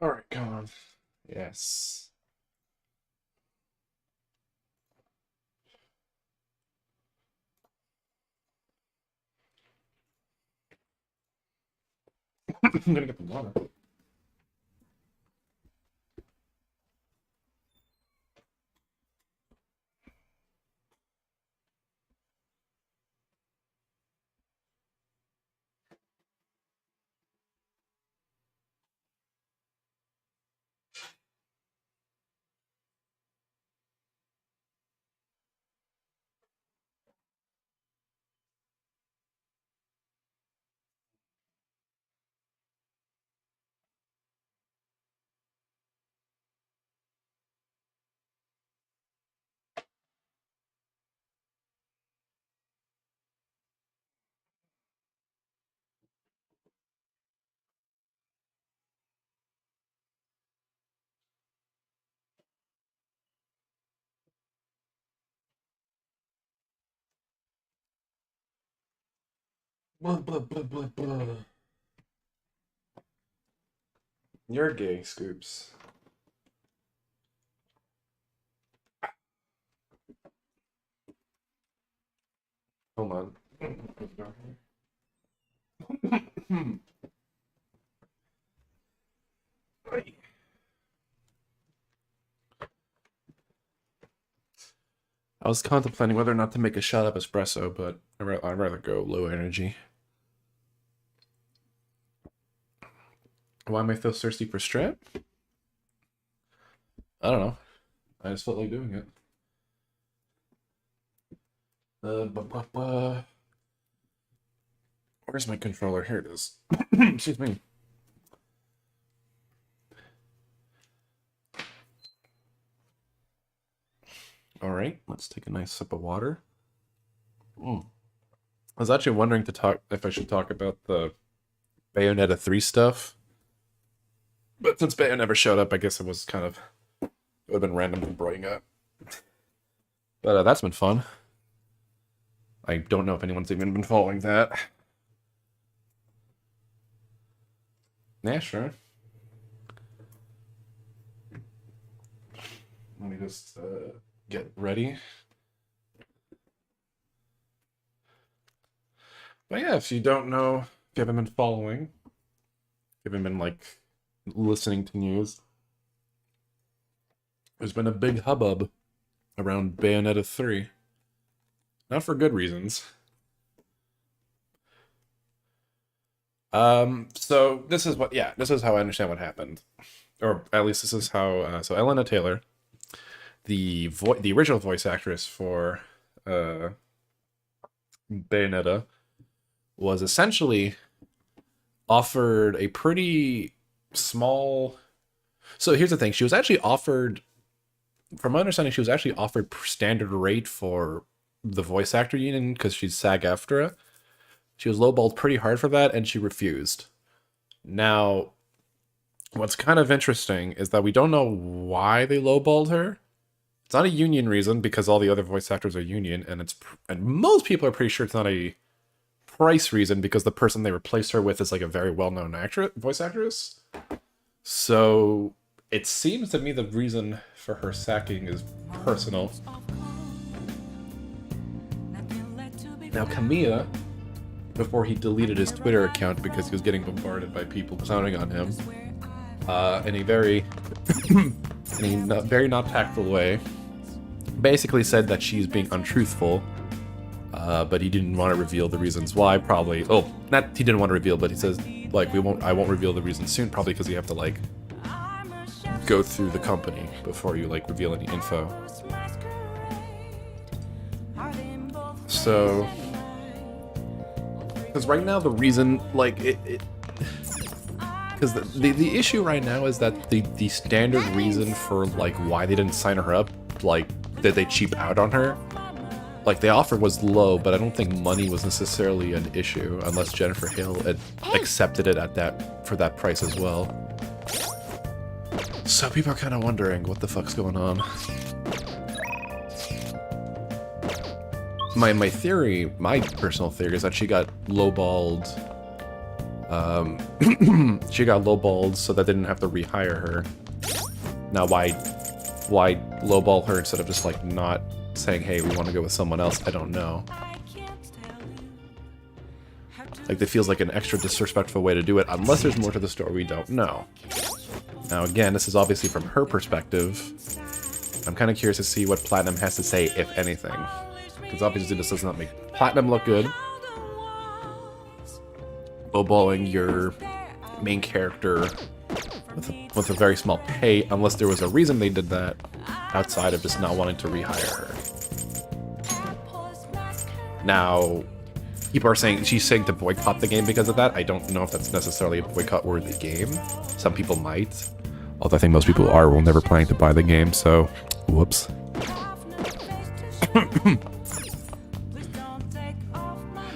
Alright, come on. Yes. I'm gonna get the water. Blah, blah, blah, blah, blah. You're gay, Scoops. Hold on. I was contemplating whether or not to make a shot of espresso, but I'd rather go low energy. Why am I so thirsty for strap? I don't know. I just felt like doing it. Where's my controller? Here it is. Excuse me. All right, let's take a nice sip of water. I was actually wondering if I should talk about the Bayonetta 3 stuff. But since Bayo never showed up, I guess it would have been random to bring up. But that's been fun. I don't know if anyone's even been following that. Yeah, sure. Let me just get ready. But yeah, if you don't know, if you haven't been following, if you haven't been like listening to news, there's been a big hubbub around Bayonetta 3. Not for good reasons. So this is how I understand what happened. Or at least this is how, so Elena Taylor, the original voice actress for Bayonetta, was essentially offered a pretty small. So here's the thing: she was actually offered, from my understanding, she was actually offered standard rate for the voice actor union because she's SAG-AFTRA. She was lowballed pretty hard for that, and she refused. Now, what's kind of interesting is that we don't know why they lowballed her. It's not a union reason because all the other voice actors are union, and most people are pretty sure it's not a price reason because the person they replaced her with is like a very well-known voice actress. So it seems to me the reason for her sacking is personal. Now Kamiya, before he deleted his Twitter account because he was getting bombarded by people clowning on him, in a very very not tactful way, basically said that she's being untruthful. But he didn't want to reveal the reasons why. Probably, not he didn't want to reveal, but he says like I won't reveal the reasons soon. Probably because you have to like go through the company before you like reveal any info. So, because right now the reason like because the issue right now is that the standard reason for like why they didn't sign her up, like that they cheap out on her. Like, the offer was low, but I don't think money was necessarily an issue, unless Jennifer Hale had accepted it for that price as well. So people are kind of wondering what the fuck's going on. My personal theory is that she got lowballed She got lowballed so that they didn't have to rehire her. Now, why lowball her instead of just like not saying, hey, we want to go with someone else? I don't know. Like, it feels like an extra disrespectful way to do it, unless there's more to the story we don't know. Now, again, this is obviously from her perspective. I'm kind of curious to see what Platinum has to say, if anything. Because obviously this does not make Platinum look good. Lowballing your main character with a very small pay, unless there was a reason they did that, outside of just not wanting to rehire her. Now, people are saying she's saying to boycott the game because of that. I don't know if that's necessarily a boycott-worthy game. Some people might. Although I think most people will never planning to buy the game, so whoops.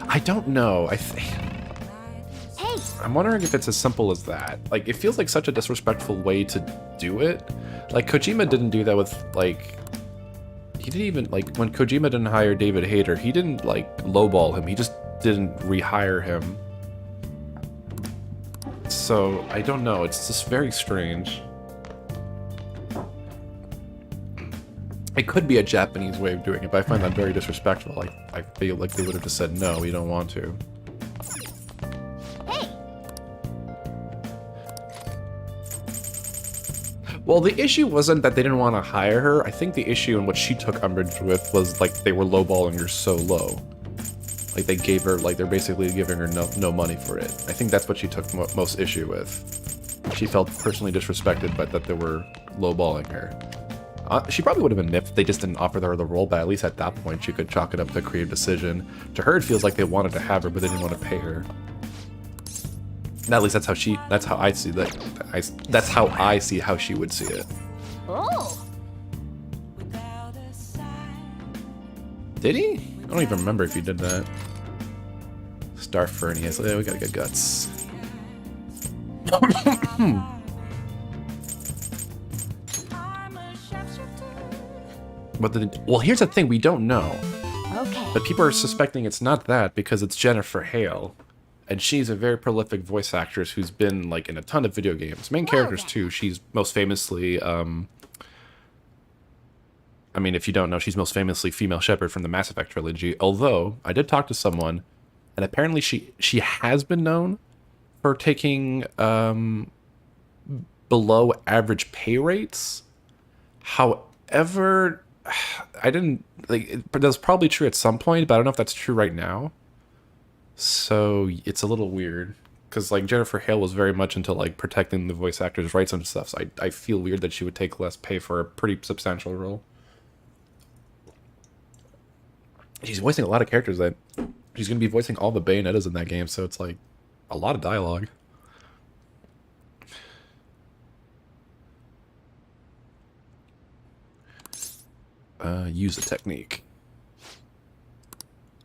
I don't know. I'm wondering if it's as simple as that. Like, it feels like such a disrespectful way to do it. Like, Kojima didn't do that with, like... He didn't even, like, when Kojima didn't hire David Hayter, he didn't, like, lowball him. He just didn't rehire him. So, I don't know. It's just very strange. It could be a Japanese way of doing it, but I find that very disrespectful. Like, I feel like they would have just said, no, we don't want to. Hey. Well, the issue wasn't that they didn't want to hire her. I think the issue and what she took umbrage with was, like, they were lowballing her so low. Like, they gave her, like, they're basically giving her no money for it. I think that's what she took most issue with. She felt personally disrespected by that they were lowballing her. She probably would have been nipped if they just didn't offer her the role, but at least at that point she could chalk it up to a creative decision. To her, it feels like they wanted to have her, but they didn't want to pay her. And at least that's how I see that. That's how I see how she would see it. Oh. Did he? I don't even remember if he did that. Star Fernie. Yeah, we gotta get guts. Well, here's the thing, we don't know. Okay. But people are suspecting it's not that because it's Jennifer Hale. And she's a very prolific voice actress who's been, like, in a ton of video games. Main characters, too. She's most famously, I mean, if you don't know, she's most famously Female Shepard from the Mass Effect trilogy. Although, I did talk to someone, and apparently she has been known for taking, below average pay rates. However... I didn't, like, that's probably true at some point, but I don't know if that's true right now. So it's a little weird, because, like, Jennifer Hale was very much into, like, protecting the voice actors' rights and stuff, so I feel weird that she would take less pay for a pretty substantial role. She's voicing a lot of characters that she's going to be voicing all the Bayonettas in that game, so it's, like, a lot of dialogue. Use the technique.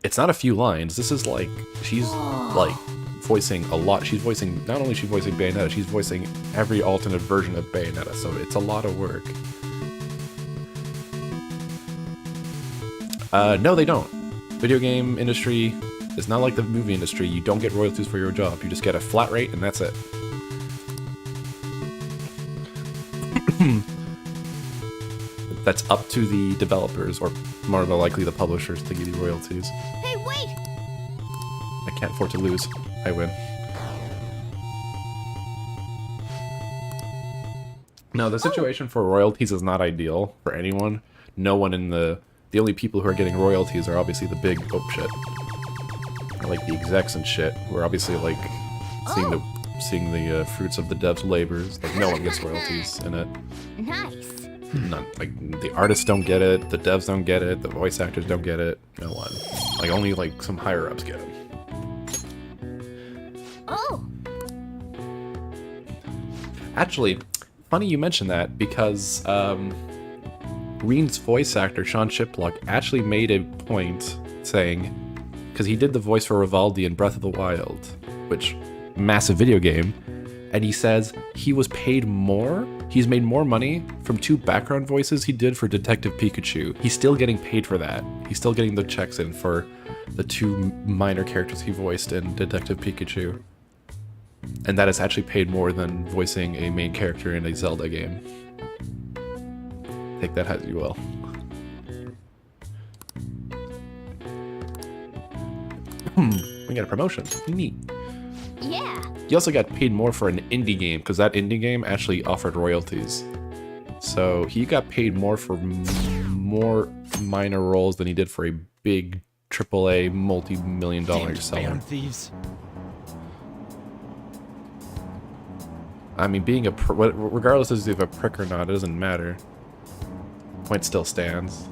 It's not a few lines. This is like, she's like voicing a lot. She's voicing, not only is she voicing Bayonetta, she's voicing every alternate version of Bayonetta, so it's a lot of work. No, they don't. Video game industry is not like the movie industry. You don't get royalties for your job. You just get a flat rate and that's it. That's up to the developers, or more than likely the publishers, to give you royalties. Hey, wait! I can't afford to lose. I win. No, the situation for royalties is not ideal for anyone. No one in the only people who are getting royalties are obviously the big, shit. Like the execs and shit, who are obviously like seeing the fruits of the devs' labors. Like, no one gets royalties in it. Nice. None. Like, the artists don't get it, the devs don't get it, the voice actors don't get it, no one. Like, only, like, some higher-ups get it. Oh! Actually, funny you mention that, because, Green's voice actor, Sean Shiplock, actually made a point saying, because he did the voice for Rivaldi in Breath of the Wild, which, massive video game, and he says he was paid more. He's made more money from 2 background voices he did for Detective Pikachu. He's still getting paid for that. He's still getting the checks in for the 2 minor characters he voiced in Detective Pikachu. And that is actually paid more than voicing a main character in a Zelda game. Take that as you will. We got a promotion. Neat. Yeah. He also got paid more for an indie game, because that indie game actually offered royalties. So he got paid more for more minor roles than he did for a big AAA multi-million-dollar seller. Thieves. I mean, being a regardless of if a prick or not, it doesn't matter. Point still stands.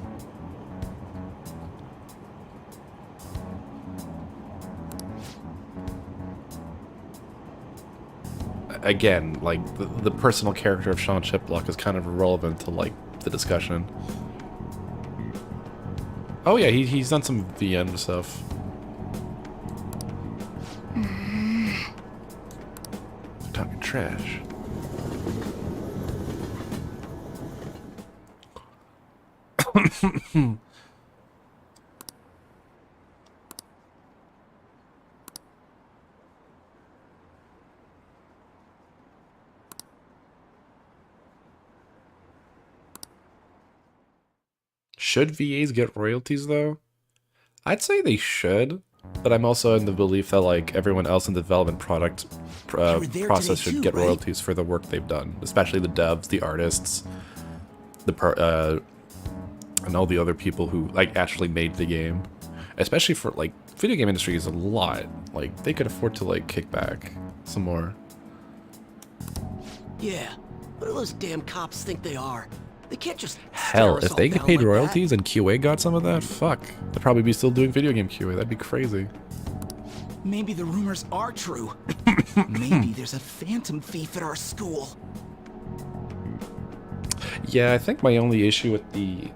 Again, like the personal character of Sean Chiplock is kind of irrelevant to like the discussion. Oh yeah, he's done some VN stuff. Talking trash. Should VAs get royalties though? I'd say they should, but I'm also in the belief that like everyone else in the development process should get royalties for the work they've done, especially the devs, the artists, and all the other people who like actually made the game. Especially for like video game industry is a lot. Like they could afford to like kick back some more. Yeah, what do those damn cops think they are? They can't just hell, if they get paid like royalties and QA got some of that, fuck. They'd probably be still doing video game QA. That'd be crazy. Maybe the rumors are true. Maybe there's a phantom thief at our school. Yeah, I think my only issue with the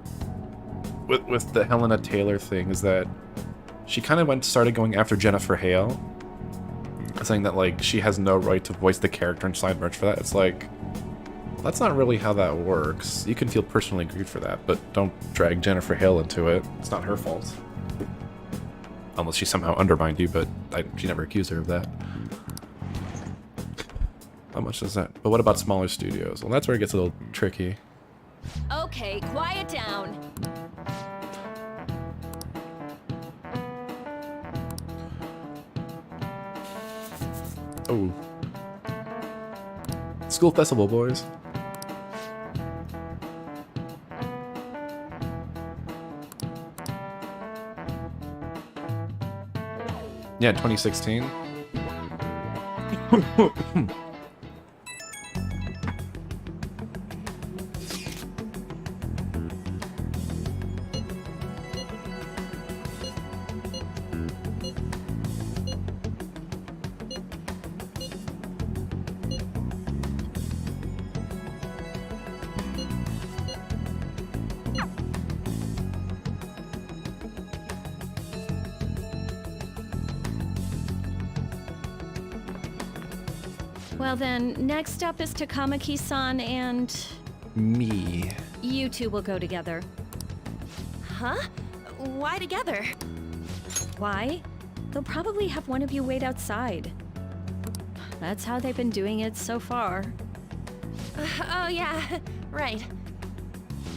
Helena Taylor thing is that she kind of started going after Jennifer Hale, saying that like she has no right to voice the character and sign merch for that. It's like, that's not really how that works. You can feel personally aggrieved for that, but don't drag Jennifer Hale into it. It's not her fault. Unless she somehow undermined you, but she never accused her of that. How much is that? But what about smaller studios? Well, that's where it gets a little tricky. Okay, quiet down. Oh. School festival, boys. Yeah, 2016. Well then, next up is Takamaki-san and... Me. You two will go together. Huh? Why together? Why? They'll probably have one of you wait outside. That's how they've been doing it so far. Oh yeah, right.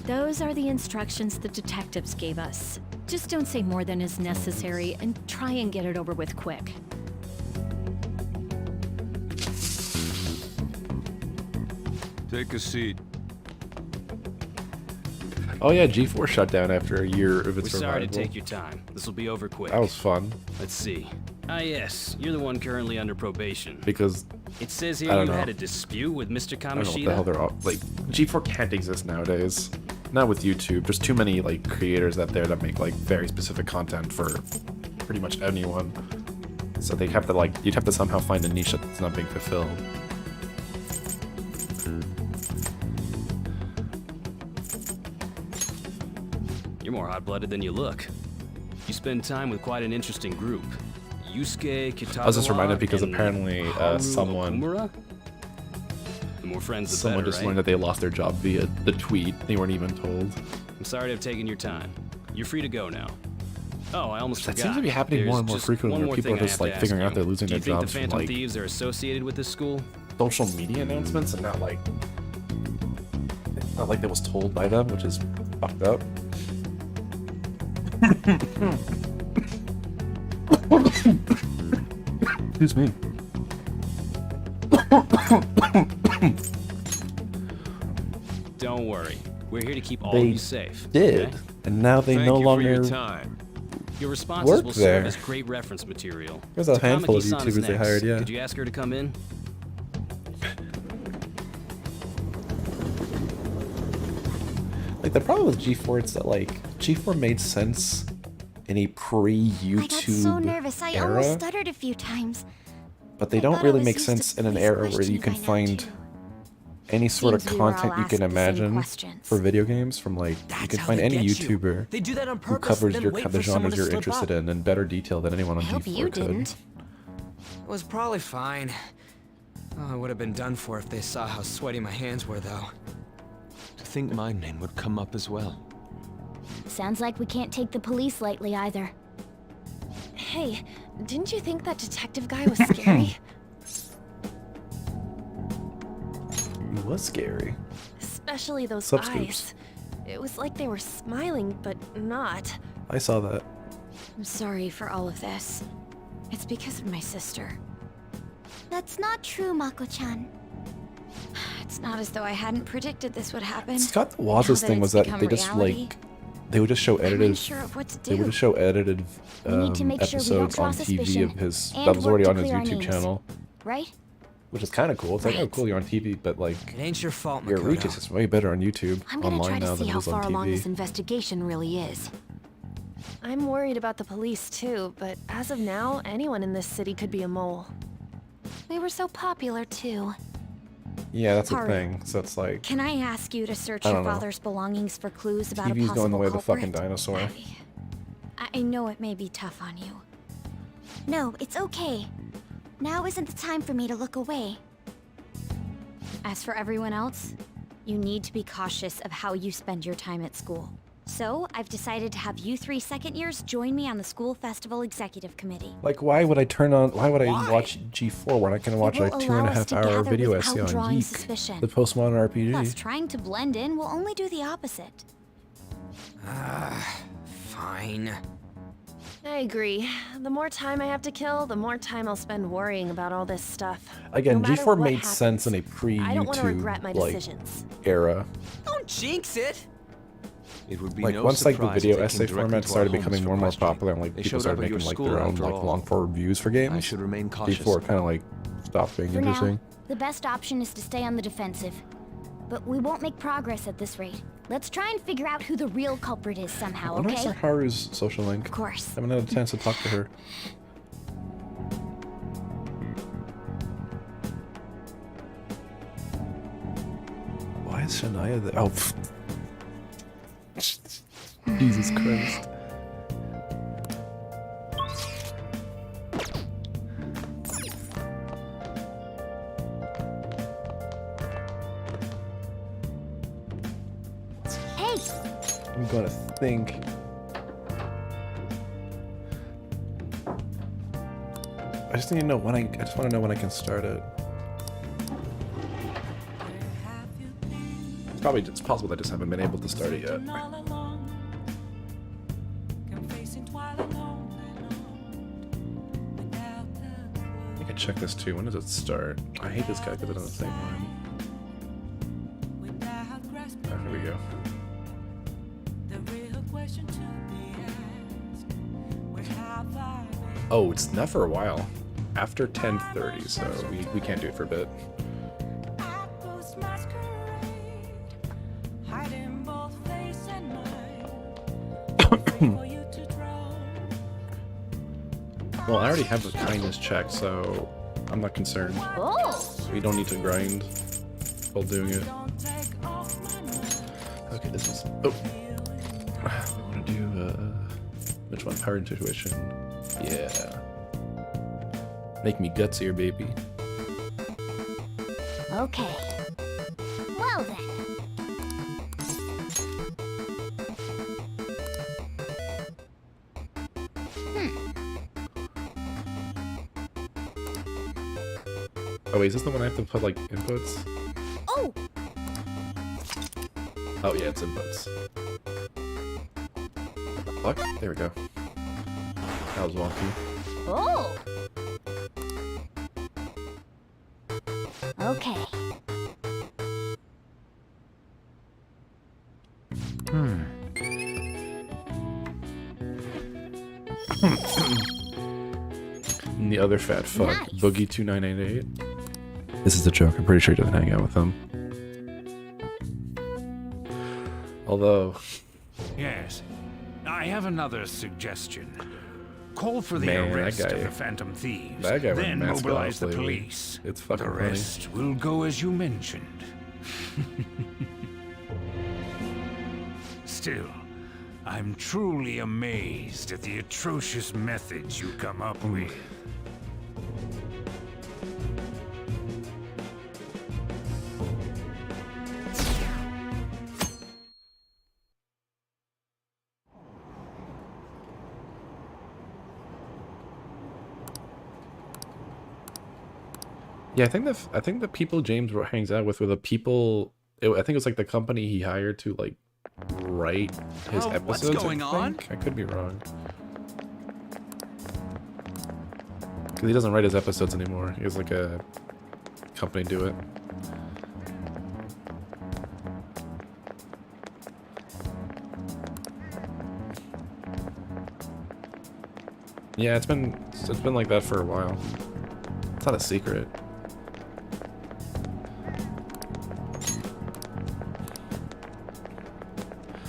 Those are the instructions the detectives gave us. Just don't say more than is necessary and try and get it over with quick. Take a seat. Oh yeah, G4 shut down after a year of its We're sorry to revival. take your time. This will be over quick. That was fun. Let's see. Ah yes, you're the one currently under probation. Because It says I here don't you know. had a dispute with Mr. I don't know what the hell Kamoshida. they're all like. G4 can't exist nowadays. Not with YouTube. There's too many like creators out there that make like very specific content for pretty much anyone. So they have to like you'd have to somehow find a niche that's not being fulfilled. You're more hot-blooded than you look. You spend time with quite an interesting group. Yusuke Kitagawa I was just reminded because and apparently Haru someone Okumura? The more friends, the better, just right? learned that they lost their job via the tweet. They weren't even told. I'm sorry to have taken your time. You're free to go now. Oh, I almost That forgot. seems to be happening more and more There's just frequently one where more people are thing I just have to like ask figuring you. out they're losing Do their you think jobs the from Phantom like Thieves are associated with this school? social media announcements and not like that was told by them, which is fucked up. Excuse me. Don't worry. We're here to keep all They of you safe. Did, okay? and now they Thank no you for your longer. time. Your responses work will there. serve as great reference material. There's a handful of Takamaki-san is YouTubers they next. hired, yeah. Could you ask her to come in? Like the problem with G4 is that like G4 made sense in a pre-YouTube I got so nervous I almost era, stuttered a few times. but they I don't thought I really was make used sense to in an police era where you questioning can by now, find too. any sort of Seems we were all content you asked can the same imagine questions. for video games from like you That's can how find they any get you. YouTuber They do that on who purpose, covers then your wait the for someone genres to you're slip interested up. in better detail than anyone on I hope G4 you could. didn't. It was probably fine. Oh, I would have been done for if they saw how sweaty my hands were, though. To think my name would come up as well. Sounds like we can't take the police lightly either. Hey, didn't you think that detective guy was scary? It was scary. Especially those Subscoops. eyes. It was like they were smiling, but not. I saw that. I'm sorry for all of this. It's because of my sister. That's not true, Mako-chan. It's not as though I hadn't predicted this would happen. Scott Now Waz's that thing it's was that become they just reality, like they would just show I'm edited unsure of what to they would do. just show edited We need to make sure we don't episodes draw on TV suspicion of his and that was work already to on his clear our YouTube names. channel, Right? which is kind of cool. It's like, oh, Right. cool, you're on TV, but like It ain't your fault, your reach Makoto. is way better on YouTube I'm gonna try online now to see than it how is on far along this TV. investigation really is. I'm worried about the police too, but as of now, anyone in this city could be a mole. We were so popular, too. Yeah, that's the Haru, thing. So it's like Can I ask you to search I your don't know. father's belongings for clues about a TV's possible going the way of the culprit? fucking dinosaur. I know it may be tough on you. No, it's okay. Now isn't the time for me to look away. As for everyone else, you need to be cautious of how you spend your time at school. So, I've decided to have you 3 second years join me on the school festival executive committee. Like, why would I watch G4 when I can watch will a allow us 2.5 to hour gather video without essay on drawing Geek, suspicion. the postmodern RPG? Plus, trying to blend in will only do the opposite. Fine. I agree. The more time I have to kill, the more time I'll spend worrying about all this stuff. Again, No matter G4 what made happens, sense in a pre-YouTube I don't want to regret my like decisions. era. Don't jinx it! It would be Like no once like the surprise video if they essay came directly format to our started homes becoming for more and more questioning. popular, and like They people showed up started at your making like school their own after like all. long form reviews for games. I should remain cautious. G4 kind of like stopped being For interesting. now, the best option is to stay on the defensive. But we won't make progress at this rate. Let's try and figure out who the real culprit is somehow, When I okay? saw Haru's social link, Of course. I haven't had a chance to talk to her. Why is Shania there? Oh, pfft. Jesus Christ. Hey! I'm gonna think. I just need to know when I just want to know when I can start it. It's possible I just haven't been able to start it yet. I can check this too. When does it start? I hate this guy because it's on the same line. Oh, here we go. Oh, it's not for a while. After 10:30, so we can't do it for a bit. Well, I already have the kindness check, so I'm not concerned. Oh! We don't need to grind while doing it. Okay, this is. Oh, I want to do which one? Power Intuition. Yeah. Make me gutsier, baby. Okay. Well then. wait, is this the one I have to put like inputs? Oh, Oh yeah, it's inputs. What the fuck? There we go. That was wonky. oh. Okay. And the other fat fuck, Nice. Boogie2988. This is a joke. I'm pretty sure he doesn't hang out with them. Although, Yes. I have another suggestion. Call for the Man, that arrest guy- of the Phantom Thieves, that guy went then mascot mobilize the lately. police. It's fucking The funny. rest will go as you mentioned. Still, I'm truly amazed at the atrocious methods you come up with. yeah, I think the people James hangs out with were the people. I think it was like the company he hired to like write his Oh, episodes. what's going I on? think. I could be wrong. Because he doesn't write his episodes anymore. He has like a company do it. Yeah, it's been like that for a while. It's not a secret.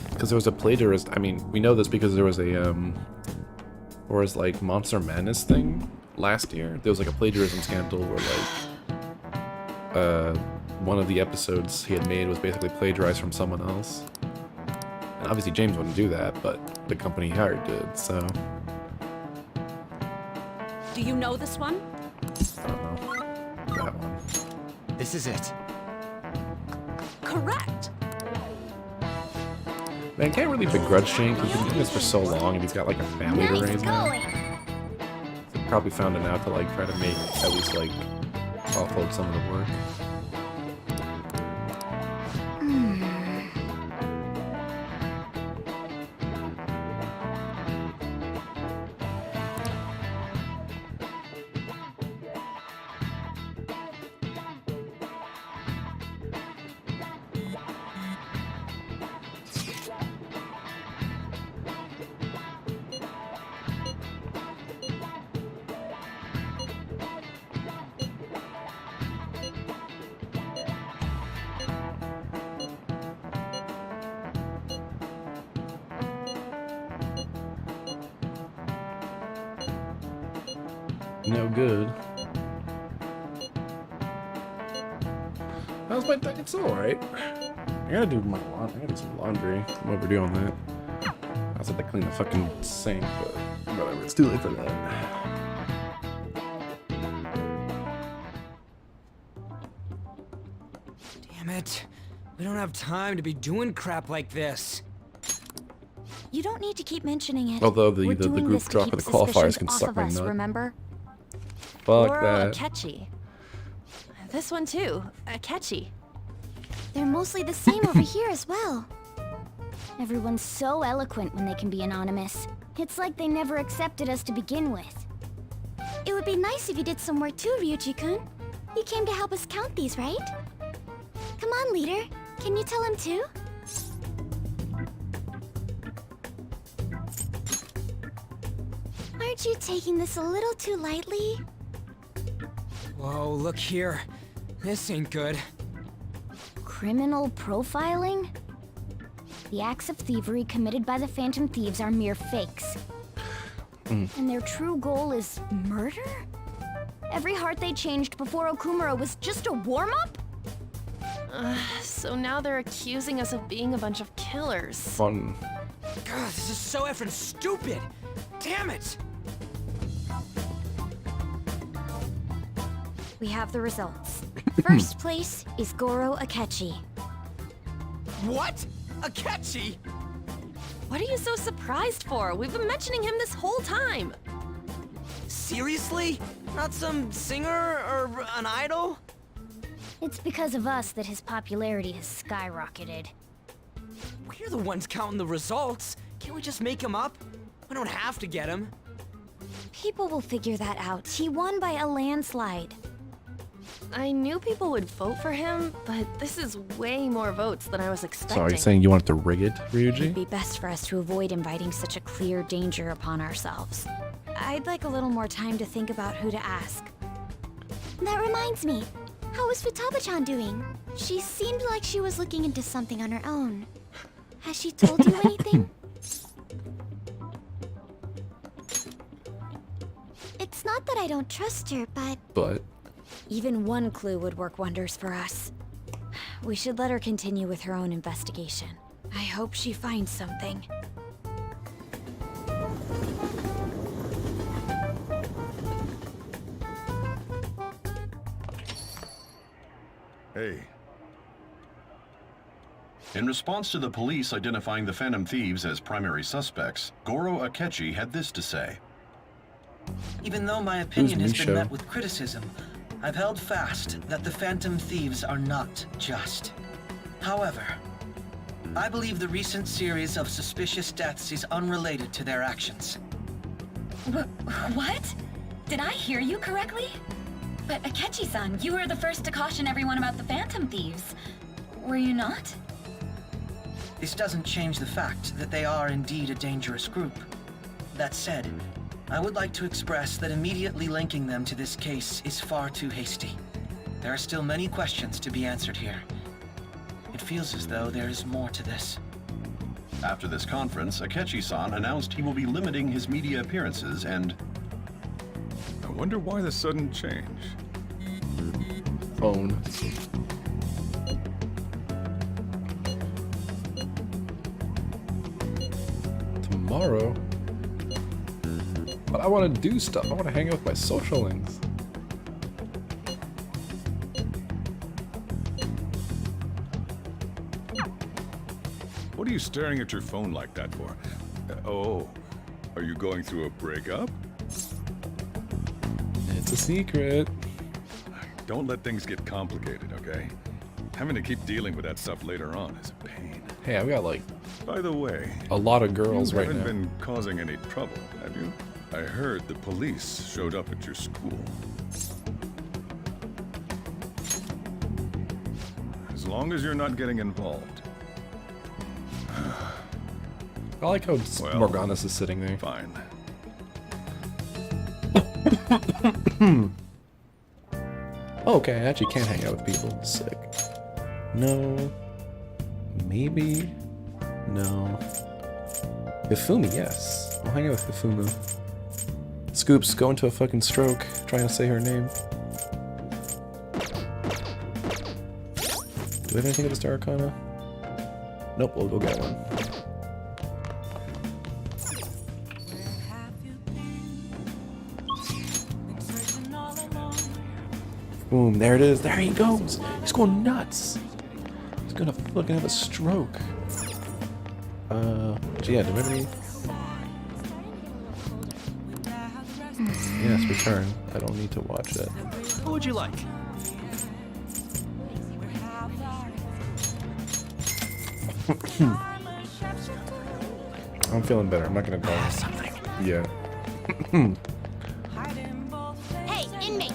Because there was a plagiarist. I mean, we know this because there was a like Monster Madness thing last year. There was like a plagiarism scandal where like one of the episodes he had made was basically plagiarized from someone else. And obviously James wouldn't do that, but the company he hired did. So Do you know this one? I don't know that one. This is it. Correct. Man, can't really begrudge Shane because he's been doing this for so long and he's got like a family to Nice raise now. going. He probably found it out to like try to make at least like offload some of the work. No good. How's my day? It's alright. I gotta do my laundry. I gotta do some laundry. I'm overdue on that. I also have to clean the fucking sink, but whatever. It's too late for that. Damn it. We don't have time to be doing crap like this. You don't need to keep mentioning it. Although the We're the doing group this to drop keep of the qualifiers suspicions can off suck of my us, nut. remember? Fuck Or that. Akechi. This one too. Akechi. They're mostly the same over here as well. Everyone's so eloquent when they can be anonymous. It's like they never accepted us to begin with. It would be nice if you did some work too, Ryuji-kun. You came to help us count these, right? Come on, leader. Can you tell him too? Aren't you taking this a little too lightly? Whoa, look here. This ain't good. Criminal profiling? The acts of thievery committed by the Phantom Thieves are mere fakes. And their true goal is murder? Every heart they changed before Okumura was just a warm-up? So now they're accusing us of being a bunch of killers. Fun. God, this is so effing stupid. Damn it. We have the results. First place is Goro Akechi. What? Akechi? What are you so surprised for? We've been mentioning him this whole time. Seriously? Not some singer or an idol? It's because of us that his popularity has skyrocketed. We're the ones counting the results. Can't we just make him up? We don't have to get him. People will figure that out. He won by a landslide. I knew people would vote for him, but this is way more votes than I was expecting. So are you saying you wanted to rig it, Ryuji? It'd be best for us to avoid inviting such a clear danger upon ourselves. I'd like a little more time to think about who to ask. That reminds me. How is Futaba-chan doing? She seemed like she was looking into something on her own. Has she told you anything? It's not that I don't trust her, but... Even one clue would work wonders for us. We should let her continue with her own investigation. I hope she finds something. Hey. In response to the police identifying the Phantom Thieves as primary suspects, Goro Akechi had this to say. Even though my opinion has been met with criticism, I've held fast that the Phantom Thieves are not just. However, I believe the recent series of suspicious deaths is unrelated to their actions. What? Did I hear you correctly? But Akechi-san, you were the first to caution everyone about the Phantom Thieves. Were you not? This doesn't change the fact that they are indeed a dangerous group. That said, I would like to express that immediately linking them to this case is far too hasty. There are still many questions to be answered here. It feels as though there is more to this. After this conference, Akechi-san announced he will be limiting his media appearances and... I wonder why the sudden change. Phone. Tomorrow? But I want to do stuff. I want to hang out with my social links. What are you staring at your phone like that for? Oh, are you going through a breakup? It's a secret. Don't let things get complicated, okay? Having to keep dealing with that stuff later on is a pain. Hey, I've got like... By the way... a lot of girls right now. You haven't been causing any trouble, have you? I heard the police showed up at your school. As long as you're not getting involved. I like how Morganis is sitting there. Fine. Oh, okay, I actually can hang out with people. Sick. No. Maybe. No. Hifumi, yes. I'll hang out with Hifumu. Scoops, go into a fucking stroke trying to say her name. Do we have anything at the Star Arcana? Nope, we'll go get one. Boom, there it is. There he goes. He's going nuts. He's gonna fucking have a stroke. Yeah, do we have any? Yes, return. I don't need to watch it. What would you like? I'm feeling better. I'm not gonna call it something. Yeah. Hey, inmate!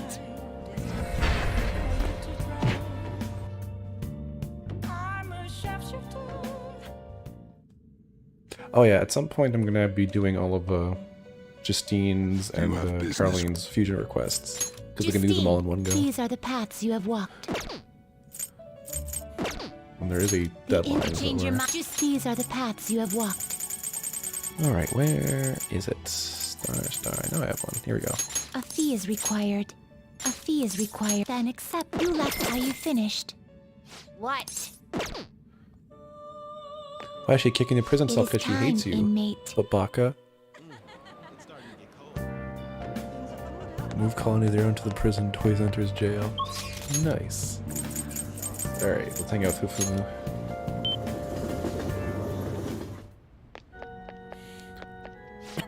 Oh yeah, at some point I'm gonna be doing all of Justine's and Carlene's fusion requests because we can do them all in one go. These are the paths you have walked. And there is a deadline. Just these are the paths you have walked. All right, where is it? Star. No, I have one. Here we go. A fee is required. A fee is required. Then accept you left how you finished. What? Why is she kicking the prison cell? It is Because she hates time, you. inmate. Babaka. Move Colony Zero into the prison. Doyes enters jail. Nice. Alright, let's hang out with Hifumu.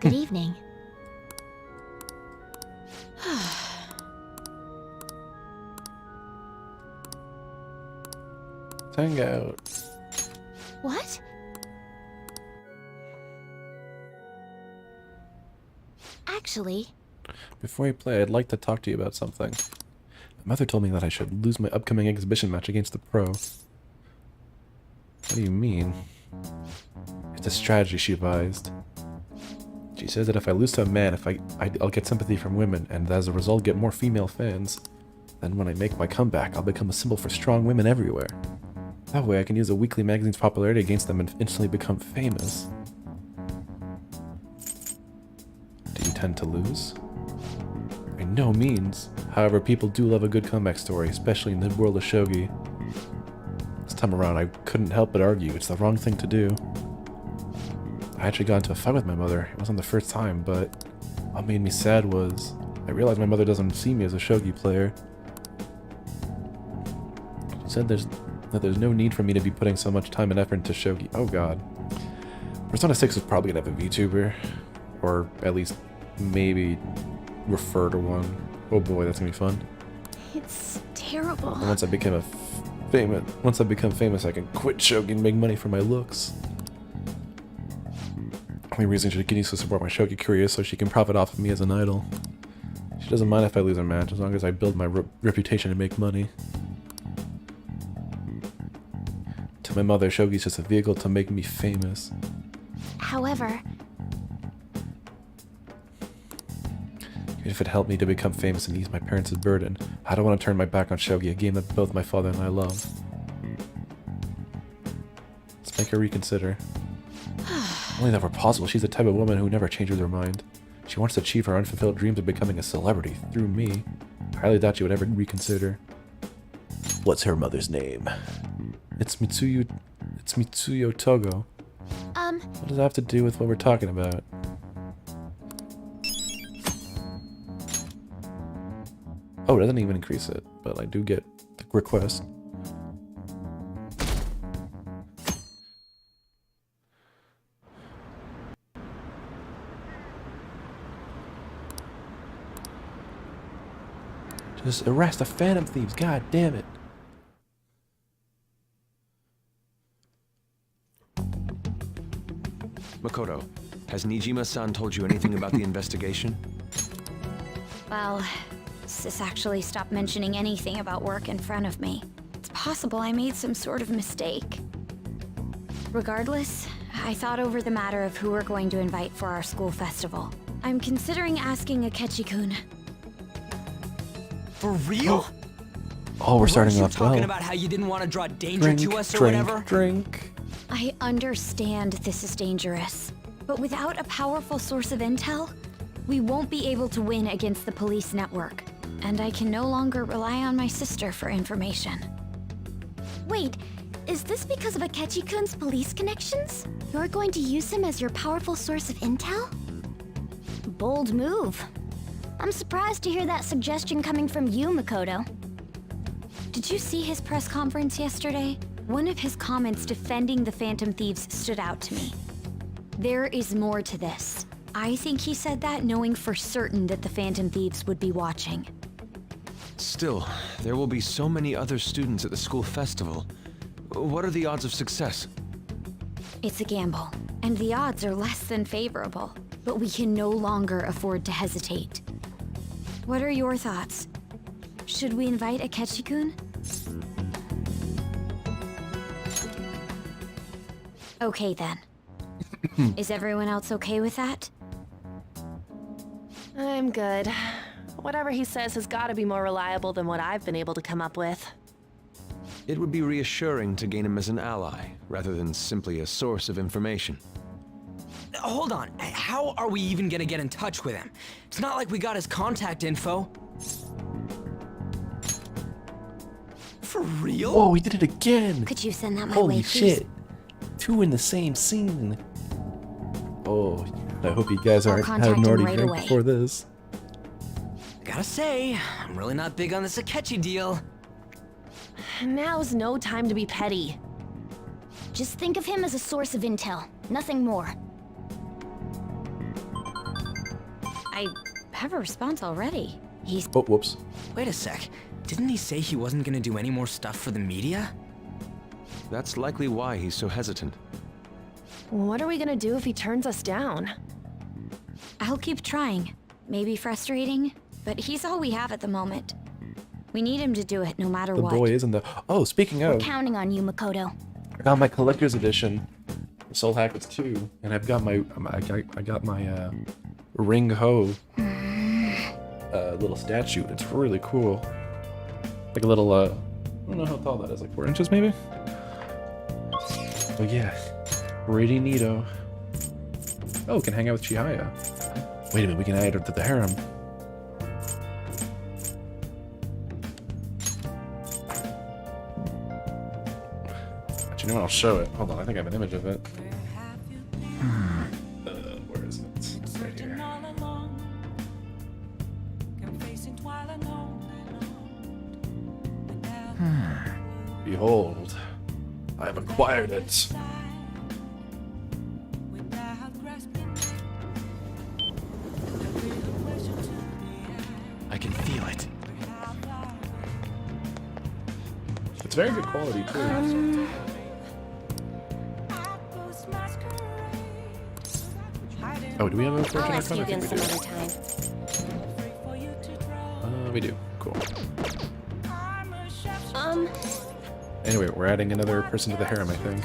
Good evening. hang out. What? Actually, Before we play, I'd like to talk to you about something. My mother told me that I should lose my upcoming exhibition match against the pro. What do you mean? It's a strategy she advised. She says that if I lose to a man, I'll get sympathy from women, and as a result get more female fans. Then when I make my comeback, I'll become a symbol for strong women everywhere. That way I can use the weekly magazine's popularity against them and instantly become famous. Do you tend to lose? By no means. However, people do love a good comeback story, especially in the world of shogi. This time around, I couldn't help but argue it's the wrong thing to do. I actually got into a fight with my mother. It wasn't the first time, but what made me sad was I realized my mother doesn't see me as a shogi player. She said that there's no need for me to be putting so much time and effort into shogi. Oh god. Persona 6 is probably gonna have a VTuber. Or at least maybe refer to one. Oh boy, that's gonna be fun. it's terrible. And once I become famous, I can quit shogi and make money for my looks. The only reason she continues to support my shogi career is so she can profit off of me as an idol. She doesn't mind if I lose a match, as long as I build my reputation and make money. To my mother, shogi's just a vehicle to make me famous. However, Even if it helped me to become famous and ease my parents' burden, I don't want to turn my back on shogi, a game that both my father and I love. Let's make her reconsider. Only that were possible, she's the type of woman who never changes her mind. She wants to achieve her unfulfilled dreams of becoming a celebrity through me. I highly doubt she would ever reconsider. What's her mother's name? It's Mitsuyo Togo. What does that have to do with what we're talking about? Oh, it doesn't even increase it, but I do get the request. Just arrest the Phantom Thieves, god damn it. Makoto, has Nijima-san told you anything about the investigation? well, Sis actually stopped mentioning anything about work in front of me. It's possible I made some sort of mistake. Regardless, I thought over the matter of who we're going to invite for our school festival. I'm considering asking Akechi-kun. For real? Oh, we're starting off well. Talking about how you didn't want to draw danger to us or whatever? Drink. I understand this is dangerous, but without a powerful source of intel, we won't be able to win against the police network. And I can no longer rely on my sister for information. Wait, is this because of Akechi-kun's police connections? You're going to use him as your powerful source of intel? Bold move. I'm surprised to hear that suggestion coming from you, Makoto. Did you see his press conference yesterday? One of his comments defending the Phantom Thieves stood out to me. There is more to this. I think he said that knowing for certain that the Phantom Thieves would be watching. Still, there will be so many other students at the school festival. What are the odds of success? It's a gamble, and the odds are less than favorable. But we can no longer afford to hesitate. What are your thoughts? Should we invite Akechi-kun? Okay then. Is everyone else okay with that? I'm good. Whatever he says has got to be more reliable than what I've been able to come up with. It would be reassuring to gain him as an ally, rather than simply a source of information. Hold on, how are we even gonna get in touch with him? It's not like we got his contact info. For real? Oh, we did it again! Could you send that my Holy way, please? shit. 2 in the same scene. Oh, I hope you guys hadn't contact him already right drank away. before this. Gotta say, I'm really not big on this Akechi deal. Now's no time to be petty. Just think of him as a source of intel, nothing more. I have a response already. He's... Oh, whoops. Wait a sec. Didn't he say he wasn't gonna do any more stuff for the media? That's likely why he's so hesitant. What are we gonna do if he turns us down? I'll keep trying. Maybe frustrating, but he's all we have at the moment. We need him to do it no matter The what. boy isn't the. Oh, speaking We're of, counting on you, Makoto. I got my collector's edition, Soul Hackers 2, and I've got my I got my Ring Ho little statue. It's really cool. Like a little I don't know how tall that is, like 4 inches maybe. Oh yeah, pretty neato. Oh, we can hang out with Chihaya. Wait a minute, we can add her to the harem. Actually, you know what? I'll show it. Hold on, I think I have an image of it. Where is it? It's right here. Behold, I have acquired it. I can feel it. It's very good quality too. Oh, do we have a version I'll of ask you I think again we some do. other time. We do. Cool. Um, Anyway, we're adding another person to the harem, I think.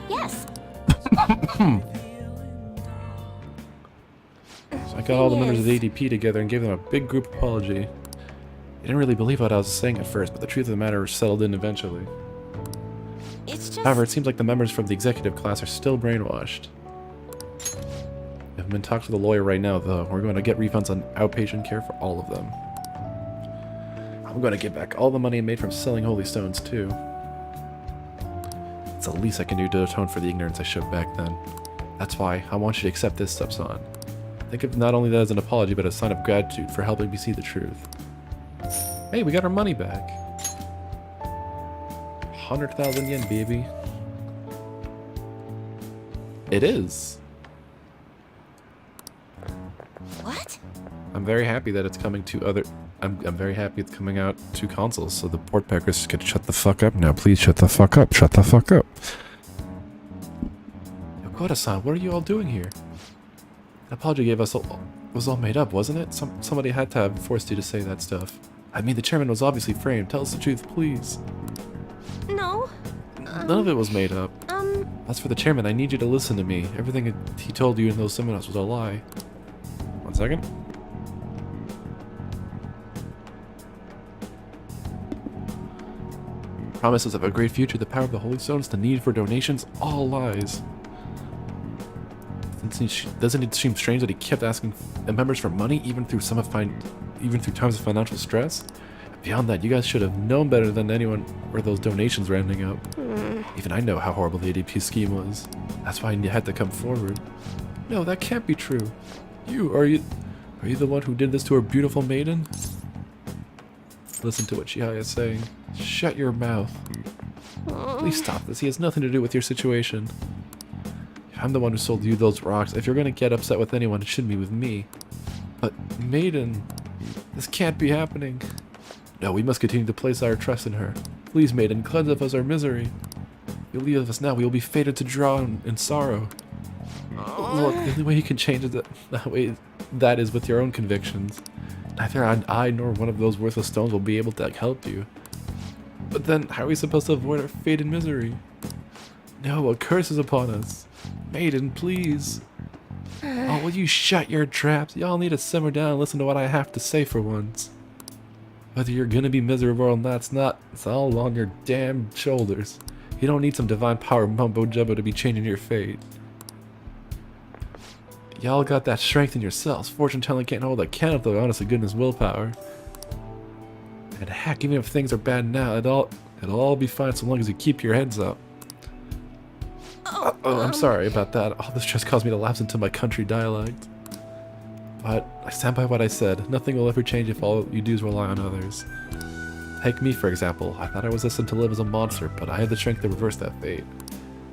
Yes. So I got all the members of the ADP together and gave them a big group apology. They didn't really believe what I was saying at first, but the truth of the matter was settled in eventually. It's just... However, it seems like the members from the executive class are still brainwashed. I've been talking to the lawyer right now, though. We're going to get refunds on outpatient care for all of them. I'm going to get back all the money I made from selling holy stones, too. It's the least I can do to atone for the ignorance I showed back then. That's why I want you to accept this, Stepson. Think of not only that as an apology, but a sign of gratitude for helping me see the truth. Hey, we got our money back. 100,000 yen, baby. It is. What? I'm very happy that it's coming to other... I'm very happy it's coming out to consoles, so the port packers can shut the fuck up now. Please shut the fuck up. Shut the fuck up. Yokota-san, what are you all doing here? The apology gave us was all made up, wasn't it? Somebody had to have forced you to say that stuff. I mean, the chairman was obviously framed. Tell us the truth, please. no. None of it was made up. As for the chairman, I need you to listen to me. Everything he told you in those seminars was a lie. 1 second. Promises of a great future, the power of the Holy Stones, the need for donations, all lies. Doesn't it seem strange that he kept asking members for money even through times of financial stress? Beyond that, you guys should have known better than anyone where those donations were ending up. Even I know how horrible the ADP scheme was. That's why you had to come forward. No, that can't be true. Are you the one who did this to our beautiful maiden? Listen to what Chihaya is saying. Shut your mouth. Please stop this. He has nothing to do with your situation. I'm the one who sold you those rocks. If you're gonna get upset with anyone, it shouldn't be with me. But, Maiden, this can't be happening. No, we must continue to place our trust in her. Please, Maiden, cleanse of us our misery. If you leave us now, we will be fated to drown in sorrow. Look, the only way you can change it that is with your own convictions. Neither I nor one of those worthless stones will be able to help you. But then, how are we supposed to avoid our fate and misery? No, a curse is upon us. Maiden, please. Oh, will you shut your traps? Y'all need to simmer down and listen to what I have to say for once. Whether you're gonna be miserable or not, it's all on your damn shoulders. You don't need some divine power mumbo jumbo to be changing your fate. Y'all got that strength in yourselves. Fortune telling can't hold a candle to honest to goodness willpower. And heck, even if things are bad now, it'll all be fine so long as you keep your heads up. Oh, I'm sorry about that. All this just caused me to lapse into my country dialect. But I stand by what I said. Nothing will ever change if all you do is rely on others. Take me, for example. I thought I was destined to live as a monster, but I had the strength to reverse that fate.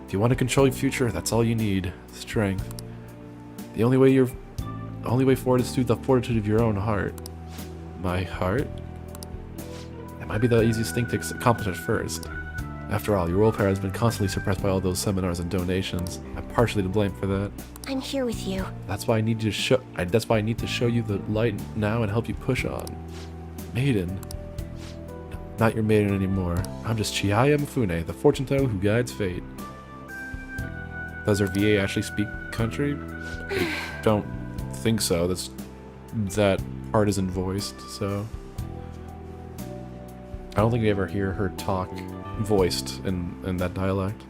If you want to control your future, that's all you need. Strength. The only way forward is through the fortitude of your own heart. My heart? It might be the easiest thing to accomplish at first. After all, your willpower has been constantly suppressed by all those seminars and donations. I'm partially to blame for that. I'm here with you. That's why I need to show. That's why I need to show you the light now and help you push on. Maiden. Not your maiden anymore. I'm just Chihaya Mifune, the fortune teller who guides fate. Does our VA actually speak country? I don't think so. That part isn't voiced, so I don't think we ever hear her talk voiced in that dialect.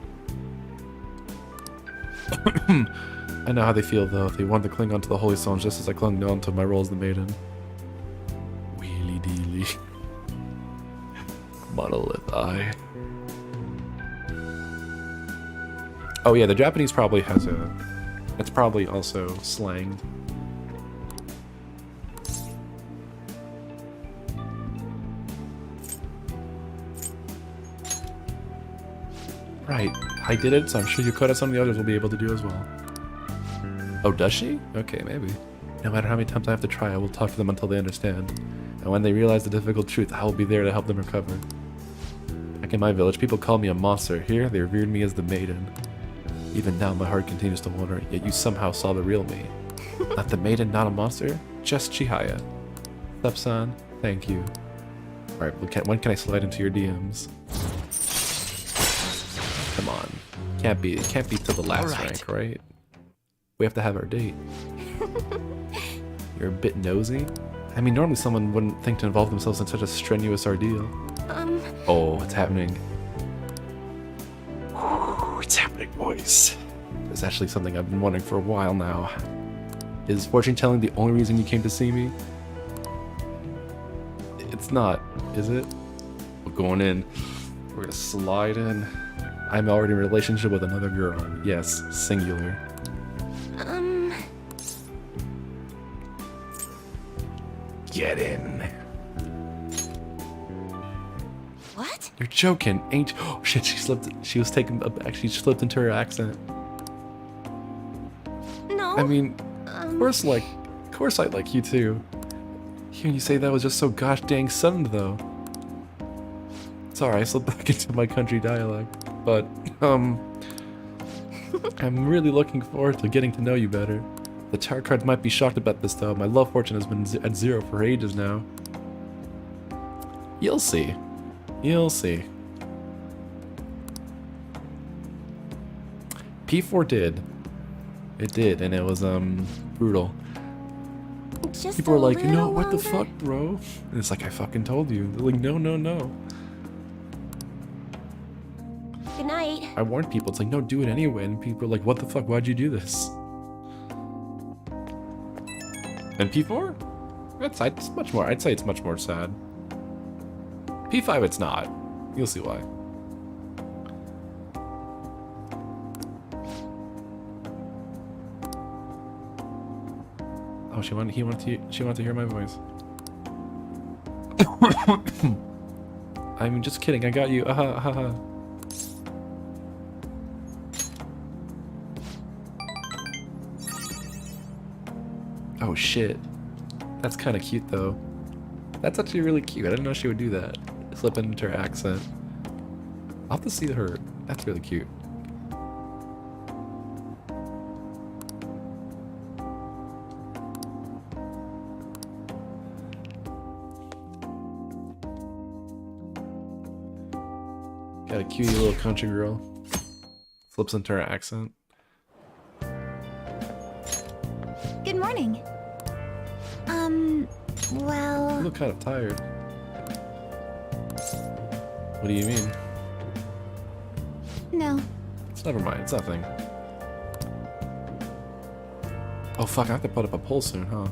I know how they feel though. They want to cling onto the holy stones just as I clung on to my role as the maiden. Wheelie dealy. Monolith eye. Oh yeah, the Japanese probably has it's probably also slang. Right, I did it, so I'm sure Yokota, some of the others will be able to do as well. Oh, does she? Okay, maybe. No matter how many times I have to try, I will talk to them until they understand. And when they realize the difficult truth, I will be there to help them recover. Back in my village, people called me a monster. Here, they revered me as the maiden. Even now, my heart continues to wonder, yet you somehow saw the real me. Not the maiden, not a monster, just Chihaya. Stepson, thank you. Alright, when can I slide into your DMs? Come on. Can't be to the last rank, right? We have to have our date. You're a bit nosy? I mean, normally someone wouldn't think to involve themselves in such a strenuous ordeal. Oh, it's happening. Ooh, it's happening, boys. There's actually something I've been wondering for a while now. Is fortune telling the only reason you came to see me? It's not, is it? We're going in. We're gonna slide in. I'm already in a relationship with another girl. Yes, singular. Get in. What? You're joking, ain't you? Oh shit, she slipped. She was taken aback. She slipped into her accent. No. I mean, of course I like you too. Hearing you say that was just so gosh dang sudden though. Sorry, I slipped back into my country dialect. But, I'm really looking forward to getting to know you better. The tarot cards might be shocked about this though. My love fortune has been at 0 for ages now. You'll see. You'll see. P4 did. It did, and it was, brutal. Just People were like, a little what the longer? fuck, bro? And it's like, I fucking told you. They're like, no, no, no. Good night. I warned people, it's like, no, do it anyway. And people are like, what the fuck, why'd you do this? And P4? It's much more, I'd say it's much more sad. P5 it's not. You'll see why. Oh, she wanted to hear my voice. I'm just kidding, I got you. Haha. Oh shit. That's kind of cute though. That's actually really cute. I didn't know she would do that. Flip into her accent. I'll have to see her. That's really cute. Got a cutie little country girl. Flips into her accent. Good morning. Well... You look kind of tired. What do you mean? No. Never mind, it's nothing. Oh fuck, I have to put up a poll soon, huh?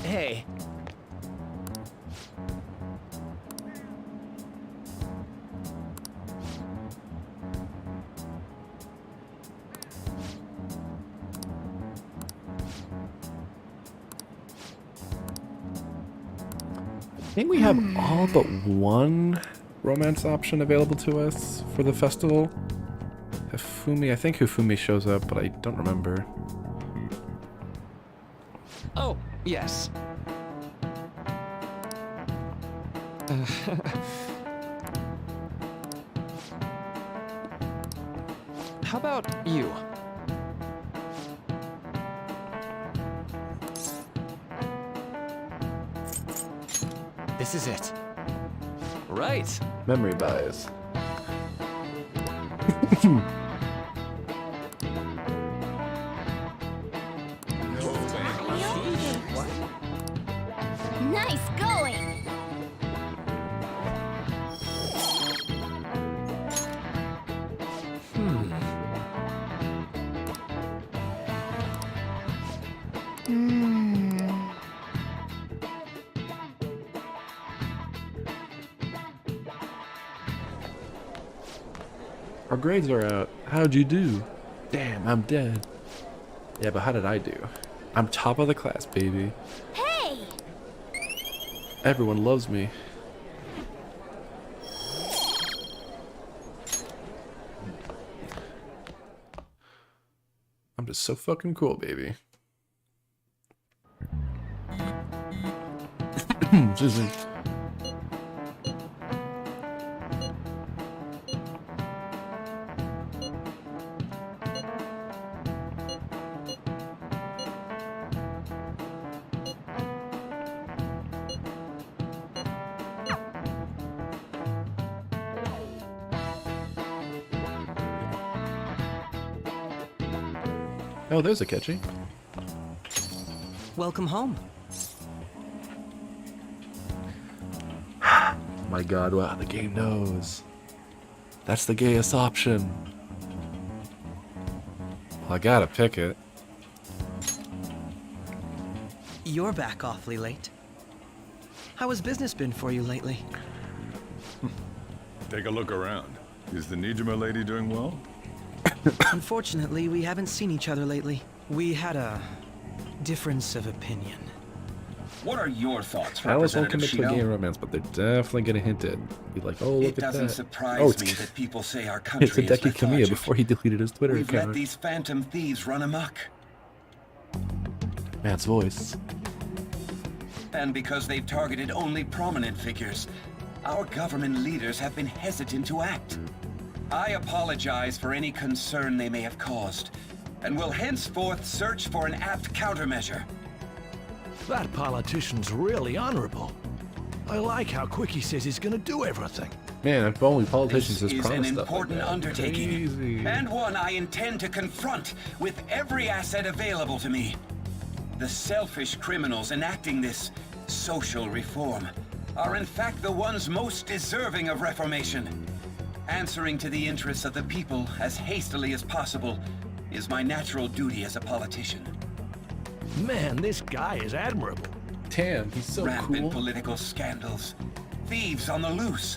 Hey. I think we have all but one romance option available to us for the festival. Hifumi, I think Hifumi shows up, but I don't remember. Oh, yes. How about you? This is it. Right. Memory bias. Nice going! Our grades are out. How'd you do? Damn, I'm dead. Yeah, but how did I do? I'm top of the class, baby. Hey! Everyone loves me. I'm just so fucking cool, baby. Excuse me. Oh, there's a Akechi. Welcome home. My god, wow, the game knows. That's the gayest option. Well, I gotta pick it. You're back awfully late. How has business been for you lately? Take a look around. Is the Nijima lady doing well? Unfortunately, we haven't seen each other lately. We had a difference of opinion. What are your thoughts, Alice won't Representative commit to a Shido? gay romance, but they're definitely gonna hint it. Be like, oh, look It at doesn't that. surprise me that people say our country It's is Hideki Kamiya lethargic. before he deleted his Twitter We've let account. these phantom thieves run amok. Man's voice. And because they've targeted only prominent figures, our government leaders have been hesitant to act. I apologize for any concern they may have caused, and will henceforth search for an apt countermeasure. That politician's really honorable. I like how quick he says he's gonna do everything. Man, if only politicians This just is an promised stuff like important that. undertaking, Crazy. and one I intend to confront with every asset available to me. The selfish criminals enacting this social reform are in fact the ones most deserving of reformation. Answering to the interests of the people as hastily as possible is my natural duty as a politician. Man, this guy is admirable. Damn, he's so Rampant cool. political scandals, thieves on the loose.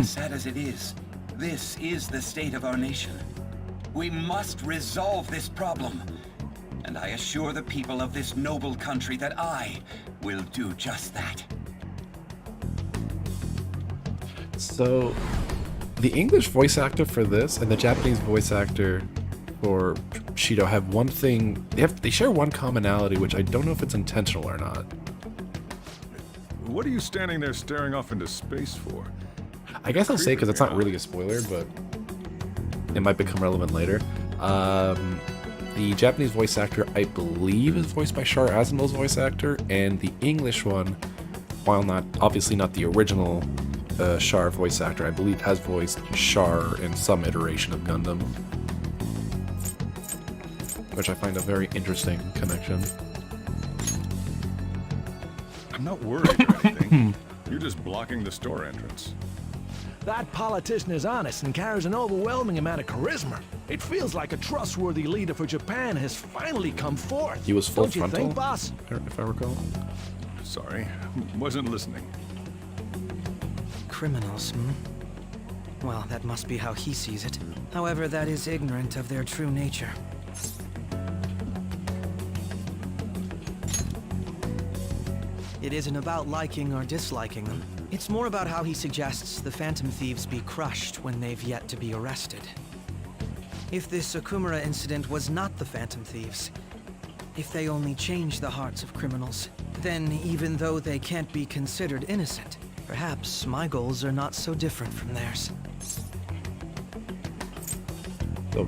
Sad as it is, this is the state of our nation. We must resolve this problem, and I assure the people of this noble country that I will do just that. So, the English voice actor for this and the Japanese voice actor for Shido have one thing. They share one commonality, which I don't know if it's intentional or not. What are you standing there staring off into space for? I guess I'll say because it's not really a spoiler, but it might become relevant later. The Japanese voice actor, I believe, is voiced by Char Asimel's voice actor, and the English one, while not obviously not the original Char voice actor, I believe has voiced Char in some iteration of Gundam, which I find a very interesting connection. I'm not worried or anything. You're just blocking the store entrance. That politician is honest and carries an overwhelming amount of charisma. It feels like a trustworthy leader for Japan has finally come forth. He was full Don't you frontal, think, boss? if I recall. Sorry, wasn't listening. Criminals, hmm? Well, that must be how he sees it. However, that is ignorant of their true nature. It isn't about liking or disliking them. It's more about how he suggests the Phantom Thieves be crushed when they've yet to be arrested. If this Okumura incident was not the Phantom Thieves, if they only change the hearts of criminals, then even though they can't be considered innocent, perhaps my goals are not so different from theirs. Oh.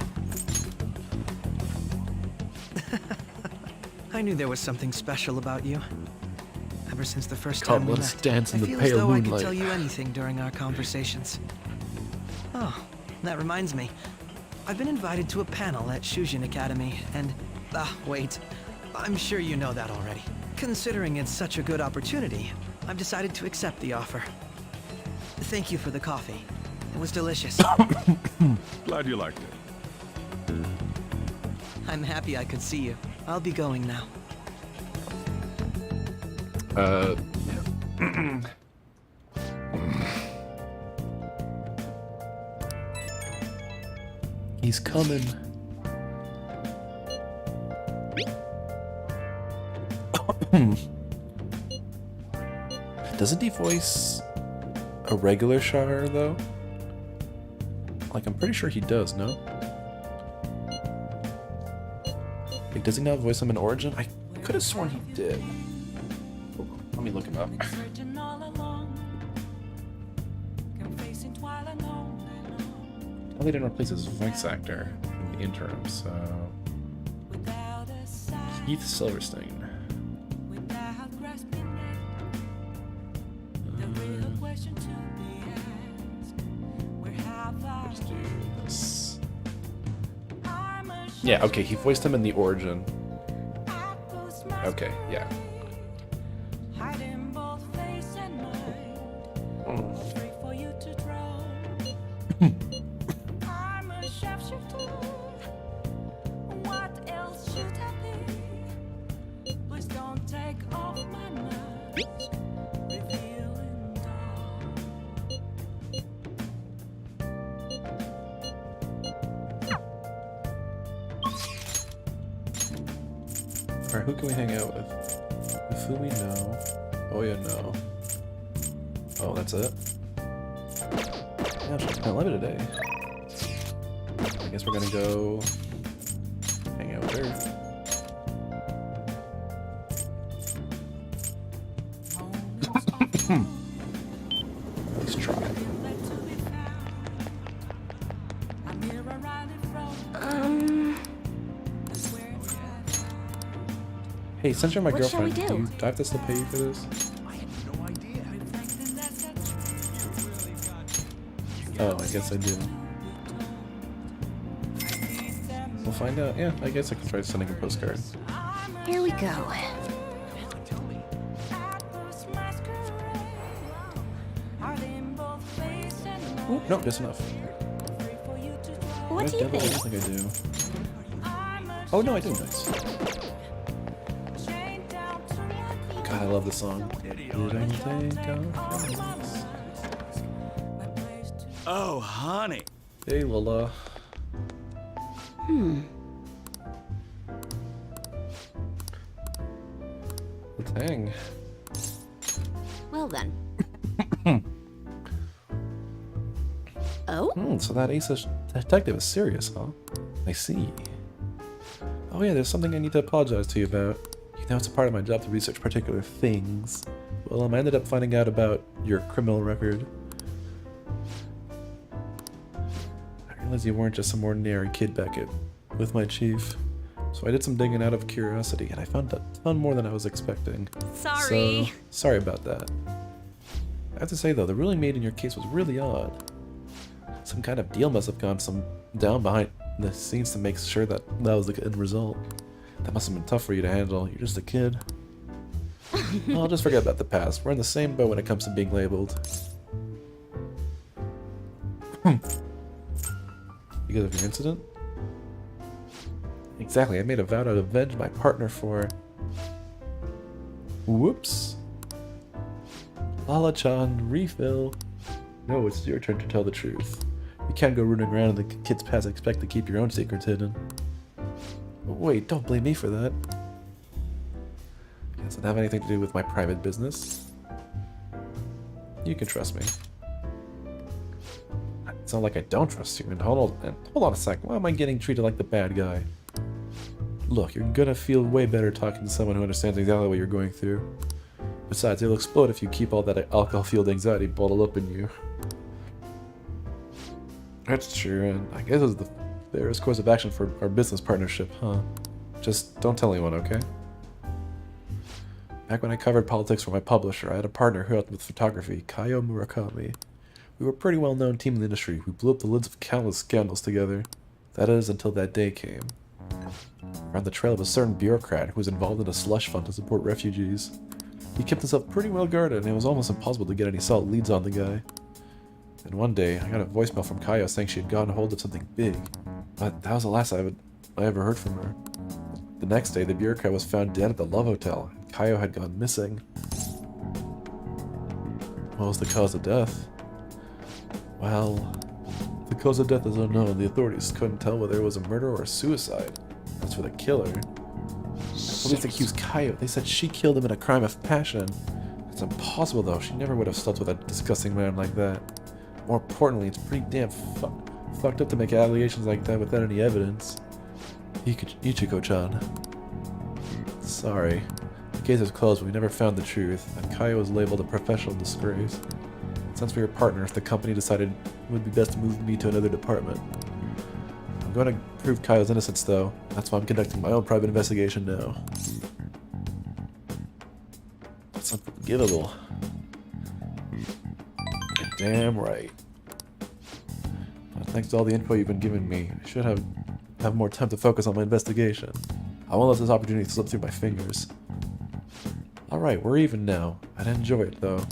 I knew there was something special about you. Ever since the first time we Let's met, dance in I the feel as pale though I could moonlight. tell you anything during our conversations. Oh, that reminds me. I've been invited to a panel at Shujin Academy, and... wait. I'm sure you know that already. Considering it's such a good opportunity, I've decided to accept the offer. Thank you for the coffee. It was delicious. Glad you liked it. I'm happy I could see you. I'll be going now. Yeah. He's coming. Doesn't he voice a regular Shar, though? Like, I'm pretty sure he does, no? Like, does he not voice him in Origin? I could have sworn he did. Let me look him up. Well, they didn't replace his voice actor in the interim, so... Keith Silverstein. Let's do this. Yeah, okay, he voiced him in the Origin. Okay, yeah. Alright, who can we hang out with? With who we know. Oh yeah, no. Oh, that's it? Yeah, she's kind of limited today. I guess we're gonna go hang out with her. Let's try. Hey, since you're my What shall we girlfriend, do? do I have to still pay you for this? Oh, I guess I do. We'll find out. Yeah, I guess I can try sending a postcard. Here we go. Ooh, no, just enough. What do you I think? think I do. Oh no, I do. Nice. God, I love this song. Didn't think of this. Oh, honey. Hey, Lola. Let's hang. Well then. Oh? So that ace detective is serious, huh? I see. Oh yeah, there's something I need to apologize to you about. You know, it's a part of my job to research particular things. Well, I ended up finding out about your criminal record. I realized you weren't just some ordinary kid back with my chief. So I did some digging out of curiosity, and I found a ton more than I was expecting. Sorry. So, sorry about that. I have to say though, the ruling made in your case was really odd. Some kind of deal must have gone down behind the scenes to make sure that was the end result. That must have been tough for you to handle. You're just a kid. Well, I'll just forget about the past. We're in the same boat when it comes to being labeled. Because of your incident? Exactly, I made a vow to avenge my partner for... Whoops. Lala-chan, refill. No, it's your turn to tell the truth. You can't go rooting around in the kid's past and expect to keep your own secrets hidden. Wait, don't blame me for that. It doesn't have anything to do with my private business. You can trust me. It's not like I don't trust you. And hold on a sec. Why am I getting treated like the bad guy? Look, you're gonna feel way better talking to someone who understands exactly what you're going through. Besides, it'll explode if you keep all that alcohol-fueled anxiety bottled up in you. That's true, and I guess it's the fairest course of action for our business partnership, huh? Just don't tell anyone, okay? Back when I covered politics for my publisher, I had a partner who helped with photography, Kaio Murakami. We were a pretty well-known team in the industry. We blew up the lids of countless scandals together. That is, until that day came. Around the trail of a certain bureaucrat who was involved in a slush fund to support refugees. He kept himself pretty well guarded, and it was almost impossible to get any solid leads on the guy. And one day, I got a voicemail from Kaio saying she had gotten a hold of something big, but that was the last I ever heard from her. The next day, the bureaucrat was found dead at the Love Hotel, and Kaio had gone missing. What was the cause of death? Well, the cause of death is unknown. The authorities couldn't tell whether it was a murder or a suicide. As for the killer, police accused Kaio. They said she killed him in a crime of passion. It's impossible, though. She never would have slept with a disgusting man like that. More importantly, it's pretty damn fucked up to make allegations like that without any evidence. Ichiko-chan. Sorry. The case is closed, but we never found the truth, and Kaio was labeled a professional disgrace. Since we were partners, the company decided it would be best to move me to another department. I'm going to prove Kaio's innocence, though. That's why I'm conducting my own private investigation now. That's unforgivable. You're damn right. Thanks to all the info you've been giving me, I should have more time to focus on my investigation. I won't let this opportunity slip through my fingers. Alright, we're even now. I'd enjoy it, though.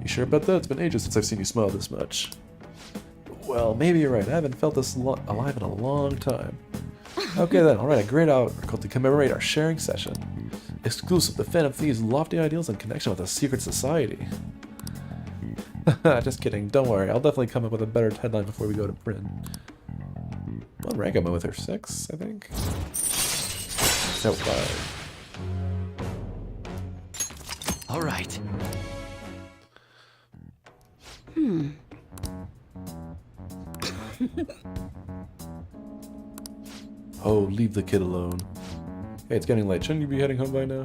You sure about that? It's been ages since I've seen you smile this much. Well, maybe you're right. I haven't felt this alive in a long time. Okay then, I'll write a great article to commemorate our sharing session. Exclusive to Phantom Thieves' lofty ideals in connection with a secret society. Just kidding, don't worry. I'll definitely come up with a better headline before we go to print. What rank am I with her? 6, I think? No, 5. Alright. Oh, leave the kid alone. Hey, it's getting late. Shouldn't you be heading home by now?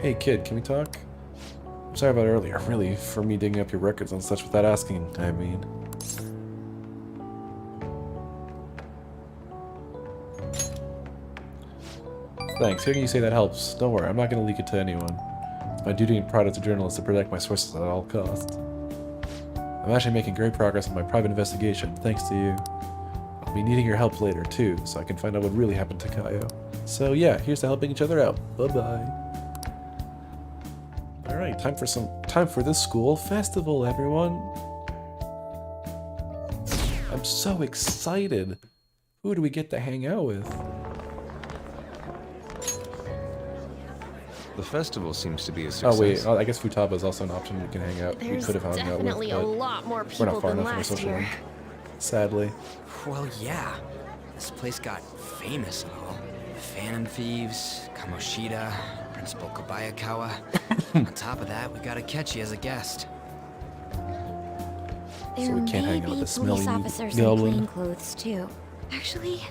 Hey kid, can we talk? I'm sorry about earlier, really, for me digging up your records and such without asking, I mean. Thanks, hearing you say that helps. Don't worry, I'm not going to leak it to anyone. It's my duty and pride as a journalist to protect my sources at all costs. I'm actually making great progress in my private investigation, thanks to you. I'll be needing your help later, too, so I can find out what really happened to Kaio. So yeah, here's to helping each other out. Bye-bye. Alright, time for this school festival, everyone. I'm so excited. Who do we get to hang out with? The festival seems to be a success. Oh wait, I guess Futaba is also an option we can hang out. We could have hung out with, definitely a lot more we're people not far than enough in the last social year. link. Sadly. Well, yeah. This place got famous and all. Phantom Thieves, Kamoshida, Principal Kobayakawa. On top of that, we got Akechi as a guest. There we can't hang out with may be the smelly police officers in goblin. plain clothes too. Actually,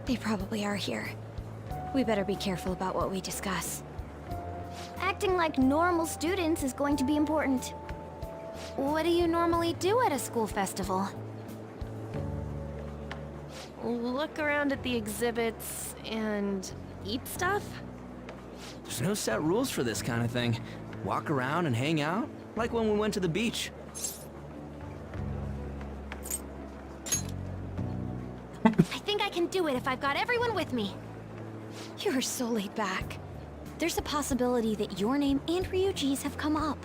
they probably are here. We better be careful about what we discuss. Acting like normal students is going to be important. What do you normally do at a school festival? Look around at the exhibits and eat stuff? There's no set rules for this kind of thing. Walk around and hang out, like when we went to the beach. I think I can do it if I've got everyone with me. You're so laid back. There's a possibility that your name and Ryuji's have come up.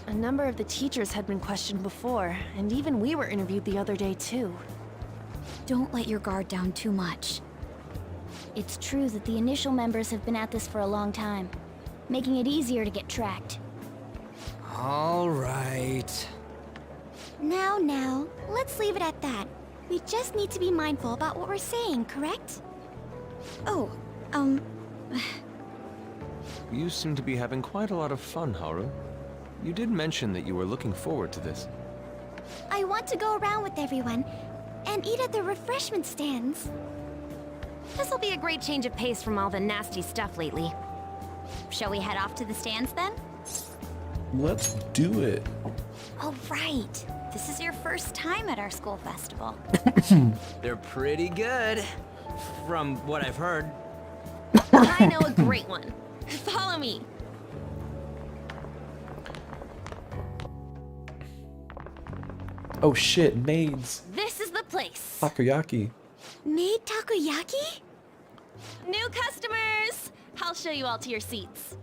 A number of the teachers had been questioned before, and even we were interviewed the other day too. Don't let your guard down too much. It's true that the initial members have been at this for a long time, making it easier to get tracked. All right. Now, let's leave it at that. We just need to be mindful about what we're saying, correct? Oh, You seem to be having quite a lot of fun, Haru. You did mention that you were looking forward to this. I want to go around with everyone and eat at the refreshment stands. This'll be a great change of pace from all the nasty stuff lately. Shall we head off to the stands then? Let's do it. Oh, right. This is your first time at our school festival. They're pretty good, from what I've heard. I know a great one. Follow me. Oh shit, maids. This is the place. Takoyaki. Made takoyaki? New customers! I'll show you all to your seats.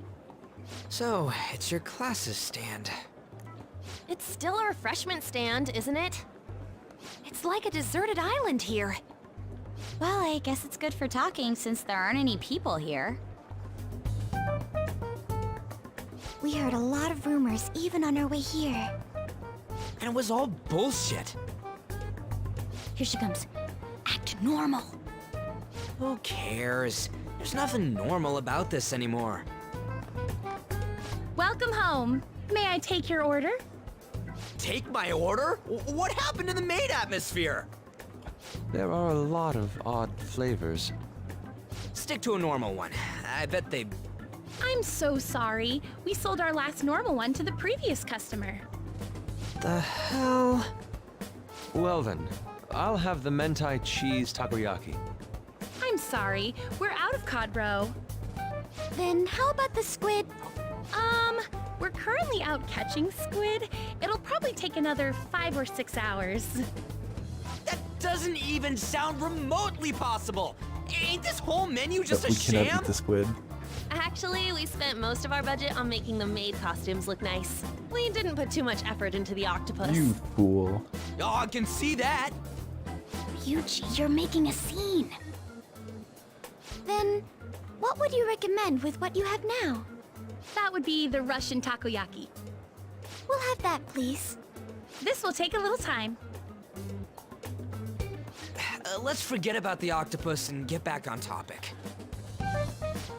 So, it's your class's stand. It's still a refreshment stand, isn't it? It's like a deserted island here. Well, I guess it's good for talking since there aren't any people here. We heard a lot of rumors even on our way here. And it was all bullshit. Here she comes. Act normal. Who cares? There's nothing normal about this anymore. Welcome home. May I take your order? Take my order? What happened to the maid atmosphere? There are a lot of odd flavors. Stick to a normal one. I bet they... I'm so sorry. We sold our last normal one to the previous customer. The hell? Well then, I'll have the mentai cheese takoyaki. I'm sorry. We're out of cod roe. Then how about the squid? We're currently out catching squid. It'll probably take another 5 or 6 hours. That doesn't even sound remotely possible. Ain't this whole menu just But a we cannot sham? eat the squid. Actually, we spent most of our budget on making the maid costumes look nice. We didn't put too much effort into the octopus. You fool. Oh, I can see that. Ryuji, you're making a scene. Then, what would you recommend with what you have now? That would be the Russian takoyaki. We'll have that, please. This will take a little time. Let's forget about the octopus and get back on topic.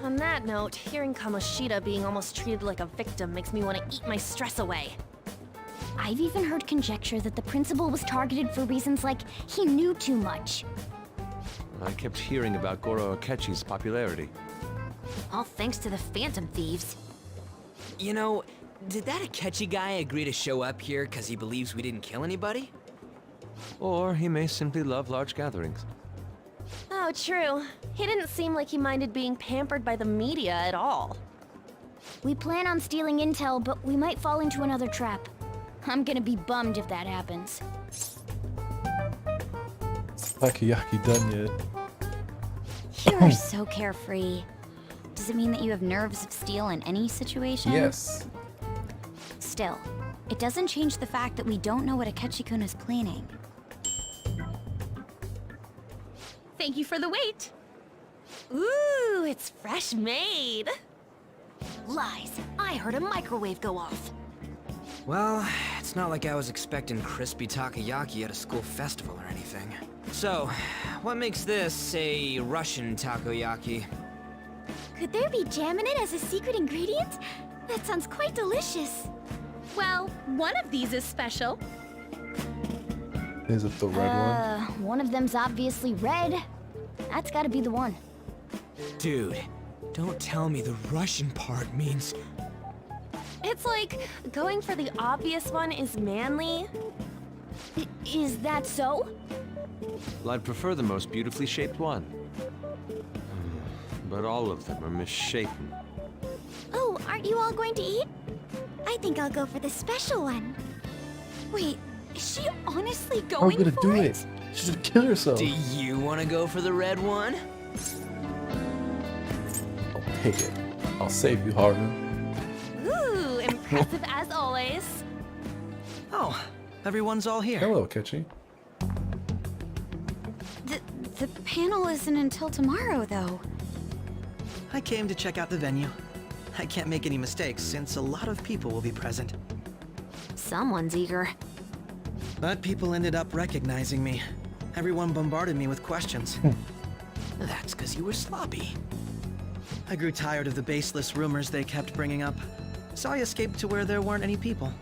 On that note, hearing Kamoshida being almost treated like a victim makes me want to eat my stress away. I've even heard conjecture that the principal was targeted for reasons like he knew too much. I kept hearing about Goro Akechi's popularity. All thanks to the Phantom Thieves. You know, did that Akechi guy agree to show up here because he believes we didn't kill anybody? Or he may simply love large gatherings. Oh, true. He didn't seem like he minded being pampered by the media at all. We plan on stealing intel, but we might fall into another trap. I'm gonna be bummed if that happens. Takoyaki done yet? You're so carefree. Does it mean that you have nerves of steel in any situation? Yes. Still, it doesn't change the fact that we don't know what Akechi-kun is planning. Thank you for the wait. Ooh, it's fresh made. Lies. I heard a microwave go off. Well, it's not like I was expecting crispy takoyaki at a school festival or anything. So, what makes this a Russian takoyaki? Could there be jam in it as a secret ingredient? That sounds quite delicious. Well, one of these is special. Is it the red one? One of them's obviously red. That's gotta be the one. Dude, don't tell me the Russian part means... It's like going for the obvious one is manly. Is that so? Well, I'd prefer the most beautifully shaped one. But all of them are misshapen. Oh, aren't you all going to eat? I think I'll go for the special one. Wait, is she honestly How are we going gonna for do it? it? She's gonna kill herself. Do you want to go for the red one? I'll take it. I'll save you, Haru. Ooh, impressive as always. Oh, everyone's all here. Hello, Akechi. The panel isn't until tomorrow, though. I came to check out the venue. I can't make any mistakes since a lot of people will be present. Someone's eager. But people ended up recognizing me. Everyone bombarded me with questions. That's because you were sloppy. I grew tired of the baseless rumors they kept bringing up, so I escaped to where there weren't any people.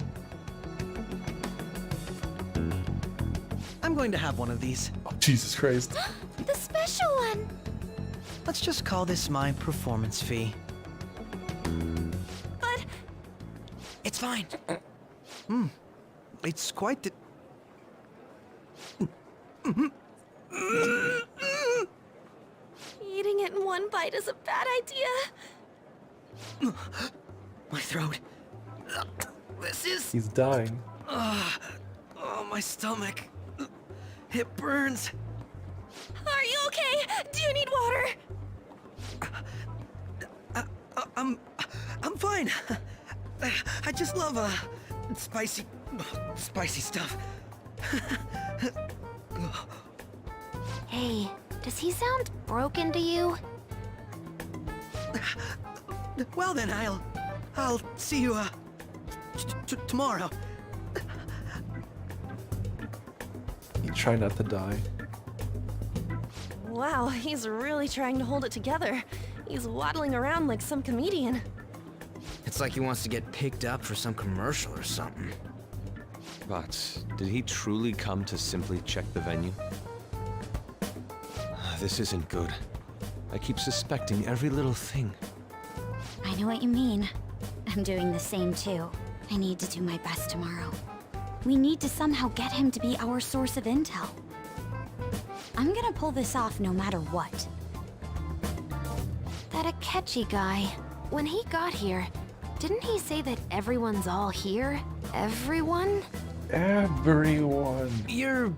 I'm going to have one of these. Oh, Jesus Christ. The special one! Let's just call this my performance fee. But... It's fine. It's quite the... Eating it in one bite is a bad idea. My throat. This is... He's dying. Oh, my stomach. It burns. Are you okay? Do you need water? I'm fine. I just love, spicy stuff. Hey, does he sound broken to you? Well then, I'll see you, tomorrow. You try not to die. Wow, he's really trying to hold it together. He's waddling around like some comedian. It's like he wants to get picked up for some commercial or something. But did he truly come to simply check the venue? This isn't good. I keep suspecting every little thing. I know what you mean. I'm doing the same too. I need to do my best tomorrow. We need to somehow get him to be our source of intel. I'm gonna pull this off no matter what. That Akechi guy, when he got here, didn't he say that everyone's all here? Everyone? Everyone. You're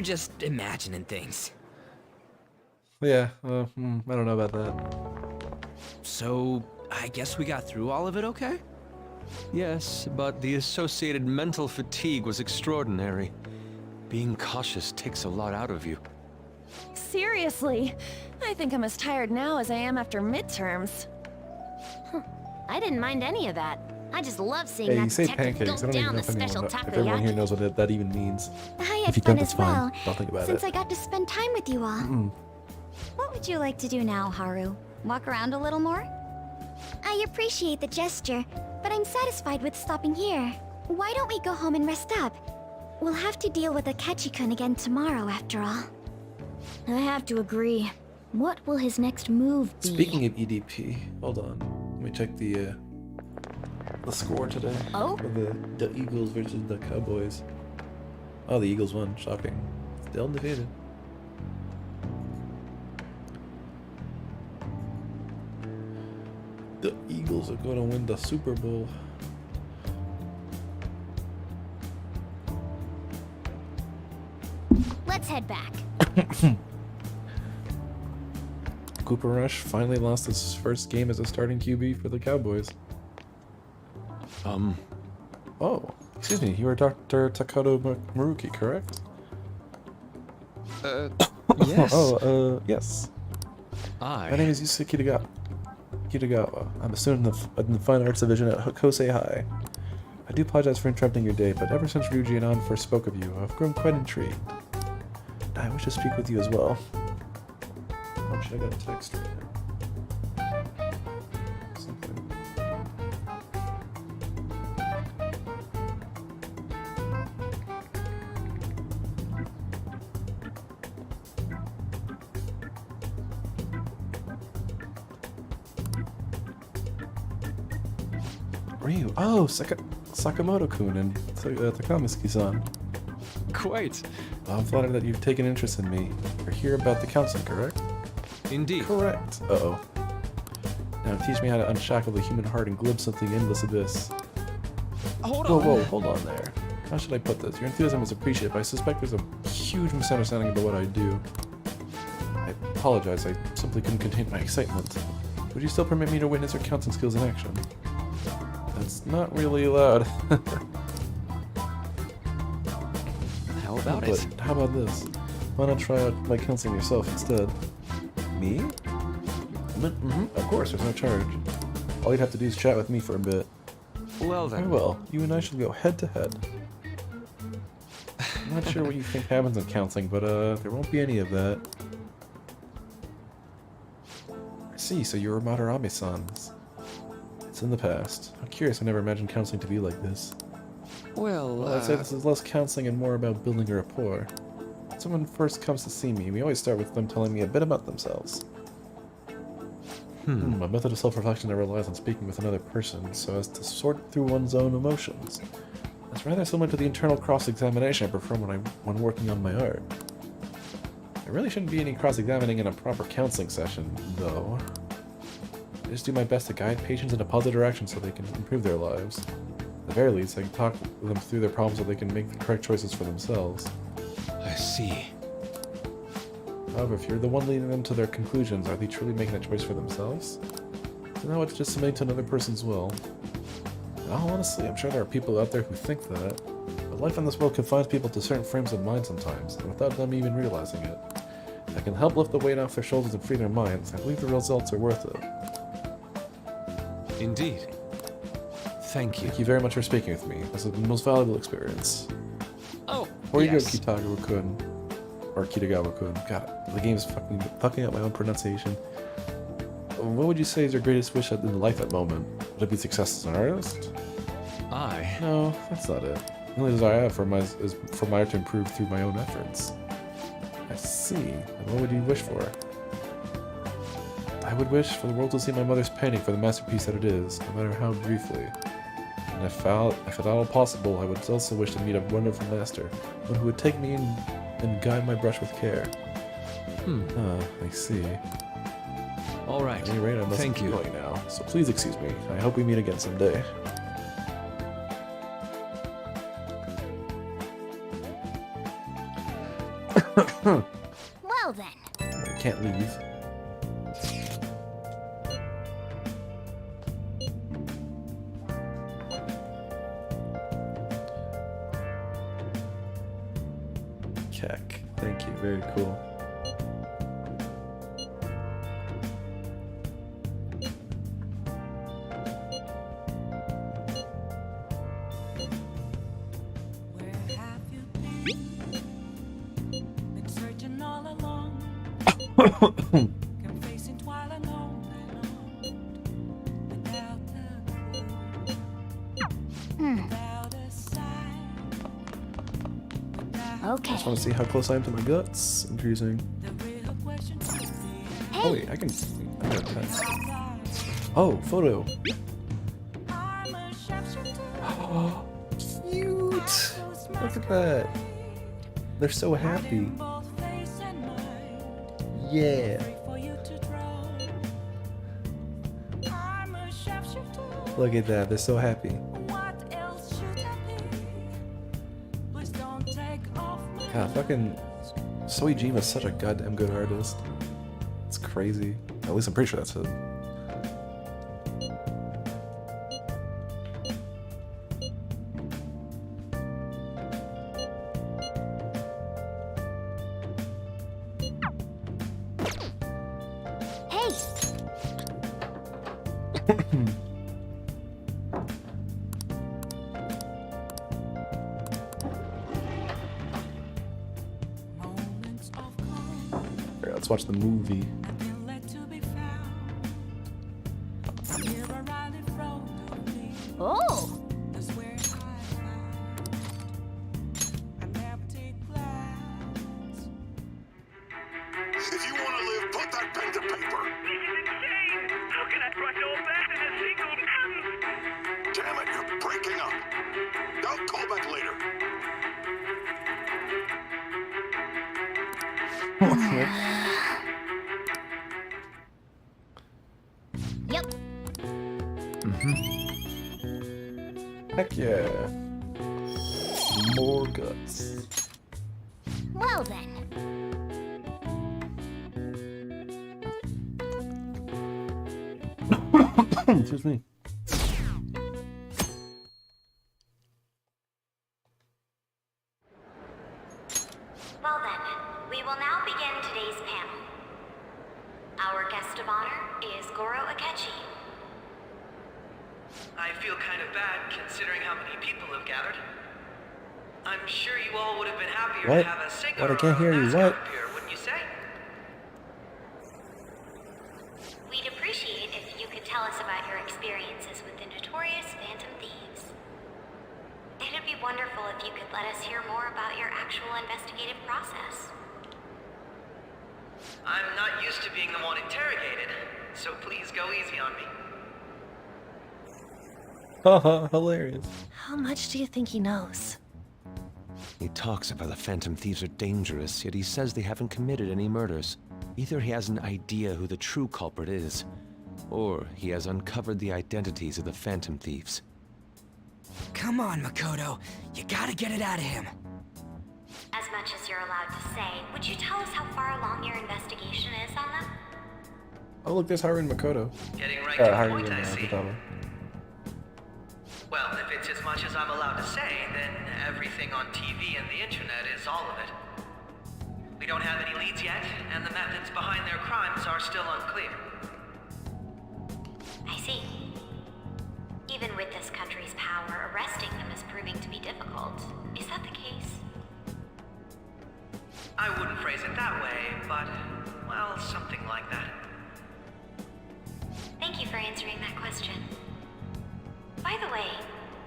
just imagining things. Yeah, I don't know about that. So, I guess we got through all of it okay? Yes, but the associated mental fatigue was extraordinary. Being cautious takes a lot out of you. Seriously, I think I'm as tired now as I am after midterms. I didn't mind any of that. I just love seeing Hey, you that say detective pancakes. I go don't even down know the if special everyone here takoyaki. knows what that even means. I If had you fun don't, as that's fine. well, Don't think about since it. I got to spend time with you all. What would you like to do now, Haru? Walk around a little more? I appreciate the gesture, but I'm satisfied with stopping here. Why don't we go home and rest up? We'll have to deal with Akechi-kun again tomorrow, after all. I have to agree. What will his next move be? Speaking of EDP, hold on. Let me check the score today. Oh? For the Eagles versus the Cowboys. Oh, the Eagles won. Shocking. Still undefeated. The Eagles are going to win the Super Bowl. Let's head back. Cooper Rush finally lost his first game as a starting QB for the Cowboys. Oh, excuse me, you are Dr. Takato Maruki, correct? Yes. Yes. I... My name is Yusuke Kitagawa. I'm a student in the Fine Arts Division at Hokosei High. I do apologize for interrupting your day, but ever since Ryuji and An first spoke of you, I've grown quite intrigued. I wish to speak with you as well. Oh shit, I got a text right now. Something. Ryu. Oh, Sakamoto-kun and Takamisuki-san. Quite. I'm flattered that you've taken interest in me. You're here about the counseling, correct? Indeed. Correct. Uh-oh. Now teach me how to unshackle the human heart and glimpse of the endless abyss. Hold Whoa, on. whoa, hold on there. How should I put this? Your enthusiasm is appreciated, but I suspect there's a huge misunderstanding about what I do. I apologize, I simply couldn't contain my excitement. Would you still permit me to witness your counseling skills in action? That's not really allowed. How about it? But how about this? Why not try out my counseling yourself instead? Me? Of course, there's no charge. All you'd have to do is chat with me for a bit. Well then. Very well, you and I should go head to head. I'm not sure what you think happens in counseling, but there won't be any of that. I see, so you're Madarame-sans. It's in the past. I'm curious, I never imagined counseling to be like this. Well, I'd say this is less counseling and more about building a rapport. When someone first comes to see me, we always start with them telling me a bit about themselves. My method of self-reflection that relies on speaking with another person so as to sort through one's own emotions. It's rather similar to the internal cross-examination I perform when working on my art. There really shouldn't be any cross-examining in a proper counseling session, though. I just do my best to guide patients in a positive direction so they can improve their lives. At the very least, I can talk them through their problems so they can make the correct choices for themselves. I see. However, if you're the one leading them to their conclusions, are they truly making a choice for themselves? No, it's just submitting to another person's will. In all honesty, I'm sure there are people out there who think that, but life in this world confines people to certain frames of mind sometimes, and without them even realizing it. If I can help lift the weight off their shoulders and free their minds, I believe the results are worth it. Indeed. Thank you. Thank you very much for speaking with me. This has been the most valuable experience. Oh, Before you yes. go, Kitagawa-kun. Or Kitagawa-kun. God, the game's fucking up my own pronunciation. What would you say is your greatest wish in life at the moment? Would it be success as an artist? No, that's not it. The only desire I have is for my art to improve through my own efforts. I see. And what would you wish for? I would wish for the world to see my mother's painting for the masterpiece that it is, no matter how briefly. And if at all possible, I would also wish to meet a wonderful master, one who would take me in and guide my brush with care. I see. All right. At any rate, I must Thank be you. going now, so please excuse me. I hope we meet again someday. Well then. I can't leave. Keck. Thank you. Very cool. I Okay. just want to see how close I am to my guts. Increasing. Oh wait, I can text. Oh, photo. Oh, cute. Look at that. They're so happy. Yeah. Look at that. They're so happy. God, fucking Soejima is such a goddamn good artist. It's crazy. At least I'm pretty sure that's it. Hey! Alright, let's watch the movie. Oh! If you want to live, put that pen to paper. This is insane! How can I brush all that in a single pen? Damn it, you're breaking up. I'll call back later. Yep. Heck yeah. More guts. Well then. Excuse me. Well then, we will now begin today's panel. Our guest of honor is Goro Akechi. I feel kind of bad considering how many people have gathered. I'm sure you all would have been happier What? to have a singer What? I can't hear you. or a mascot What? appear, wouldn't you say? We'd appreciate wonderful if you could let us hear more about your actual investigative process. I'm not used to being the one interrogated, so please go easy on me. Haha, hilarious. How much do you think he knows? He talks about the Phantom Thieves are dangerous, yet he says they haven't committed any murders. Either he has an idea who the true culprit is, or he has uncovered the identities of the Phantom Thieves. Come on, Makoto. You gotta get it out of him. As much as you're allowed to say, would you tell us how far along your investigation is on them? Oh look, there's Haru and Makoto. Getting right to the Haru point, and I see. Futaba. Well, if it's as much as I'm allowed to say, then everything on TV and the internet is all of it. We don't have any leads yet, and the methods behind their crimes are still unclear. I see. Even with this country's power, arresting them is proving to be difficult. Is that the case? I wouldn't phrase it that way, but, well, something like that. Thank you for answering that question. By the way,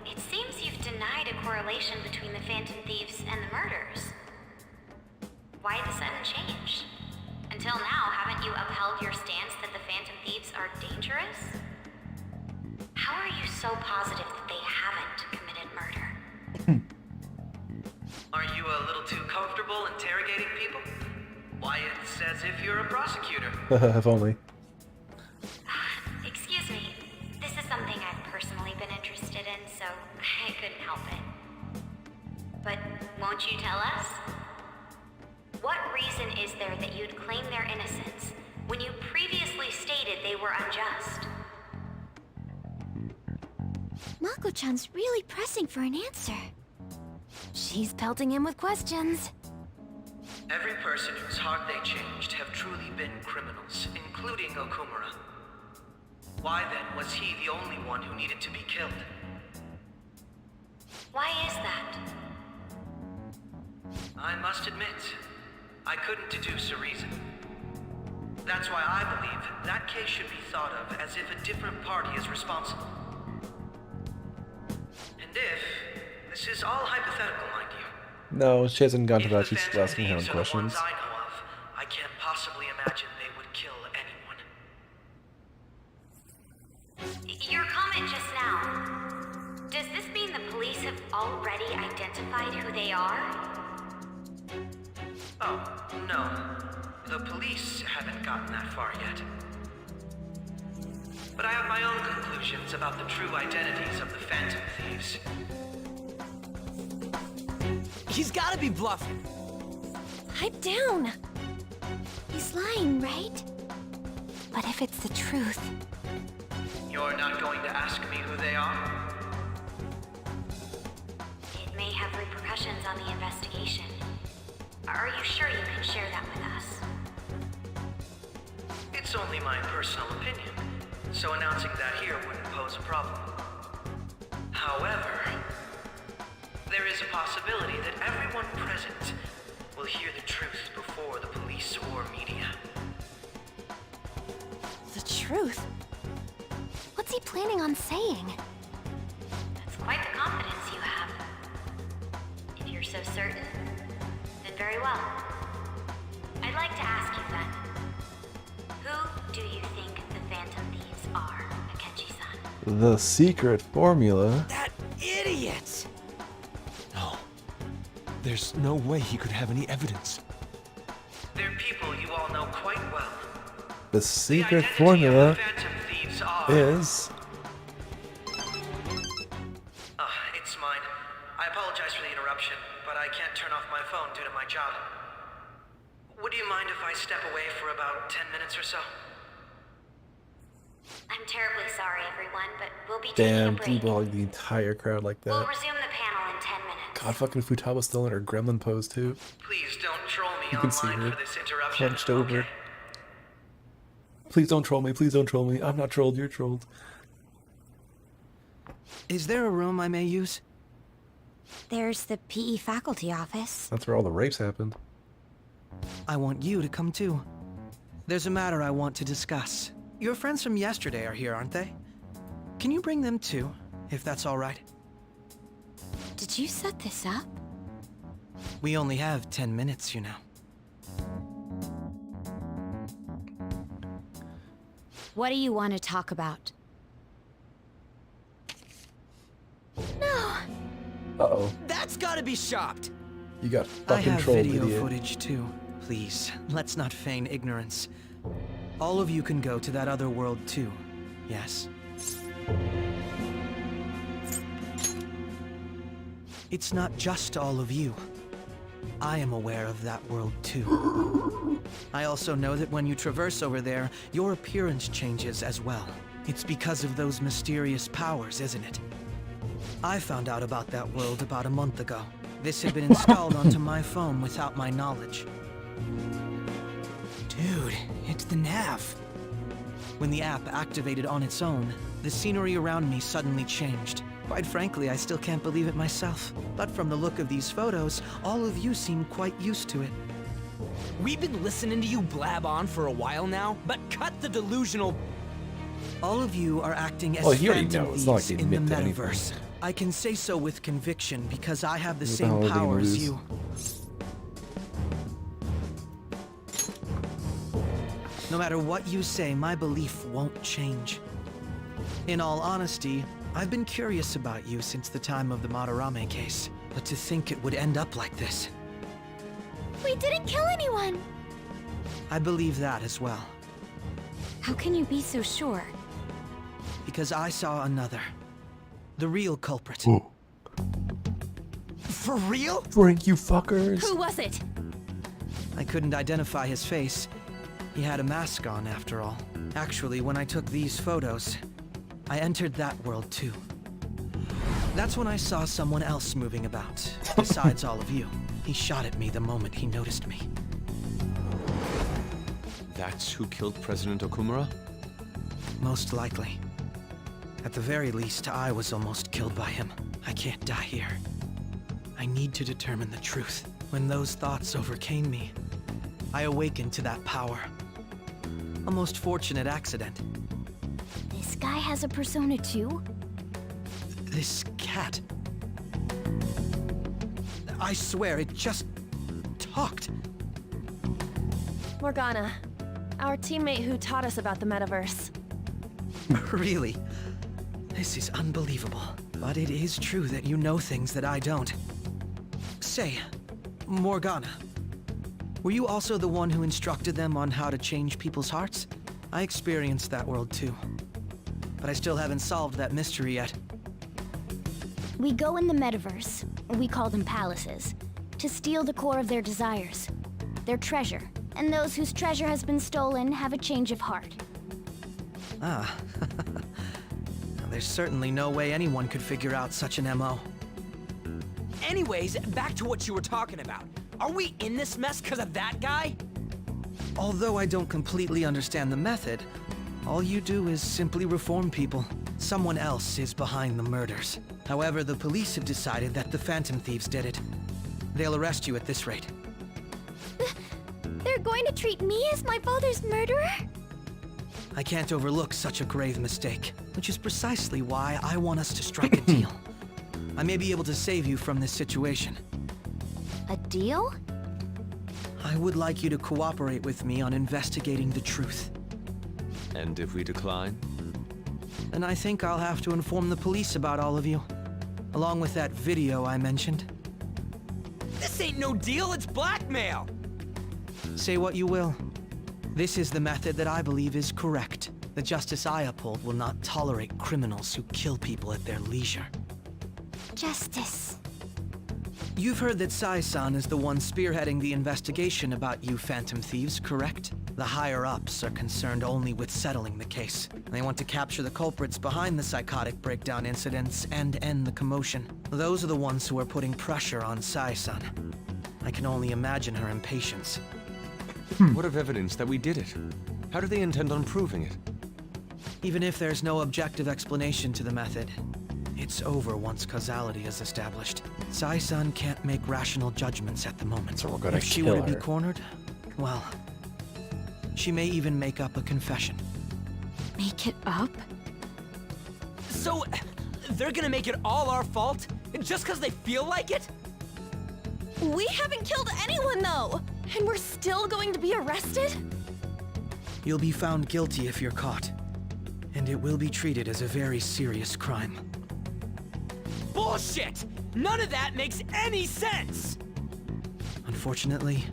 it seems you've denied a correlation between the Phantom Thieves and the murders. Why the sudden change? Until now, haven't you upheld your stance that the Phantom Thieves are dangerous? How are you so positive that they haven't committed murder? Are you a little too comfortable interrogating people? Why, it's as if you're a prosecutor. If only. Excuse me, this is something I've personally been interested in, so I couldn't help it. But won't you tell us? What reason is there that you'd claim their innocence when you previously stated they were unjust? Mako-chan's really pressing for an answer. She's pelting him with questions. Every person whose heart they changed have truly been criminals, including Okumura. Why then was he the only one who needed to be killed? Why is that? I must admit, I couldn't deduce a reason. That's why I believe that case should be thought of as if a different party is responsible. And if, this is all hypothetical, mind you. No, she hasn't gone to If that. the She's Phantom asking her own Thieves are the questions. ones I know of, I can't possibly imagine they would kill anyone. Your comment just now. Does this mean the police have already identified who they are? Oh, no. The police haven't gotten that far yet. But I have my own conclusions about the true identities of the Phantom Thieves. He's gotta be bluffing. Pipe down. He's lying, right? But if it's the truth... You're not going to ask me who they are? It may have repercussions on the investigation. Are you sure you can share that with us? It's only my personal opinion, so announcing that here wouldn't pose a problem. However, there is a possibility that everyone present will hear the truth before the police or media. The truth? What's he planning on saying? That's quite the confidence you have. If you're so certain, then very well. I'd like to ask you then. Who do you think the Phantom Thieves are, Akechi-san? The secret formula. That idiot! No. There's no way he could have any evidence. They're people you all know quite well. The secret formula is... It's mine. I apologize for the interruption, but I can't turn off my phone due to my job. Would you mind if I step away for about 10 minutes or so? I'm terribly sorry, everyone, but we'll be taking a Damn, break. people like the entire crowd like We'll that. resume the panel in 10 minutes. God, fucking Futaba's still in her gremlin pose too. Please don't troll me You can see online her for this interruption. hunched over. Please don't troll me. Please don't troll me. I'm not trolled. You're trolled. Is there a room I may use? There's the PE faculty office. That's where all the rapes happened. I want you to come too. There's a matter I want to discuss. Your friends from yesterday are here, aren't they? Can you bring them too, if that's all right? Did Did you set this up? We only have 10 minutes, you know. What do you want to talk about? No! Uh-oh. That's gotta be shopped! You got I fucking have trolled, video idiot. footage too. Please, let's not feign ignorance. All of you can go to that other world too. Yes? It's not just all of you. I am aware of that world too. I also know that when you traverse over there, your appearance changes as well. It's because of those mysterious powers, isn't it? I found out about that world about a month ago. This had been installed onto my phone without my knowledge. Dude, it's the nav. When the app activated on its own, the scenery around me suddenly changed. Quite frankly, I still can't believe it myself. But from the look of these photos, all of you seem quite used to it. We've been listening to you blab on for a while now, but cut the delusional... All of you are acting as Well, you already phantom know. It's not like thieves they in the admit to anything. metaverse. I can say so with conviction because I have the What the same hell are they gonna power as lose? you. No matter what you say, my belief won't change. In all honesty, I've been curious about you since the time of the Madarame case. But to think it would end up like this, We didn't kill anyone! I believe that as well. How can you be so sure? Because I saw another. The real culprit. For real? Frank, you fuckers. Who was it? I couldn't identify his face. He had a mask on, after all. Actually, when I took these photos, I entered that world too. That's when I saw someone else moving about, besides all of you. He shot at me the moment he noticed me. That's who killed President Okumura? Most likely. At the very least, I was almost killed by him. I can't die here. I need to determine the truth. When those thoughts overcame me, I awakened to that power. A most fortunate accident. This guy has a persona too? This cat. I swear, it just talked. Morgana, our teammate who taught us about the metaverse. Really? This is unbelievable. But it is true that you know things that I don't. Say, Morgana, were you also the one who instructed them on how to change people's hearts? I experienced that world too. But I still haven't solved that mystery yet. We go in the metaverse, we call them palaces, to steal the core of their desires, their treasure. And those whose treasure has been stolen have a change of heart. Ah. There's certainly no way anyone could figure out such an MO. Anyways, back to what you were talking about. Are we in this mess because of that guy? Although I don't completely understand the method, all you do is simply reform people. Someone else is behind the murders. However, the police have decided that the Phantom Thieves did it. They'll arrest you at this rate. They're going to treat me as my father's murderer? I can't overlook such a grave mistake, which is precisely why I want us to strike a deal. I may be able to save you from this situation. A deal? I would like you to cooperate with me on investigating the truth. And if we decline? Then I think I'll have to inform the police about all of you, along with that video I mentioned. This ain't no deal, it's blackmail! Say what you will. This is the method that I believe is correct. The justice I uphold will not tolerate criminals who kill people at their leisure. Justice. You've heard that Sai-san is the one spearheading the investigation about you Phantom Thieves, correct? The higher-ups are concerned only with settling the case. They want to capture the culprits behind the psychotic breakdown incidents and end the commotion. Those are the ones who are putting pressure on Sai-san. I can only imagine her impatience. What of evidence that we did it? How do they intend on proving it? Even if there's no objective explanation to the method, it's over once causality is established. Sai-san can't make rational judgments at the moment. So we're gonna If she were to kill be her. cornered, well, she may even make up a confession. Make it up? So, they're gonna make it all our fault? Just because they feel like it? We haven't killed anyone, though! And we're still going to be arrested? You'll be found guilty if you're caught. And it will be treated as a very serious crime. Bullshit! None of that makes any sense! Unfortunately,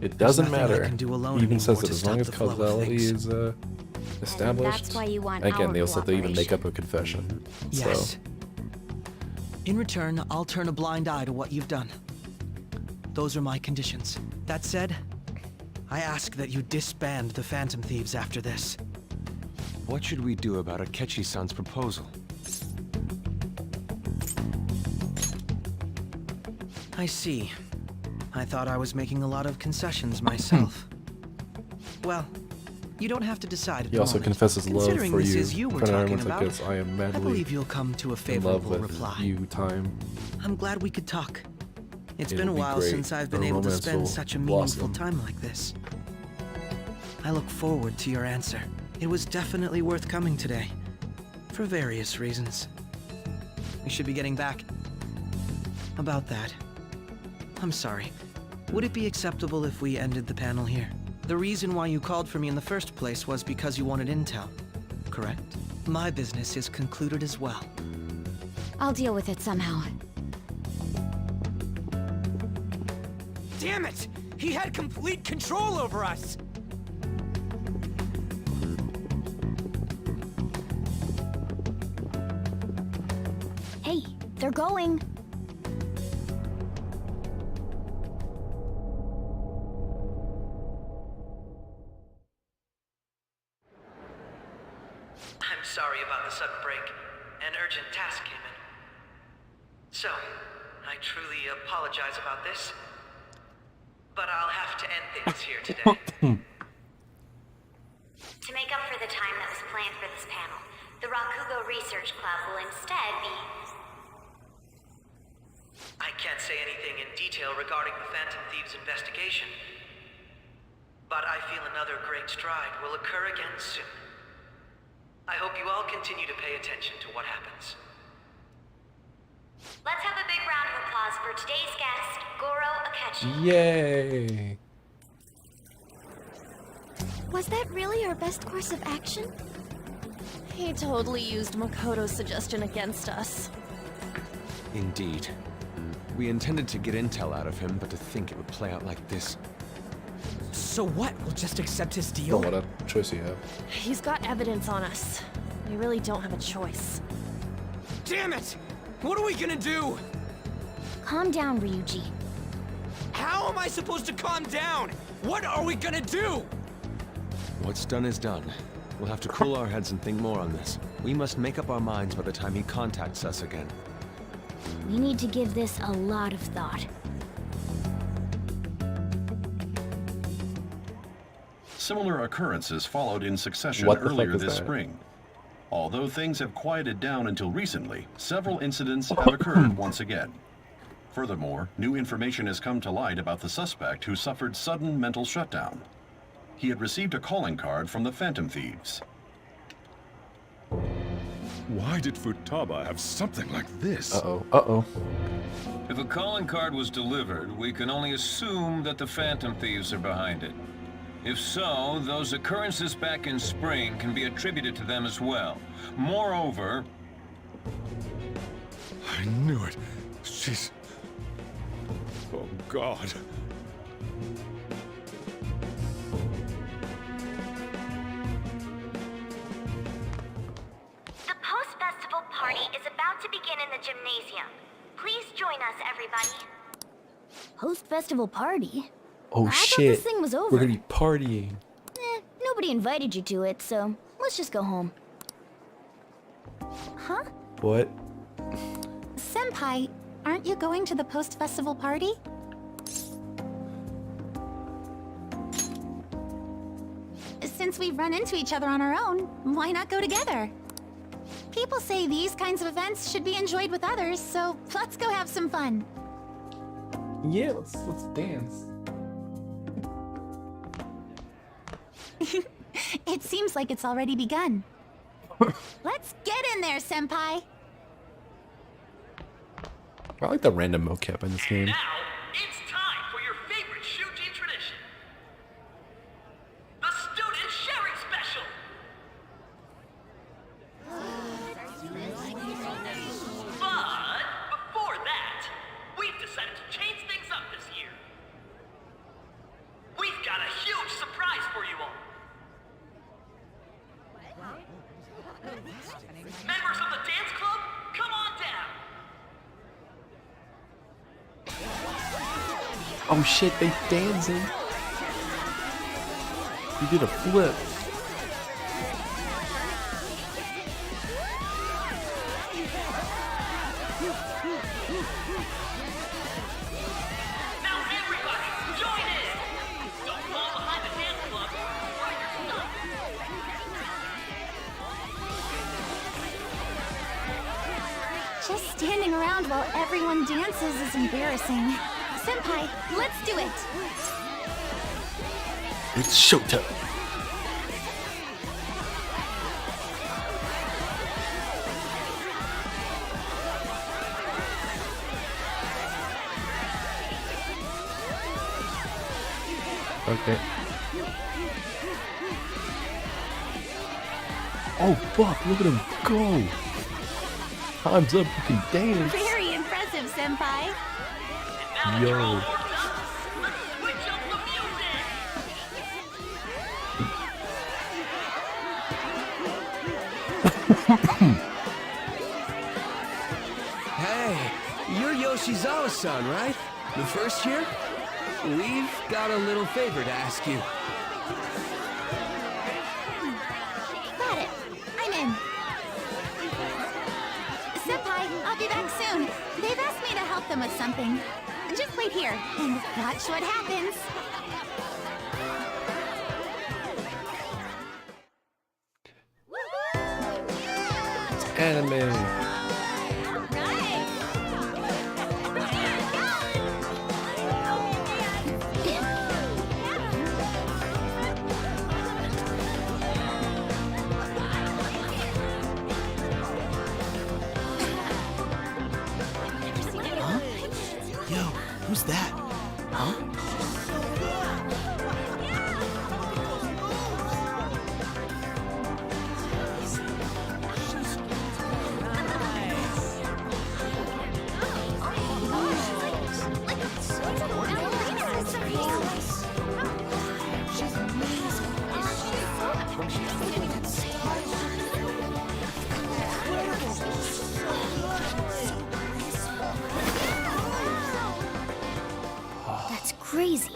It doesn't nothing I matter. can do alone He even says anymore that to as long stop as the flow of causality things. is established. that's why you want Again, our they'll say they even make cooperation. up a confession. Yes. So, In return, I'll turn a blind eye to what you've done. Those are my conditions. That said, I ask that you disband the Phantom Thieves after this. What should we do about Akechi-san's proposal? I see. I thought I was making a lot of concessions myself. Well, you don't have to decide at he the also moment. confesses love Considering for this you. is you we're Friend talking Ironman's like, about, yes, I am I madly believe you'll come to a in love favorable with reply. you, time. I'm glad we could talk. It's been It'll a be while great. since I've been Our able to romance spend will such a meaningful blossom. time like this. I look forward to your answer. It was definitely worth coming today, for various reasons. We should be getting back. About that, I'm sorry. Would it be acceptable if we ended the panel here? The reason why you called for me in the first place was because you wanted intel, correct? My business is concluded as well. I'll deal with it somehow. Damn it! He had complete control over us! Hey, they're going. I'm sorry about the sudden break. An urgent task came in. So, I truly apologize about this. But I'll have to end things here today. To make up for the time that was planned for this panel, the Rakugo Research Club will instead be... I can't say anything in detail regarding the Phantom Thieves investigation. But I feel another great stride will occur again soon. I hope you all continue to pay attention to what happens. Let's have a big round of applause for today's guest, Goro Akechi. Yay! Was that really our best course of action? He totally used Makoto's suggestion against us. Indeed. We intended to get intel out of him, but to think it would play out like this. So what? We'll just accept his Oh, deal? what a choice you have. He's got evidence on us. We really don't have a choice. Damn it! What are we gonna do? Calm down, Ryuji. How am I supposed to calm down? What are we gonna do? What's done is done. We'll have to cool our heads and think more on this. We must make up our minds by the time he contacts us again. We need to give this a lot of thought. Similar occurrences followed in succession What the fuck earlier is this that? spring. Although things have quieted down until recently, several incidents have occurred once again. Furthermore, new information has come to light about the suspect who suffered sudden mental shutdown. He had received a calling card from the Phantom Thieves. Why did Futaba have something like this? Uh-oh. Uh-oh. If a calling card was delivered, we can only assume that the Phantom Thieves are behind it. If so, those occurrences back in spring can be attributed to them as well. Moreover... I knew it. She's... Oh, God. The post-festival party is about to begin in the gymnasium. Please join us, everybody. Post-festival party? Oh I thought shit. this thing was over. We're gonna be partying. Nobody invited you to it, so let's just go home. Huh? What? Senpai, aren't you going to the post-festival party? Since we've run into each other on our own, why not go together? People say these kinds of events should be enjoyed with others, so let's go have some fun. Yeah, let's dance. It seems like it's already begun. Let's get in there, Senpai! I like the random mocap in this game. Now, it's time for your favorite Shuji tradition. The Student Sharing Special! But, before that, we've decided to change things up this year. We've got a huge surprise for you all. Members of the dance club, come on down. Oh shit, they dancing. You did a flip. Now everybody, join in. Don't fall behind the dance club or you're stuck. Just standing around while everyone dances is embarrassing. Senpai, let's do it! It's showtime. Okay. Oh fuck, look at him go! Time's up, you can dance! Very impressive, Senpai. Yo. Hey, you're Yoshizawa-san, right? The first year? We've got a little favor to ask you. Got it. I'm in. Senpai, I'll be back soon. They've asked me to help them with something. Just wait here, and watch what happens. Anime. Yo, who's that? Huh? That's crazy.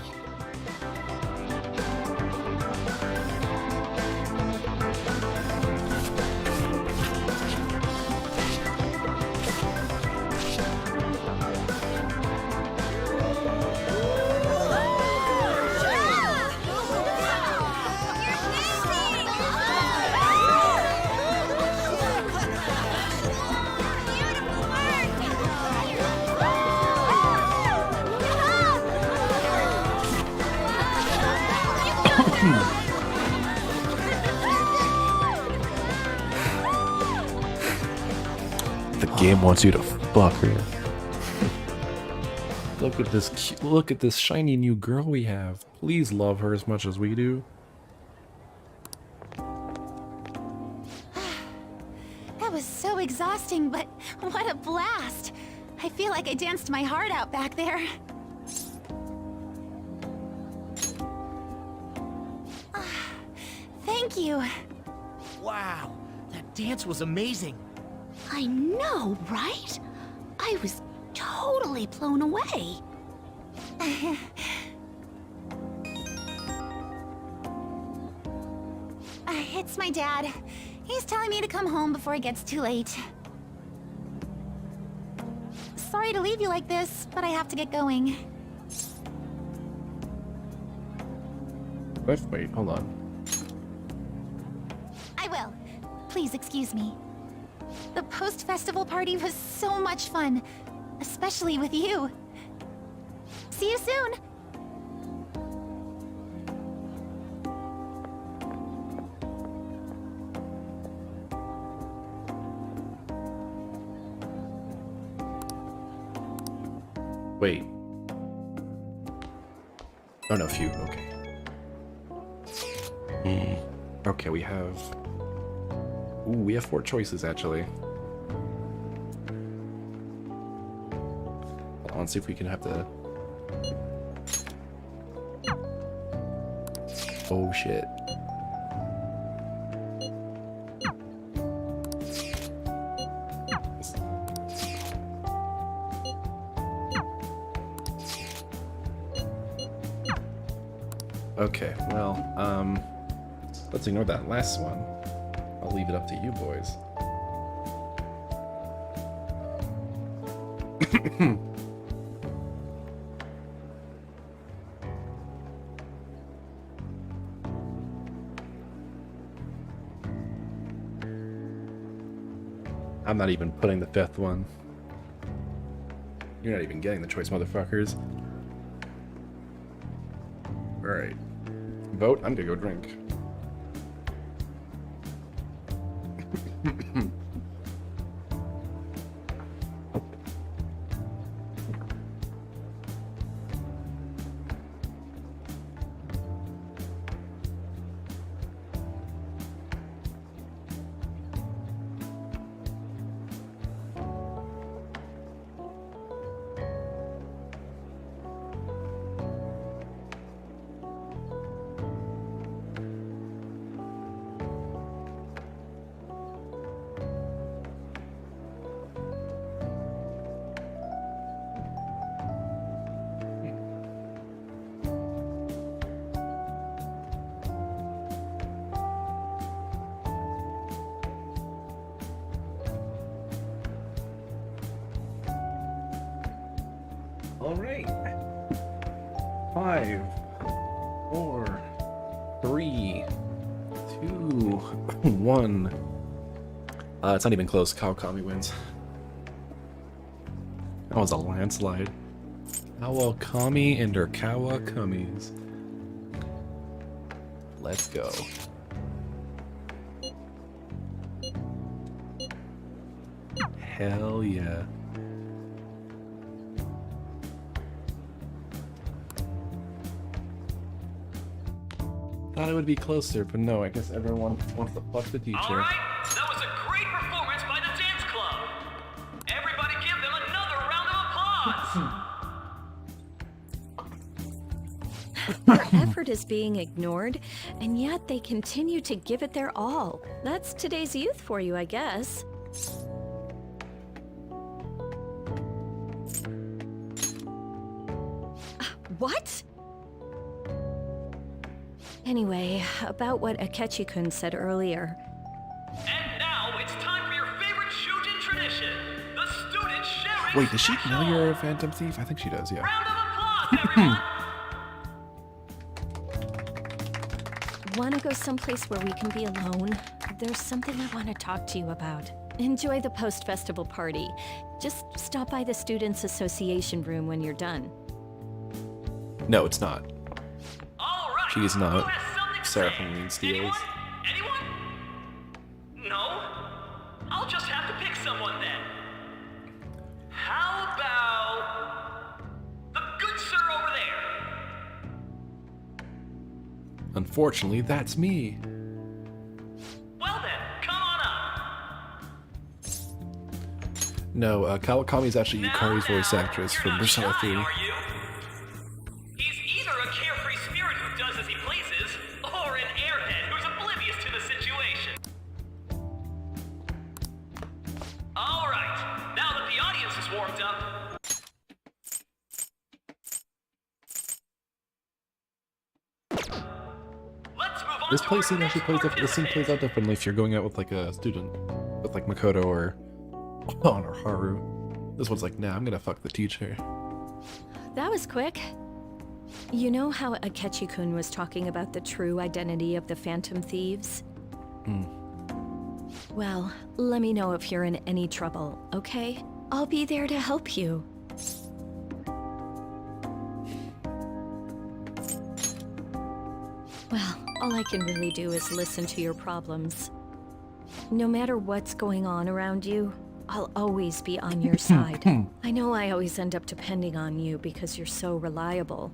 The game wants you to fuck her. Look at this look at this shiny new girl we have. Please love her as much as we do. That was so exhausting, but what a blast! I feel like I danced my heart out back there. Thank you. Wow, that dance was amazing. I know, right? I was totally blown away. It's my dad. He's telling me to come home before it gets too late. Sorry to leave you like this, but I have to get going. Wait, hold on. I will. Please excuse me. The post-festival party was so much fun, especially with you. See you soon! Wait. Oh no, few. Okay. Okay, we have... Ooh, we have 4 choices, actually. Hold on, let's see if we can have the... Oh, shit. Okay, well, let's ignore that last one. I'll leave it up to you boys. I'm not even putting the 5th one. You're not even getting the choice, motherfuckers. Alright. Vote, I'm gonna go drink. All right. 5, 4, 3, 2, 1. It's not even close. Kawakami wins. That was a landslide. Kawakami and her Kawakamis. Let's go. Hell yeah. Thought it would be closer, but no, I guess everyone wants to fuck the teacher. All right, that was a great performance by the dance club. Everybody give them another round of applause. Their effort is being ignored, and yet they continue to give it their all. That's today's youth for you, I guess. What? Anyway, about what Akechi-kun said earlier. And now it's time for your favorite Shujin tradition, the student sharing. Wait, does she know you're a phantom thief? I think she does, yeah. Round of applause, everyone. Wanna go someplace where we can be alone? There's something I want to talk to you about. Enjoy the post-festival party. Just stop by the Students' Association room when you're done. No, it's not. She's not Sarah from Mean Steels. Anyone? No? I'll just have to pick someone then. How about the good sir over there? Unfortunately, that's me. Well then, come on up. No, Kawakami is actually Yukari's voice actress from Persona 3. Are you? He's either a carefree spirit who does as he pleases, or an airhead who's oblivious to the situation. All right, now that the audience is warmed up. This place scene actually plays up. This scene plays out differently if you're going out with like a student, with like Makoto or Haru. This one's like, nah, I'm gonna fuck the teacher. That was quick. You know how Akechi-kun was talking about the true identity of the Phantom Thieves? Well, let me know if you're in any trouble, okay? I'll be there to help you. Well, all I can really do is listen to your problems. No matter what's going on around you, I'll always be on your side. I know I always end up depending on you because you're so reliable.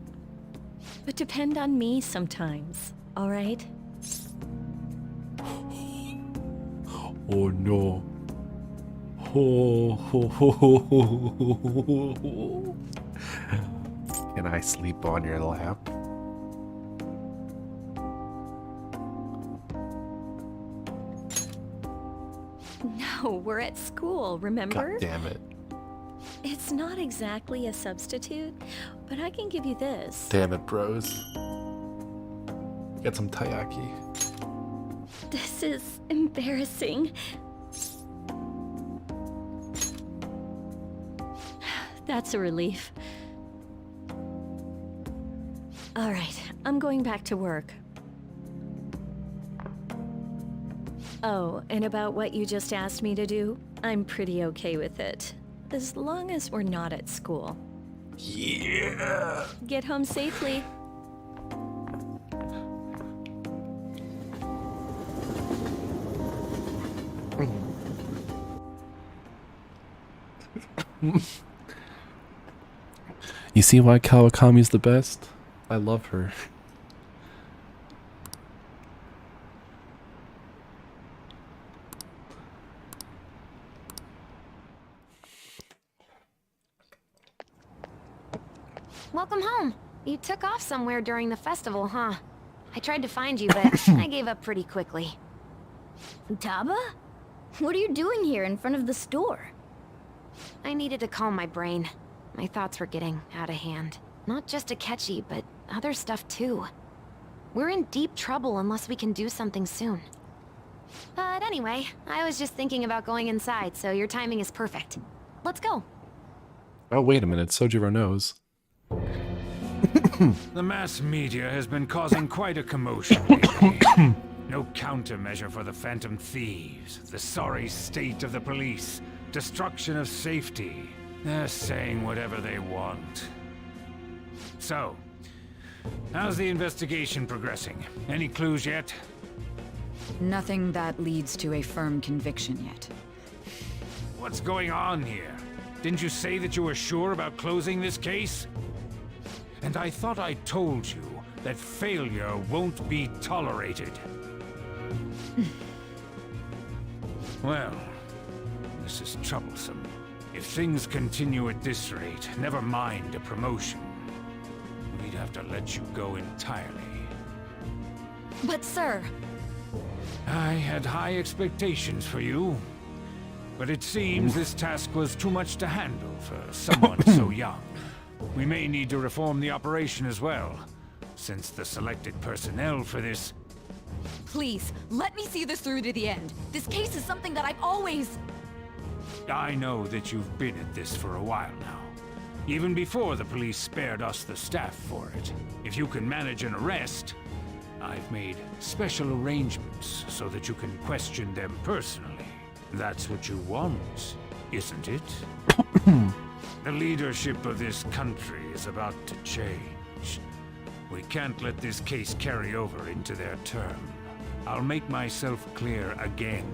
But depend on me sometimes, all right? Oh no. Oh. Can I sleep on your lap? No, we're at school, remember? God damn it. It's not exactly a substitute, but I can give you this. Damn it, bros. Get some taiyaki. This is embarrassing. That's a relief. All right, I'm going back to work. Oh, and about what you just asked me to do, I'm pretty okay with it. As long as we're not at school. Yeah. Get home safely. You see why Kawakami's the best? I love her. Welcome home. You took off somewhere during the festival, huh? I tried to find you, but I gave up pretty quickly. Futaba? What are you doing here in front of the store? I needed to calm my brain. My thoughts were getting out of hand. Not just Akechi, but other stuff too. We're in deep trouble unless we can do something soon. But anyway, I was just thinking about going inside, so your timing is perfect. Let's go. Oh, wait a minute. Sojiro knows. The mass media has been causing quite a commotion lately. No countermeasure for the Phantom Thieves, the sorry state of the police, destruction of safety. They're saying whatever they want. So, how's the investigation progressing? Any clues yet? Nothing that leads to a firm conviction yet. What's going on here? Didn't you say that you were sure about closing this case? And I thought I told you that failure won't be tolerated. Well, this is troublesome. If things continue at this rate, never mind a promotion. We'd have to let you go entirely. But sir... I had high expectations for you. But it seems this task was too much to handle for someone so young. We may need to reform the operation as well, since the selected personnel for this... Please, let me see this through to the end. This case is something that I've always... I know that you've been at this for a while now. Even before the police spared us the staff for it. If you can manage an arrest, I've made special arrangements so that you can question them personally. That's what you want, isn't it? The leadership of this country is about to change. We can't let this case carry over into their term. I'll make myself clear again.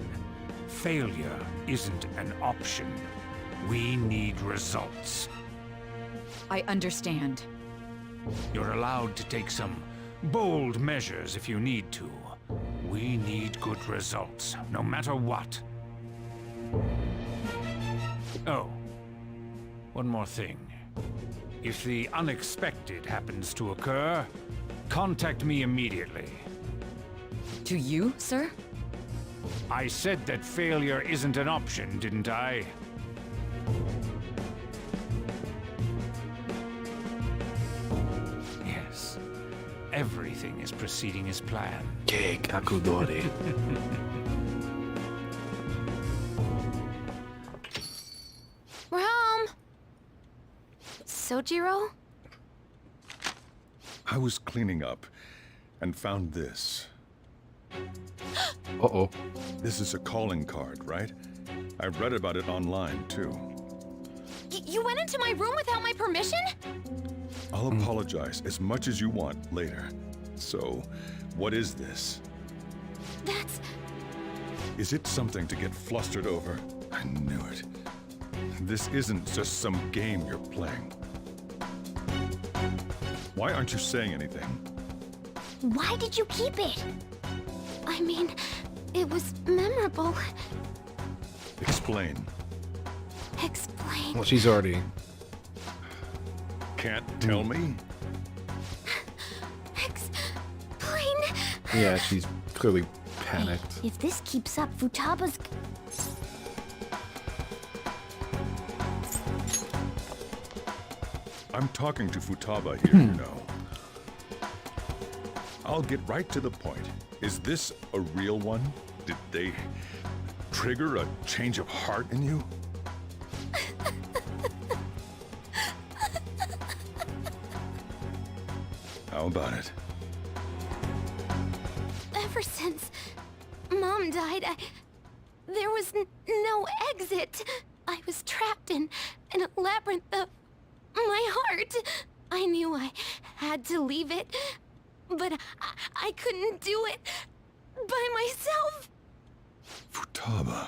Failure isn't an option. We need results. I understand. You're allowed to take some bold measures if you need to. We need good results, no matter what. Oh, one more thing. If the unexpected happens to occur, contact me immediately. To you, sir? I said that failure isn't an option, didn't I? Yes. Everything is proceeding as planned. Ke kakudori. We're home! Sojiro? I was cleaning up and found this. Uh-oh. This is a calling card, right? I read about it online, too. You went into my room without my permission? I'll apologize as much as you want later. So, what is this? That's... Is it something to get flustered over? I knew it. This isn't just some game you're playing. Why aren't you saying anything? Why did you keep it? I mean, it was memorable. Explain. Explain. Well, she's already... Can't tell me? Explain. Yeah, she's clearly panicked. If this keeps up, Futaba's... I'm talking to Futaba here, you know. I'll get right to the point. Is this a real one? Did they trigger a change of heart in you? How about it? Ever since Mom died, there was no exit. I was trapped in a labyrinth of my heart. I knew I had to leave it, but I couldn't do it by myself. Futaba.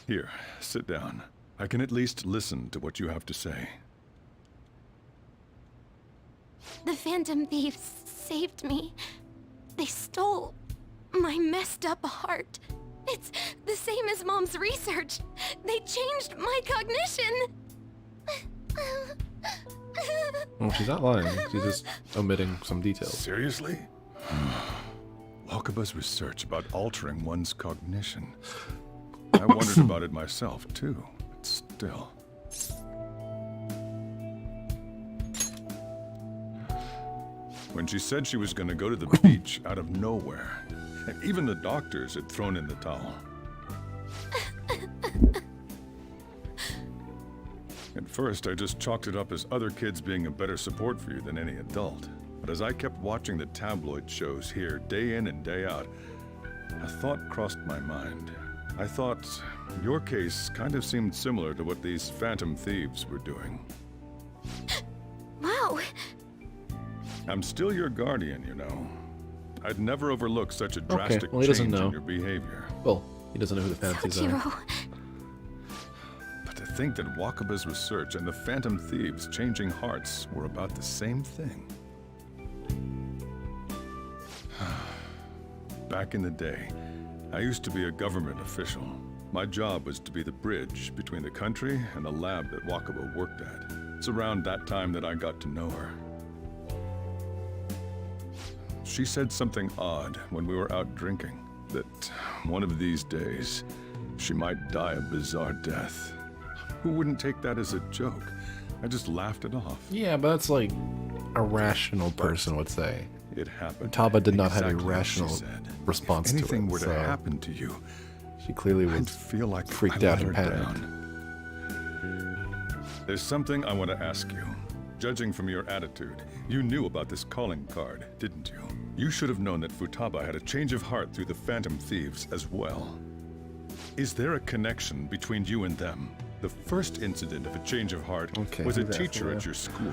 Here, sit down. I can at least listen to what you have to say. The Phantom Thieves saved me. They stole my messed up heart. It's the same as Mom's research. They changed my cognition. Well, she's not lying. She's just omitting some details. Seriously? Wakaba's research about altering one's cognition. I wondered about it myself, too, but still. When she said she was going to go to the beach out of nowhere, and even the doctors had thrown in the towel. At first, I just chalked it up as other kids being a better support for you than any adult. But as I kept watching the tabloid shows here, day in and day out, a thought crossed my mind. I thought your case kind of seemed similar to what these Phantom Thieves were doing. Wow. I'm still your guardian, you know. I'd never overlook such a drastic well, he doesn't change know. in your behavior. Well, he doesn't know who the Phantom Thieves are. Sojiro. But to think that Wakaba's research and the Phantom Thieves changing hearts were about the same thing. Back in the day, I used to be a government official. My job was to be the bridge between the country and the lab that Wakaba worked at. It's around that time that I got to know her. She said something odd when we were out drinking, that one of these days, she might die a bizarre death. Who wouldn't take that as a joke? I just laughed it off. Yeah, but that's like a rational person would say. It happened. Taba did not have a exactly as rational she said. response if to it. anything were to so happen to you, she clearly was I'd feel like freaked I out let and her panicked. down. There's something I want to ask you. Judging from your attitude, you knew about this calling card, didn't you? You should have known that Futaba had a change of heart through the Phantom Thieves as well. Is there a connection between you and them? The first incident of a change of heart was a who's teacher asking at you? your school.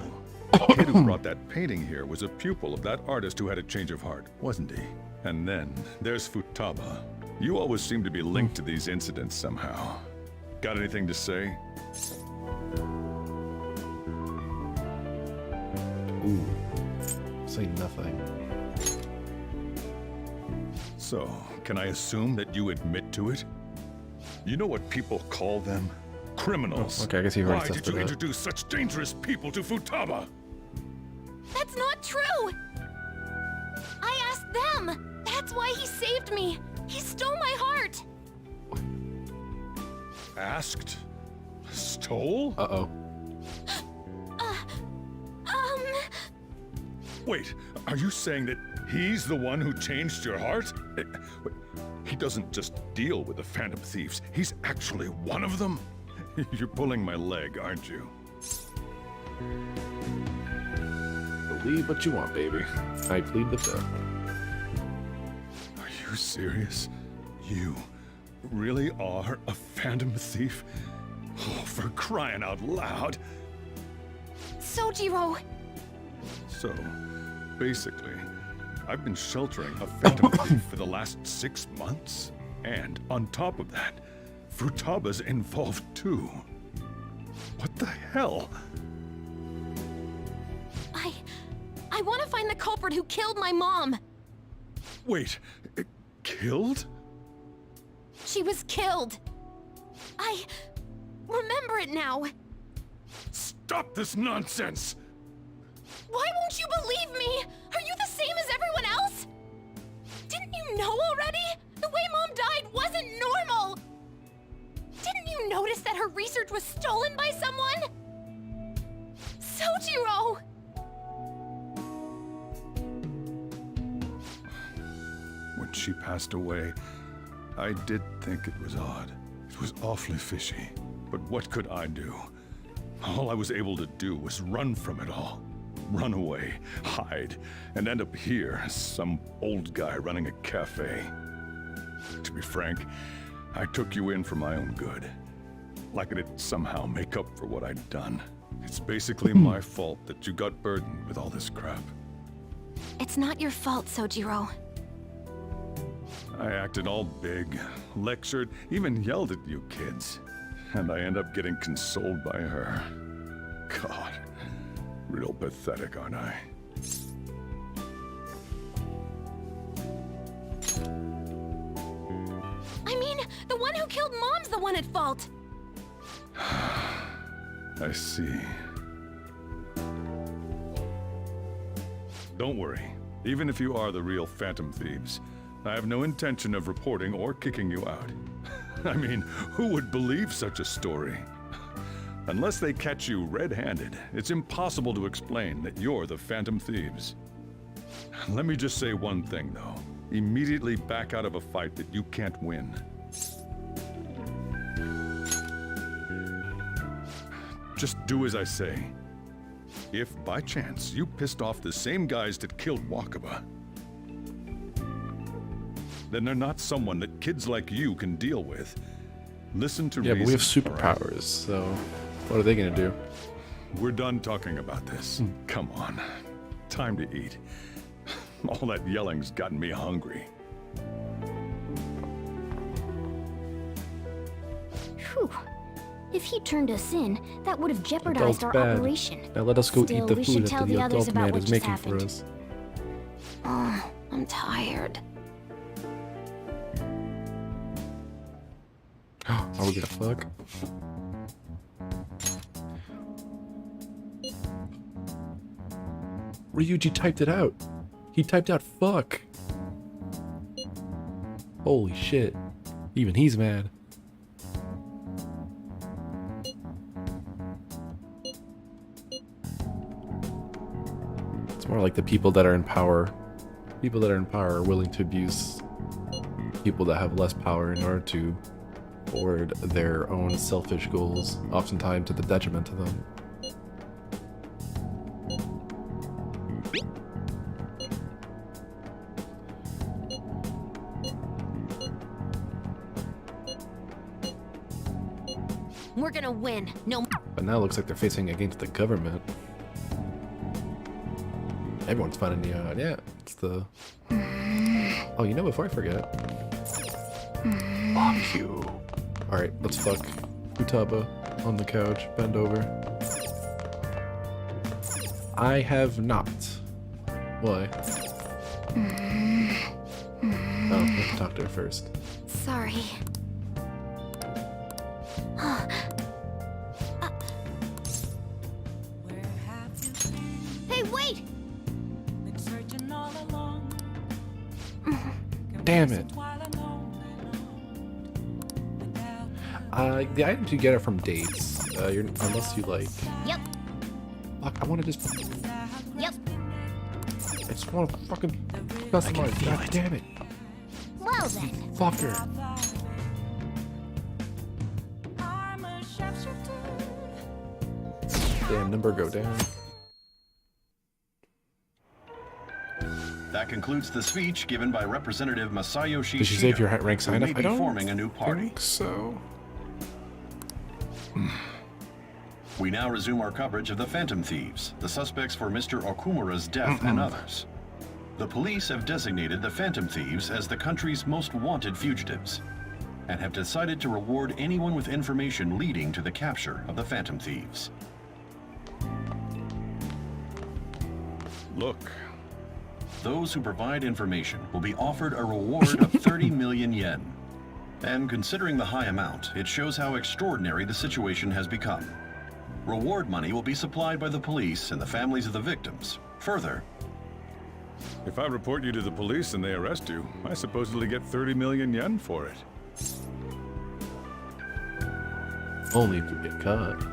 The kid who brought that painting here was a pupil of that artist who had a change of heart, wasn't he? And then there's Futaba. You always seem to be linked to these incidents somehow. Got anything to say? Ooh. Say nothing. So, can I assume that you admit to it? You know what people call them? Criminals. Oh, okay, I guess you've already Why did tested you that. introduce such dangerous people to Futaba? That's not true! I asked them! That's why he saved me! He stole my heart! Asked? Stole? Uh-oh. Wait, are you saying that he's the one who changed your heart? He doesn't just deal with the Phantom Thieves. He's actually one of them? You're pulling my leg, aren't you? Believe what you want, baby. I plead the fifth. Are you serious? You really are a Phantom Thief? Oh, for crying out loud. Sojiro! So, basically, I've been sheltering a phantom thief for the last 6 months. And on top of that, Futaba's involved too. What the hell? I want to find the culprit who killed my mom. Wait, killed? She was killed. I remember it now. Stop this nonsense! Why won't you believe me? Are you the same as everyone else? Didn't you know already? The way Mom died wasn't normal. Didn't you notice that her research was stolen by someone? Sojiro! When she passed away, I did think it was odd. It was awfully fishy. But what could I do? All I was able to do was run from it all. Run away, hide, and end up here as some old guy running a cafe. To be frank, I took you in for my own good. Like it'd somehow make up for what I'd done. It's basically my fault that you got burdened with all this crap. It's not your fault, Sojiro. I acted all big, lectured, even yelled at you kids. And I end up getting consoled by her. God, real pathetic, aren't I? I mean, the one who killed Mom's the one at fault. I see. Don't worry. Even if you are the real Phantom Thieves, I have no intention of reporting or kicking you out. I mean, who would believe such a story? Unless they catch you red-handed, it's impossible to explain that you're the Phantom Thieves. Let me just say one thing, though. Immediately back out of a fight that you can't win. Just do as I say. If, by chance, you pissed off the same guys that killed Wakaba, then they're not someone that kids like you can deal with. Listen to reason. Yeah, but we have superpowers, so what are they gonna do? We're done talking about this. Come on. Time to eat. All that yelling's gotten me hungry. Whew. If he turned us in, that would have jeopardized our Bad. operation. Now let us go Still, eat the we food should that tell the the others adult about man what is just making for happened. us. Oh, I'm tired. Are we gonna fuck? Ryuji typed it out. He typed out fuck. Holy shit. Even he's mad. It's more like the people that are in power. People that are in power are willing to abuse people that have less power in order to forward their own selfish goals, oftentimes to the detriment of them. We're gonna win. No. But now it looks like they're facing against the government. Everyone's finding the yeah, it's the... Oh, you know, before I forget. Fuck you. Alright, let's fuck Futaba on the couch. Bend over. I have not. Why? Oh, I have to talk to her first. Sorry. Hey, wait! Damn it. The items you get are from dates. Unless you like... Yep. Fuck, I want to just... Yep. I just want to fucking customize. God damn it. Well then. Fucker. Damn, number go down. That concludes the speech given by Representative Masayoshi Did she say if your Shino, rank's high who may enough? be I don't forming a new party. think so. We now resume our coverage of the Phantom Thieves, the suspects for Mr. Okumura's death and others. The police have designated the Phantom Thieves as the country's most wanted fugitives, and have decided to reward anyone with information leading to the capture of the Phantom Thieves. Look. Those who provide information will be offered a reward of 30 million yen. And considering the high amount, it shows how extraordinary the situation has become. Reward money will be supplied by the police and the families of the victims. Further, If I report you to the police and they arrest you, I supposedly get 30 million yen for it. Only if you get caught.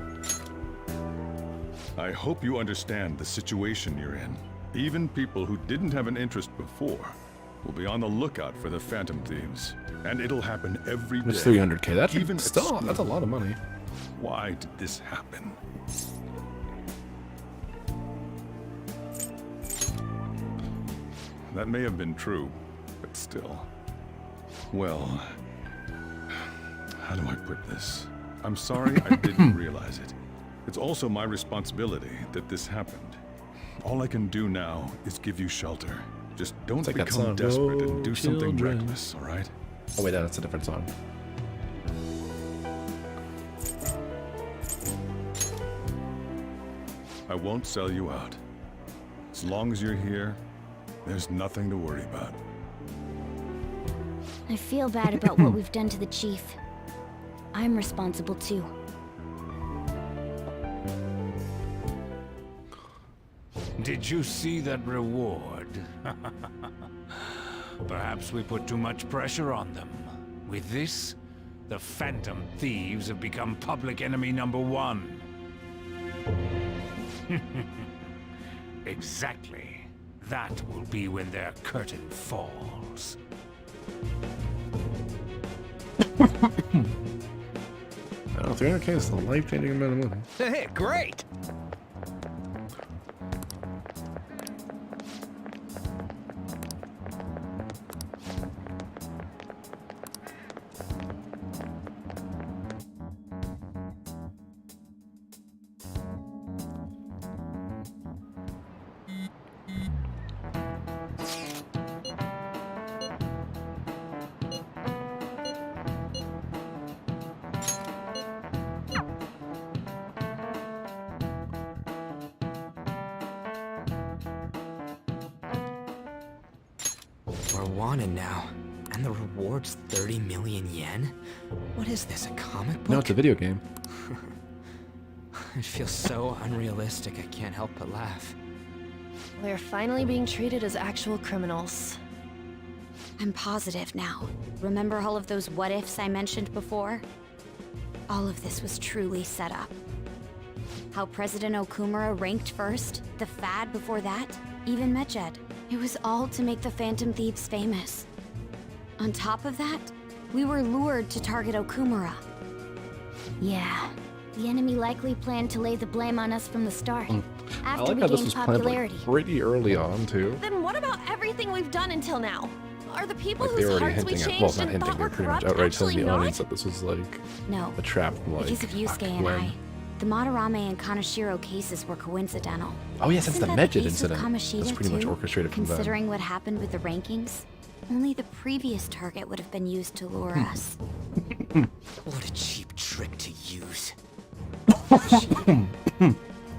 I hope you understand the situation you're in. Even people who didn't have an interest before will be on the lookout for the Phantom Thieves. And it'll happen every day. It's 300K. That's Even still, that's a lot of money. Why did this happen? That may have been true, but still. Well, how do I put this? I'm sorry I didn't realize it. It's also my responsibility that this happened. All I can do now is give you shelter. Just don't It's like that become song, desperate and "Go, do something children." reckless, all right? Oh wait, no, that's a different song. I won't sell you out. As long as you're here, there's nothing to worry about. I feel bad about what we've done to the chief. I'm responsible too. Did you see that reward? Perhaps we put too much pressure on them. With this, the Phantom Thieves have become public enemy #1. Exactly. That will be when their curtain falls. Oh, 300K is a life-changing amount of money. Hey, great! We're wanted now, and the reward's 30 million yen? What is this, a comic book? No, it's a video game. It feels so unrealistic, I can't help but laugh. We're finally being treated as actual criminals. I'm positive now. Remember all of those what-ifs I mentioned before? All of this was truly set up. How President Okumura ranked first, the Fad before that, even Medjed. It was all to make the Phantom Thieves famous. On top of that, we were lured to target Okumura. Yeah, the enemy likely planned to lay the blame on us from the start. I After like we how this gained was planned popularity. like, pretty early on, too. Then what about everything we've done until now? Are the people Like, they whose were already hearts we hinting at, changed well, not and hinting, thought they're were pretty much corrupt outright telling actually the not? audience that this was, like, No. a trap from, like, Because of Yusuke and when? I, the Madarame and Kanashiro cases were coincidental. Oh, yeah, since Isn't the that Medjed case with incident. Kamoshida That's pretty much too? orchestrated from them. Considering what happened with the rankings, only the previous target would have been used to lure us. What a cheap trick to use.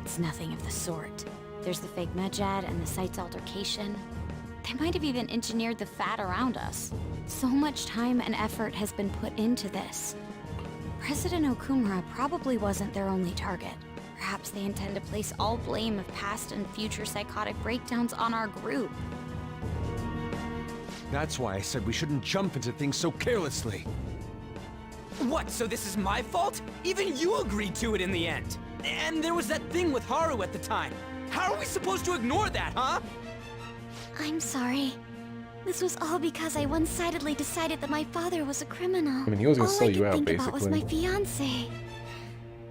It's nothing of the sort. There's the fake Medjed and the site's altercation. They might have even engineered the Fat around us. So much time and effort has been put into this. President Okumura probably wasn't their only target. Perhaps they intend to place all blame of past and future psychotic breakdowns on our group. That's why I said we shouldn't jump into things so carelessly. What, so this is my fault? Even you agreed to it in the end. And there was that thing with Haru at the time. How are we supposed to ignore that, huh? I'm sorry. This was all because I one-sidedly decided that my father was a criminal. I mean, he was gonna all sell I you could out, think about was my basically. fiancé.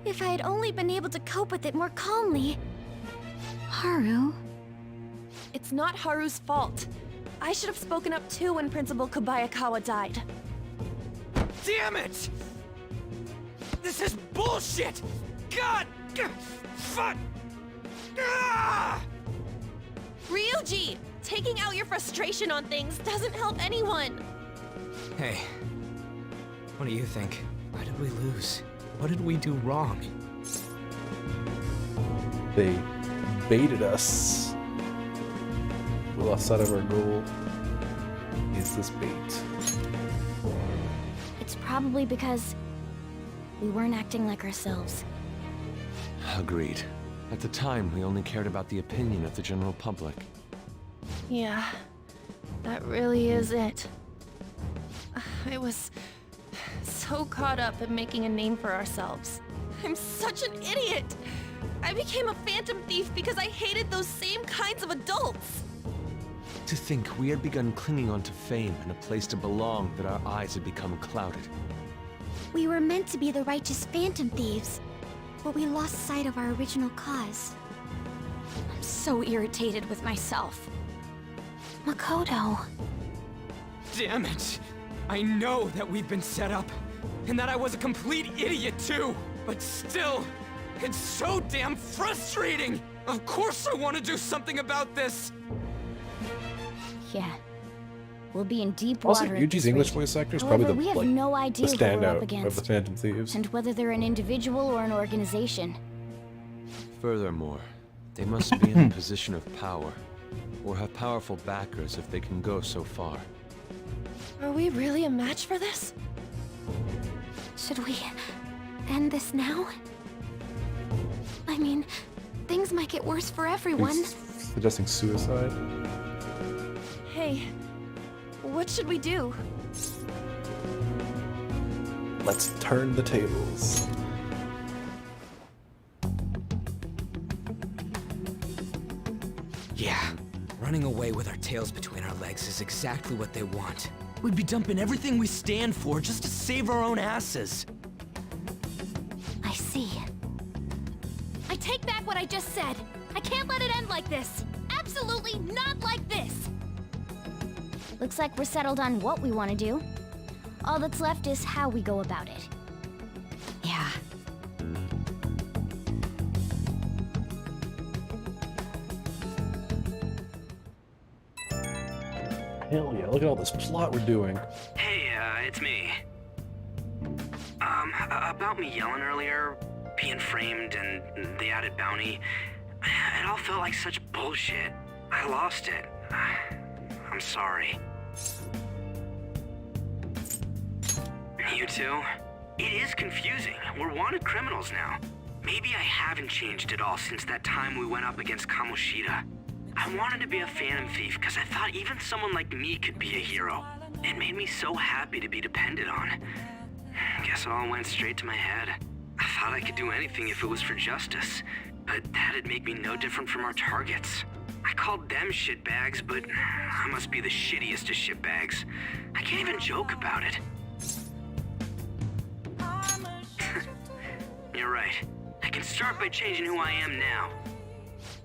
If I had only been able to cope with it more calmly. Haru? It's not Haru's fault. I should have spoken up too when Principal Kobayakawa died. Damn it! This is bullshit! God! Fuck! Ah! Ryuji! Taking out your frustration on things doesn't help anyone. Hey, what do you think? Why did we lose? What did we do wrong? They baited us. We lost sight of our goal. Is this bait? It's probably because we weren't acting like ourselves. Agreed. At the time, we only cared about the opinion of the general public. Yeah, that really is it. I was so caught up in making a name for ourselves. I'm such an idiot! I became a phantom thief because I hated those same kinds of adults! To think we had begun clinging onto fame and a place to belong, that our eyes had become clouded. We were meant to be the righteous phantom thieves, but we lost sight of our original cause. I'm so irritated with myself. Makoto. Damn it! I know that we've been set up, and that I was a complete idiot too! But still, it's so damn frustrating! Of course I want to do something about this! Yeah. We'll be in deep Also, water. at Yuji's this English rate. voice actor is However, probably we have the no idea who we're up standout against, of the Phantom Thieves. and whether they're an individual or an organization. Furthermore, they must be in a position of power, or have powerful backers if they can go so far. Are we really a match for this? Should we end this now? I mean, things might get worse for everyone. He's suggesting suicide. Hey, what should we do? Let's turn the tables. Yeah, running away with our tails between our legs is exactly what they want. We'd be dumping everything we stand for just to save our own asses. I see. I take back what I just said. I can't let it end like this. Absolutely not like this. Looks like we're settled on what we want to do. All that's left is how we go about it. Yeah. Hell yeah, look at all this plot we're doing. Hey, it's me. About me yelling earlier, being framed, and the added bounty, it all felt like such bullshit. I lost it. I'm sorry. You too? It is confusing. We're wanted criminals now. Maybe I haven't changed at all since that time we went up against Kamoshida. I wanted to be a phantom thief because I thought even someone like me could be a hero. It made me so happy to be depended on. Guess it all went straight to my head. I thought I could do anything if it was for justice, but that'd make me no different from our targets. I called them shitbags, but I must be the shittiest of shitbags. I can't even joke about it. You're right. I can start by changing who I am now.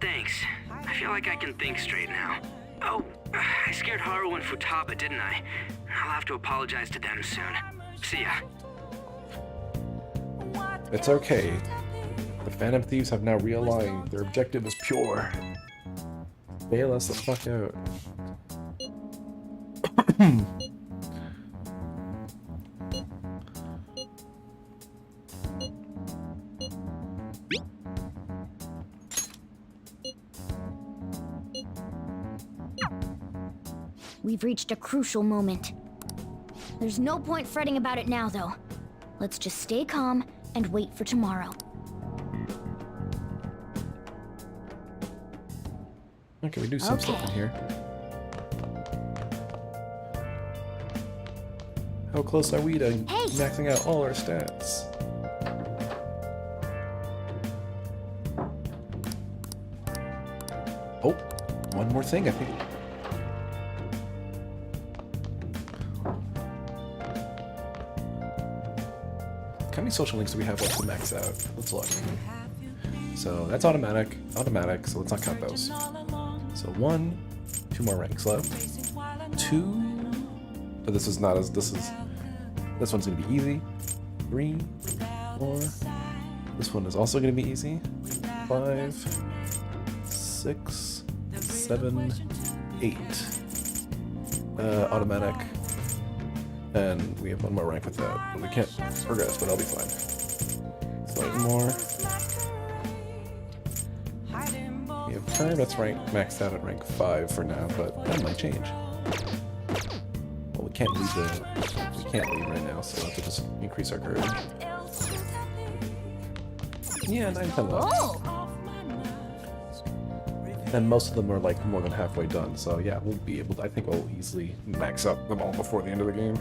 Thanks. I feel like I can think straight now. Oh, I scared Haru and Futaba, didn't I? I'll have to apologize to them soon. See ya. It's okay. The Phantom Thieves have now realigned. Their objective is pure. Bail us the fuck out. We've reached a crucial moment. There's no point fretting about it now, though. Let's just stay calm and wait for tomorrow. Okay, we do some stuff in here. How close are we to maxing out all our stats? Oh, one more thing, I think. How many social links do we have left to max out? Let's look. So that's automatic, so let's not count those. So 1, 2 more ranks left. 2, but this one's gonna be easy. 3, 4, this one is also gonna be easy. 5, 6, 7, 8. Automatic. And we have one more rank with that. We can't progress, but I'll be fine. Slightly more. We have time that's maxed out at rank 5 for now, but that might change. Well, we can't leave right now, so we'll have to just increase our courage. Yeah, 9, 10 left. And most of them are like more than halfway done, so yeah, we'll be able to, I think we'll easily max out them all before the end of the game.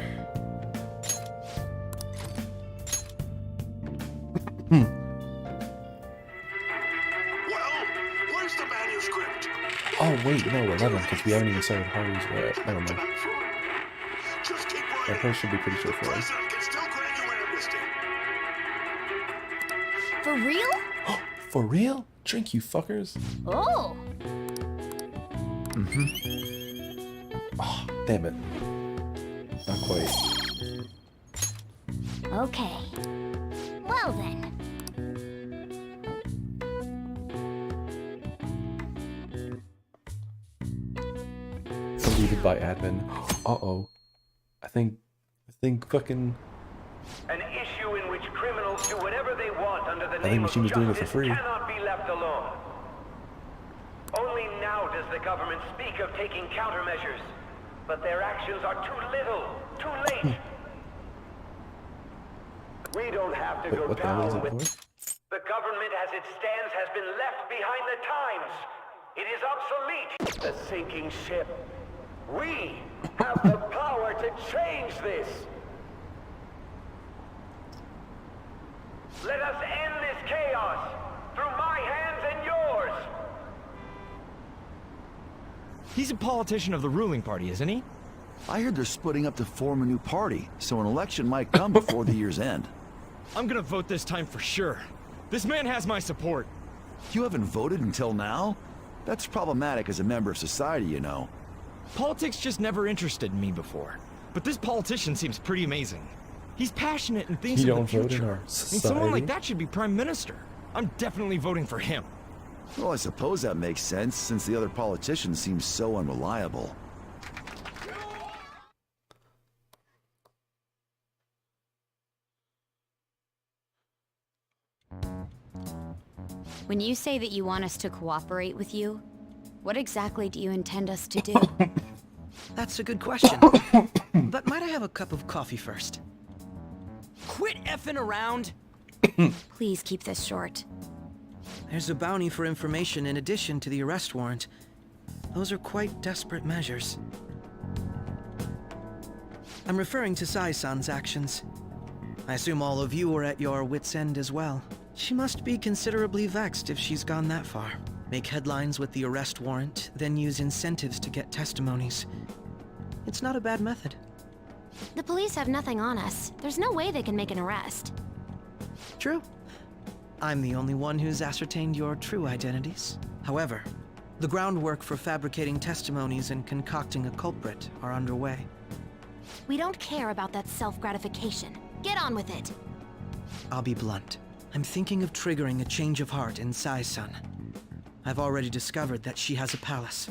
Where's the manuscript? Oh wait, no, 11, because we haven't even started Haru's way. Never mind. That first should be pretty straightforward. For real? For real? Drink, you fuckers. Oh. Oh, damn it. Not quite. Okay. Well then. Deleted by admin. Uh-oh. I think fucking... An issue in which criminals do whatever they want under the I think name of Machine was doing it for justice free. cannot be left alone. Only now does the government speak of taking countermeasures, but their actions are too little, too late. We don't have to Wait, go what the hell is down it with... for? The government as it stands has been left behind the times. It is obsolete. The sinking ship. We have the power to change this. Let us end this chaos through my hands and yours. He's a politician of the ruling party, isn't he? I heard they're splitting up to form a new party, so an election might come before the year's end. I'm gonna vote this time for sure. This man has my support. You haven't voted until now? That's problematic as a member of society, you know. Politics just never interested me before. But this politician seems pretty amazing. He's passionate and thinks You of don't the vote in future. our I mean, someone society? like that should be prime minister. I'm definitely voting for him. Well, I suppose that makes sense, since the other politicians seem so unreliable. When you say that you want us to cooperate with you, what exactly do you intend us to do? That's a good question. But might I have a cup of coffee first? Quit effing around! Please keep this short. There's a bounty for information in addition to the arrest warrant. Those are quite desperate measures. I'm referring to Sai-san's actions. I assume all of you were at your wits' end as well. She must be considerably vexed if she's gone that far. Make headlines with the arrest warrant, then use incentives to get testimonies. It's not a bad method. The police have nothing on us. There's no way they can make an arrest. True. I'm the only one who's ascertained your true identities. However, the groundwork for fabricating testimonies and concocting a culprit are underway. We don't care about that self-gratification. Get on with it. I'll be blunt. I'm thinking of triggering a change of heart in Sai-san. I've already discovered that she has a palace.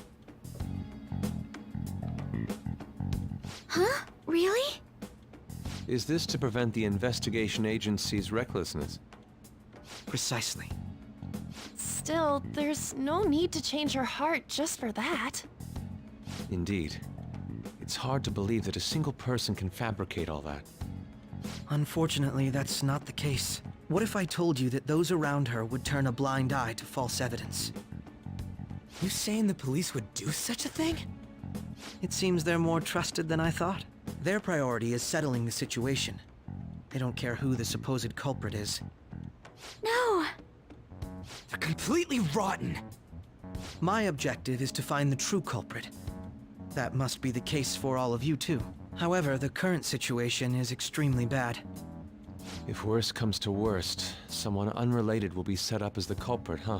Huh? Really? Is this to prevent the investigation agency's recklessness? Precisely. Still, there's no need to change her heart just for that. Indeed. It's hard to believe that a single person can fabricate all that. Unfortunately, that's not the case. What if I told you that those around her would turn a blind eye to false evidence? You saying the police would do such a thing? It seems they're more trusted than I thought. Their priority is settling the situation. They don't care who the supposed culprit is. No! They're completely rotten! My objective is to find the true culprit. That must be the case for all of you too. However, the current situation is extremely bad. If worst comes to worst, someone unrelated will be set up as the culprit, huh?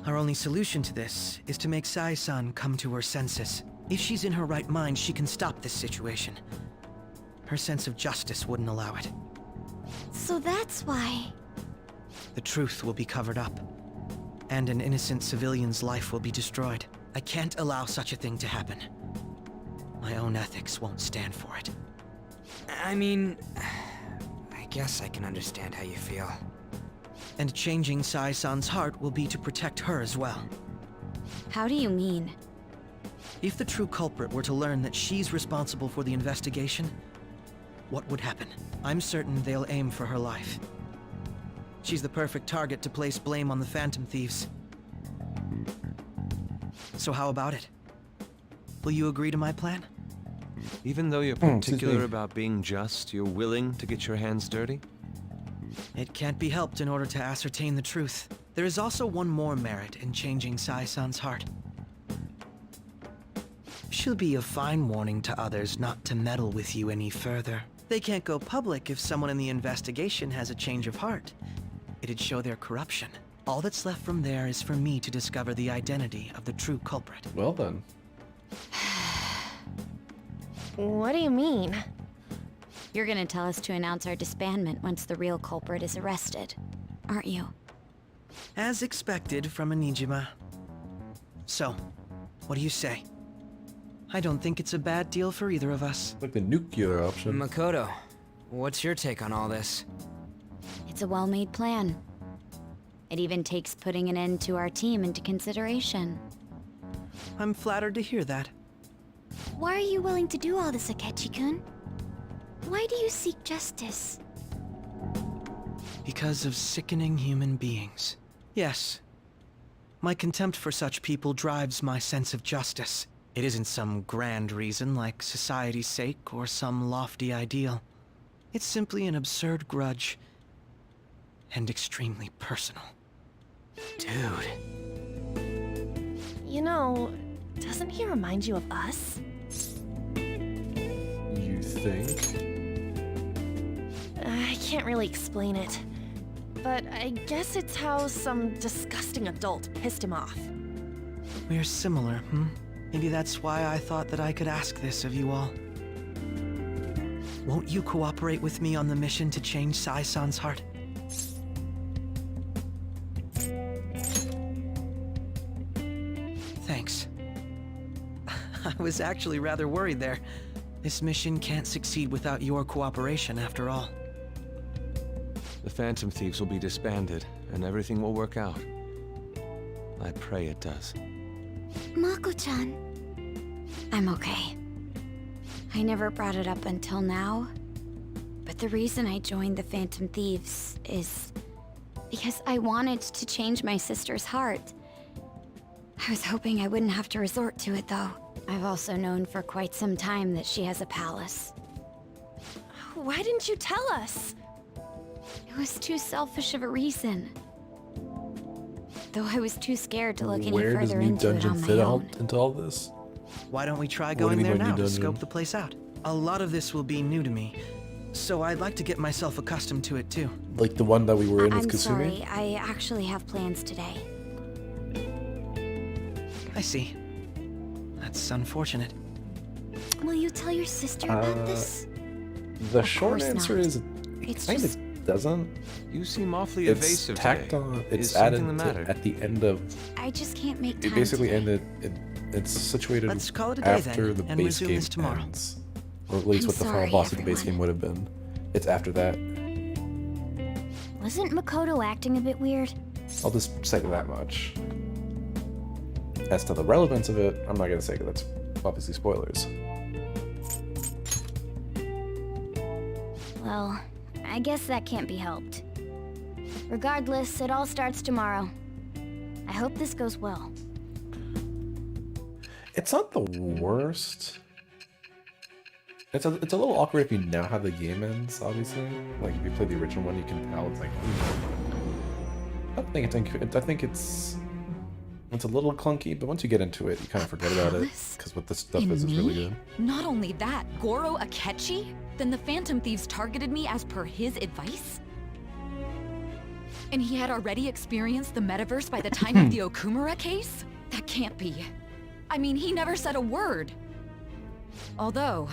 Our only solution to this is to make Sai-san come to her senses. If she's in her right mind, she can stop this situation. Her sense of justice wouldn't allow it. So that's why... The truth will be covered up, and an innocent civilian's life will be destroyed. I can't allow such a thing to happen. My own ethics won't stand for it. I mean, I guess I can understand how you feel. And changing Sai-san's heart will be to protect her as well. How do you mean? If the true culprit were to learn that she's responsible for the investigation, what would happen? I'm certain they'll aim for her life. She's the perfect target to place blame on the Phantom Thieves. So how about it? Will you agree to my plan? Even though you're particular about being just, you're willing to get your hands dirty? It can't be helped in order to ascertain the truth. There is also one more merit in changing Sai-san's heart. She'll be a fine warning to others not to meddle with you any further. They can't go public if someone in the investigation has a change of heart. It'd show their corruption. All that's left from there is for me to discover the identity of the true culprit. Well then. What do you mean? You're gonna tell us to announce our disbandment once the real culprit is arrested, aren't you? As expected from a Nijima. So, what do you say? I don't think it's a bad deal for either of us. Like the nuclear option. Makoto, what's your take on all this? It's a well-made plan. It even takes putting an end to our team into consideration. I'm flattered to hear that. Why are you willing to do all this, Akechi-kun? Why do you seek justice? Because of sickening human beings. Yes. My contempt for such people drives my sense of justice. It isn't some grand reason like society's sake or some lofty ideal. It's simply an absurd grudge. And extremely personal. Dude. You know, doesn't he remind you of us? You think? I can't really explain it. But I guess it's how some disgusting adult pissed him off. We're similar, Maybe that's why I thought that I could ask this of you all. Won't you cooperate with me on the mission to change Sai-san's heart? Thanks. I was actually rather worried there. This mission can't succeed without your cooperation, after all. The Phantom Thieves will be disbanded, and everything will work out. I pray it does. Mako-chan. I'm okay. I never brought it up until now, but the reason I joined the Phantom Thieves is because I wanted to change my sister's heart. I was hoping I wouldn't have to resort to it, though. I've also known for quite some time that she has a palace. Why didn't you tell us? It was too selfish of a reason. Though I was too scared to look any Where does further New into it Dungeon on my fit own. into all this? Why don't we try What do you going mean there by New now to Dungeon? scope the place out? A lot of this will be new to me, so I'd like to get myself accustomed to it too. Like the one that we were in with I'm Kasumi? sorry, I actually have plans today. I see. That's unfortunate. Will you tell your sister about this? The Of short course answer not. is It's kind just... of doesn't. You seem awfully It's evasive tacked today. on. Is It's added something the matter? at the end of. I just can't make time It basically today. ended. It's situated Let's call it a day after then, the and base resume game this tomorrow. ends, or at least I'm what the final sorry, boss of the base everyone. game would have been. It's after that. Wasn't Makoto acting a bit weird? I'll just say that much. As to the relevance of it, I'm not gonna say 'cause that's obviously spoilers. Well, I guess that can't be helped. Regardless, it all starts tomorrow. I hope this goes well. It's not the worst. It's a little awkward if you now have the game ends, obviously. Like if you play the original one, you can tell it's like. I think it's a little clunky, but once you get into it, you kind of forget about it because what this stuff is really good. Not only that, Goro Akechi? Then the Phantom Thieves targeted me as per his advice? And he had already experienced the metaverse by the time of the Okumura case? That can't be. I mean, he never said a word. Although,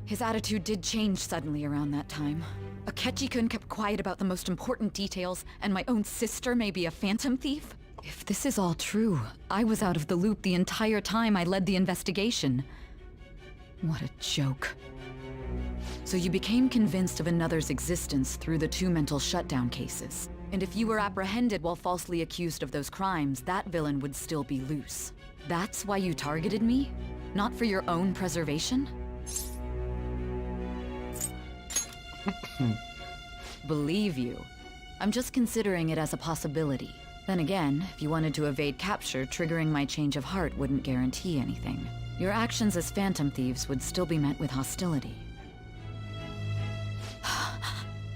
his attitude did change suddenly around that time. Akechi-kun kept quiet about the most important details, and my own sister may be a Phantom Thief? If this is all true, I was out of the loop the entire time I led the investigation. What a joke. So you became convinced of another's existence through the 2 mental shutdown cases. And if you were apprehended while falsely accused of those crimes, that villain would still be loose. That's why you targeted me? Not for your own preservation? Believe you. I'm just considering it as a possibility. Then again, if you wanted to evade capture, triggering my change of heart wouldn't guarantee anything. Your actions as phantom thieves would still be met with hostility.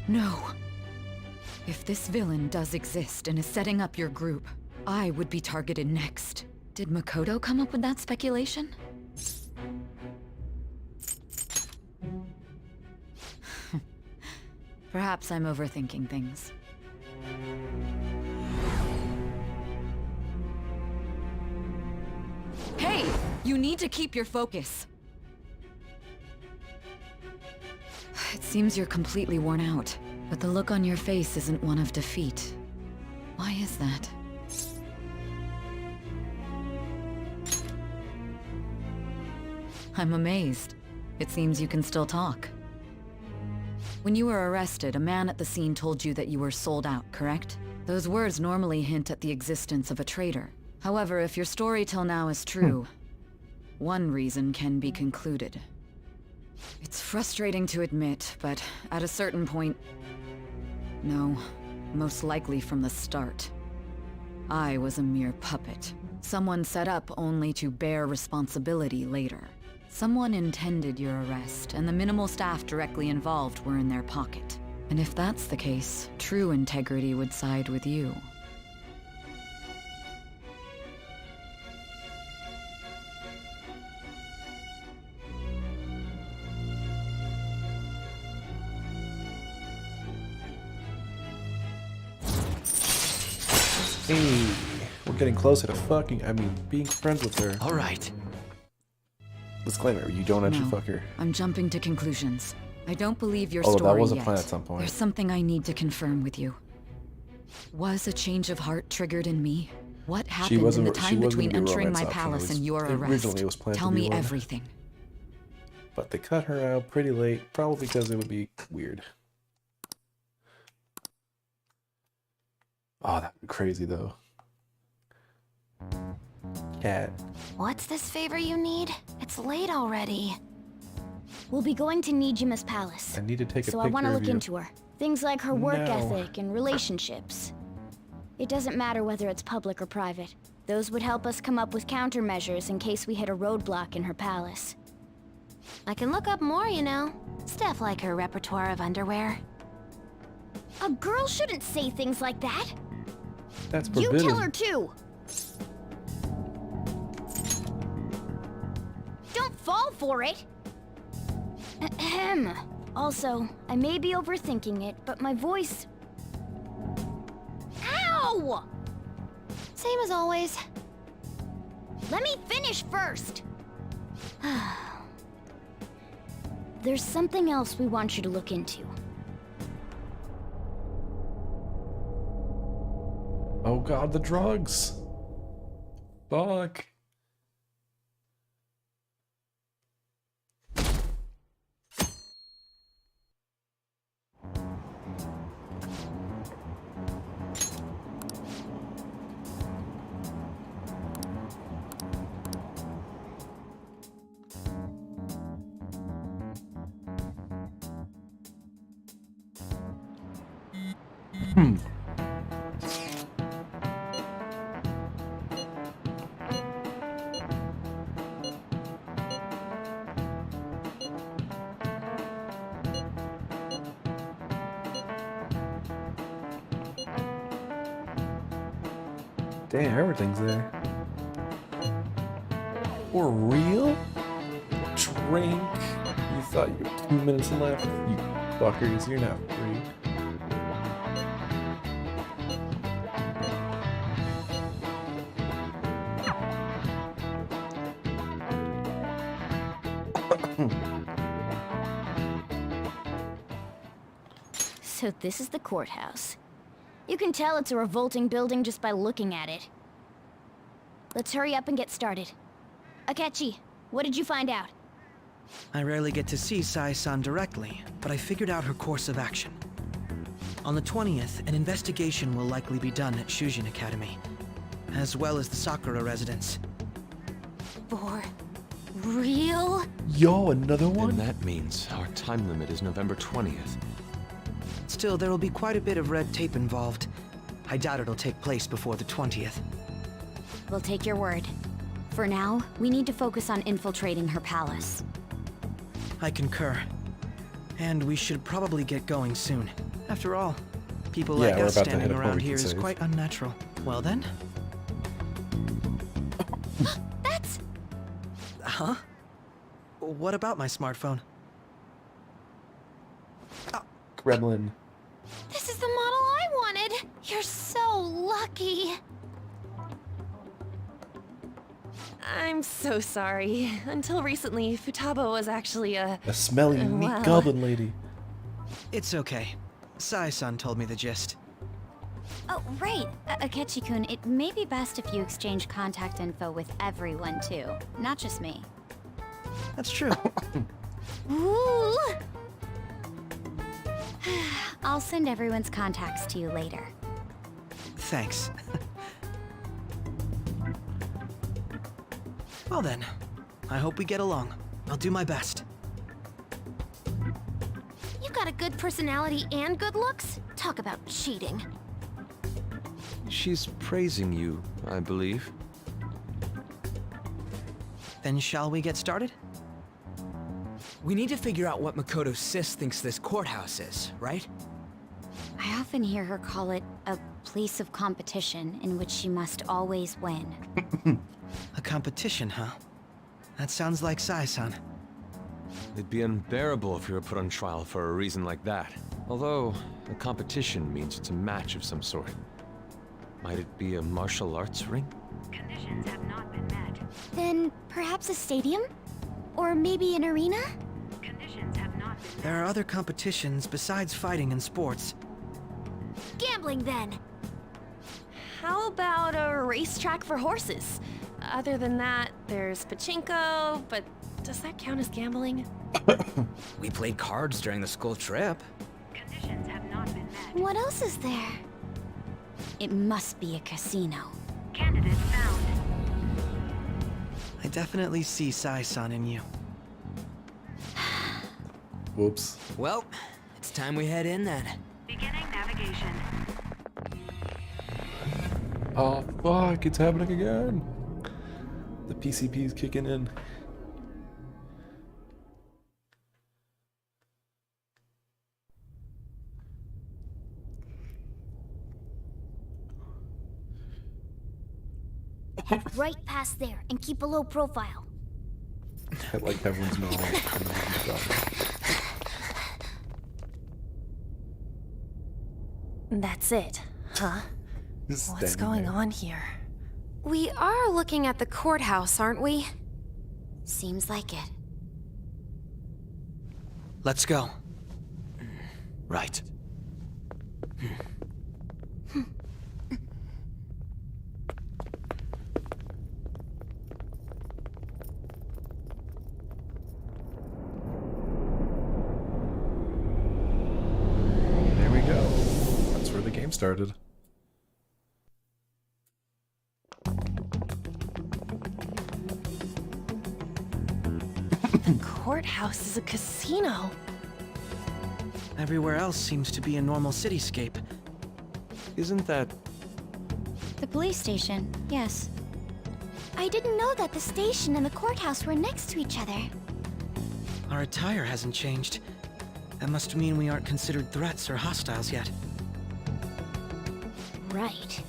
No. If this villain does exist and is setting up your group, I would be targeted next. Did Makoto come up with that speculation? Perhaps I'm overthinking things. Hey! You need to keep your focus. It seems you're completely worn out, but the look on your face isn't one of defeat. Why is that? I'm amazed. It seems you can still talk. When you were arrested, a man at the scene told you that you were sold out, correct? Those words normally hint at the existence of a traitor. However, if your story till now is true, one reason can be concluded. It's frustrating to admit, but at a certain point... No, most likely from the start. I was a mere puppet. Someone set up only to bear responsibility later. Someone intended your arrest, and the minimal staff directly involved were in their pocket. And if that's the case, true integrity would side with you. Hey, we're getting closer to being friends with her. All right. Disclaimer, you don't actually No, fuck her. I'm jumping to conclusions. I don't believe your Although story that was a yet. plan at some point. There's something I need to confirm with you. Was a change of heart triggered in me? What happened in the time between entering my palace and your arrest? Originally it was planned Tell to be me one. everything. But they cut her out pretty late, probably because it would be weird. Oh, that'd be crazy though. Cat. What's this favor you need? It's late already. We'll be going to Nijima's palace. I need to take a So picture I want to of look you. into her. Things like her work No. ethic and relationships. It doesn't matter whether it's public or private. Those would help us come up with countermeasures in case we hit a roadblock in her palace. I can look up more, you know. Stuff like her repertoire of underwear. A girl shouldn't say things like that. That's You forbidden. tell her too. Don't fall for it. Ahem. Also, I may be overthinking it, but my voice... Ow! Same as always. Let me finish first. There's something else we want you to look into. Oh god, the drugs. Fuck. Damn, everything's there. For real? Drink. You thought you had 2 minutes left. You fuckers, you're not free. So this is the courthouse. You can tell it's a revolting building just by looking at it. Let's hurry up and get started. Akechi, what did you find out? I rarely get to see Sai-san directly, but I figured out her course of action. On the 20th, an investigation will likely be done at Shujin Academy, as well as the Sakura residence. For real? Yo, another one? And that means our time limit is November 20th. Still, there will be quite a bit of red tape involved. I doubt it'll take place before the 20th. We'll take your word. For now, we need to focus on infiltrating her palace. I concur. And we should probably get going soon. After all, people like us standing around here is quite unnatural. Well then? That's... Huh? What about my smartphone? Gremlin. This is the model I wanted! You're so lucky! I'm so sorry. Until recently, Futaba was actually a smelly meat goblin lady. It's okay. Sai-san told me the gist. Oh, right. Akechi-kun, it may be best if you exchange contact info with everyone, too. Not just me. That's true. Ooh! I'll send everyone's contacts to you later. Thanks. Well then, I hope we get along. I'll do my best. You got a good personality and good looks? Talk about cheating. She's praising you, I believe. Then shall we get started? We need to figure out what Makoto's sis thinks this courthouse is, right? I often hear her call it a place of competition in which she must always win. A competition, huh? That sounds like Sai-san. It'd be unbearable if you were put on trial for a reason like that. Although, a competition means it's a match of some sort. Might it be a martial arts ring? Conditions have not been met. Then perhaps a stadium? Or maybe an arena? Conditions have not been met. There are other competitions besides fighting and sports. Gambling, then. How about a racetrack for horses? Other than that, there's pachinko, but does that count as gambling? We played cards during the school trip. Conditions have not been met. What else is there? It must be a casino. Candidate found. I definitely see Sai-san in you. Whoops. Well, it's time we head in then. Beginning navigation. Oh fuck, it's happening again. The PCP's kicking in. Head right past there and keep a low profile. I like everyone's knowledge. That's it, huh? What's going on here? We are looking at the courthouse, aren't we? Seems like it. Let's go. Right. There we go. That's where the game started. The courthouse is a casino. Everywhere else seems to be a normal cityscape. Isn't that... The police station, yes. I didn't know that the station and the courthouse were next to each other. Our attire hasn't changed. That must mean we aren't considered threats or hostiles yet. Right.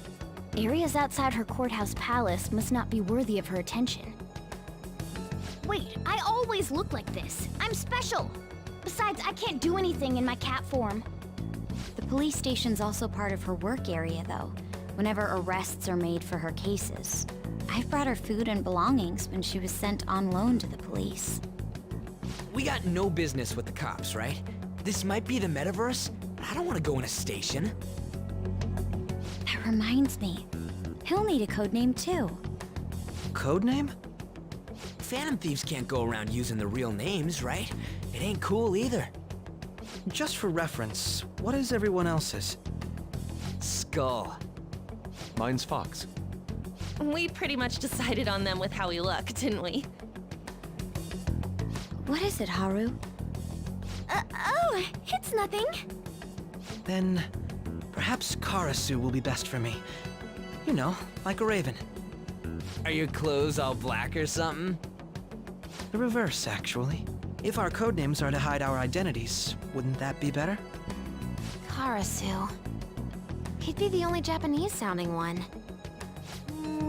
Areas outside her courthouse palace must not be worthy of her attention. Wait, I always look like this. I'm special. Besides, I can't do anything in my cat form. The police station's also part of her work area, though, whenever arrests are made for her cases. I've brought her food and belongings when she was sent on loan to the police. We got no business with the cops, right? This might be the metaverse, but I don't want to go in a station. That reminds me. He'll need a code name, too. code name? Phantom thieves can't go around using the real names, right? It ain't cool either. Just for reference, what is everyone else's? Skull. Mine's Fox. We pretty much decided on them with how we look, didn't we? What is it, Haru? Oh, it's nothing. Then, perhaps Karasu will be best for me. You know, like a raven. Are your clothes all black or something? The reverse, actually. If our codenames are to hide our identities, wouldn't that be better? Karasu. He'd be the only Japanese-sounding one.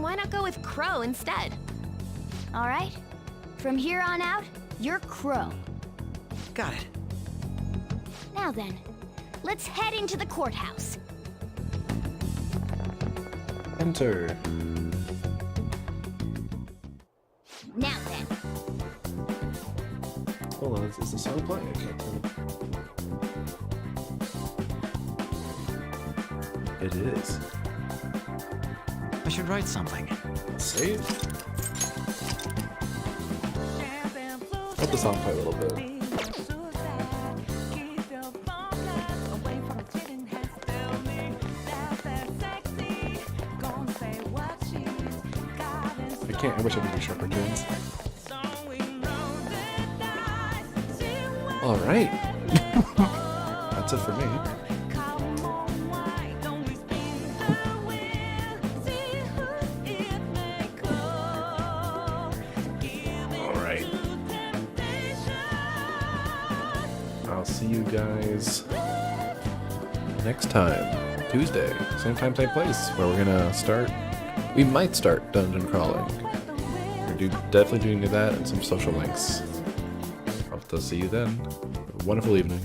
Why not go with Crow instead? All right. From here on out, you're Crow. Got it. Now then, let's head into the courthouse. Enter. Now then. Hold on, is the song playing? I can't tell. It is. I should write something. Save. Let the song play a little bit. I wish I could do sharper tunes. All right. That's it for me. All right. I'll see you guys next time. Tuesday. Same time, same place. Where we're gonna start. We might start dungeon crawling. Definitely doing that and some social links. I'll see you then. Have a wonderful evening.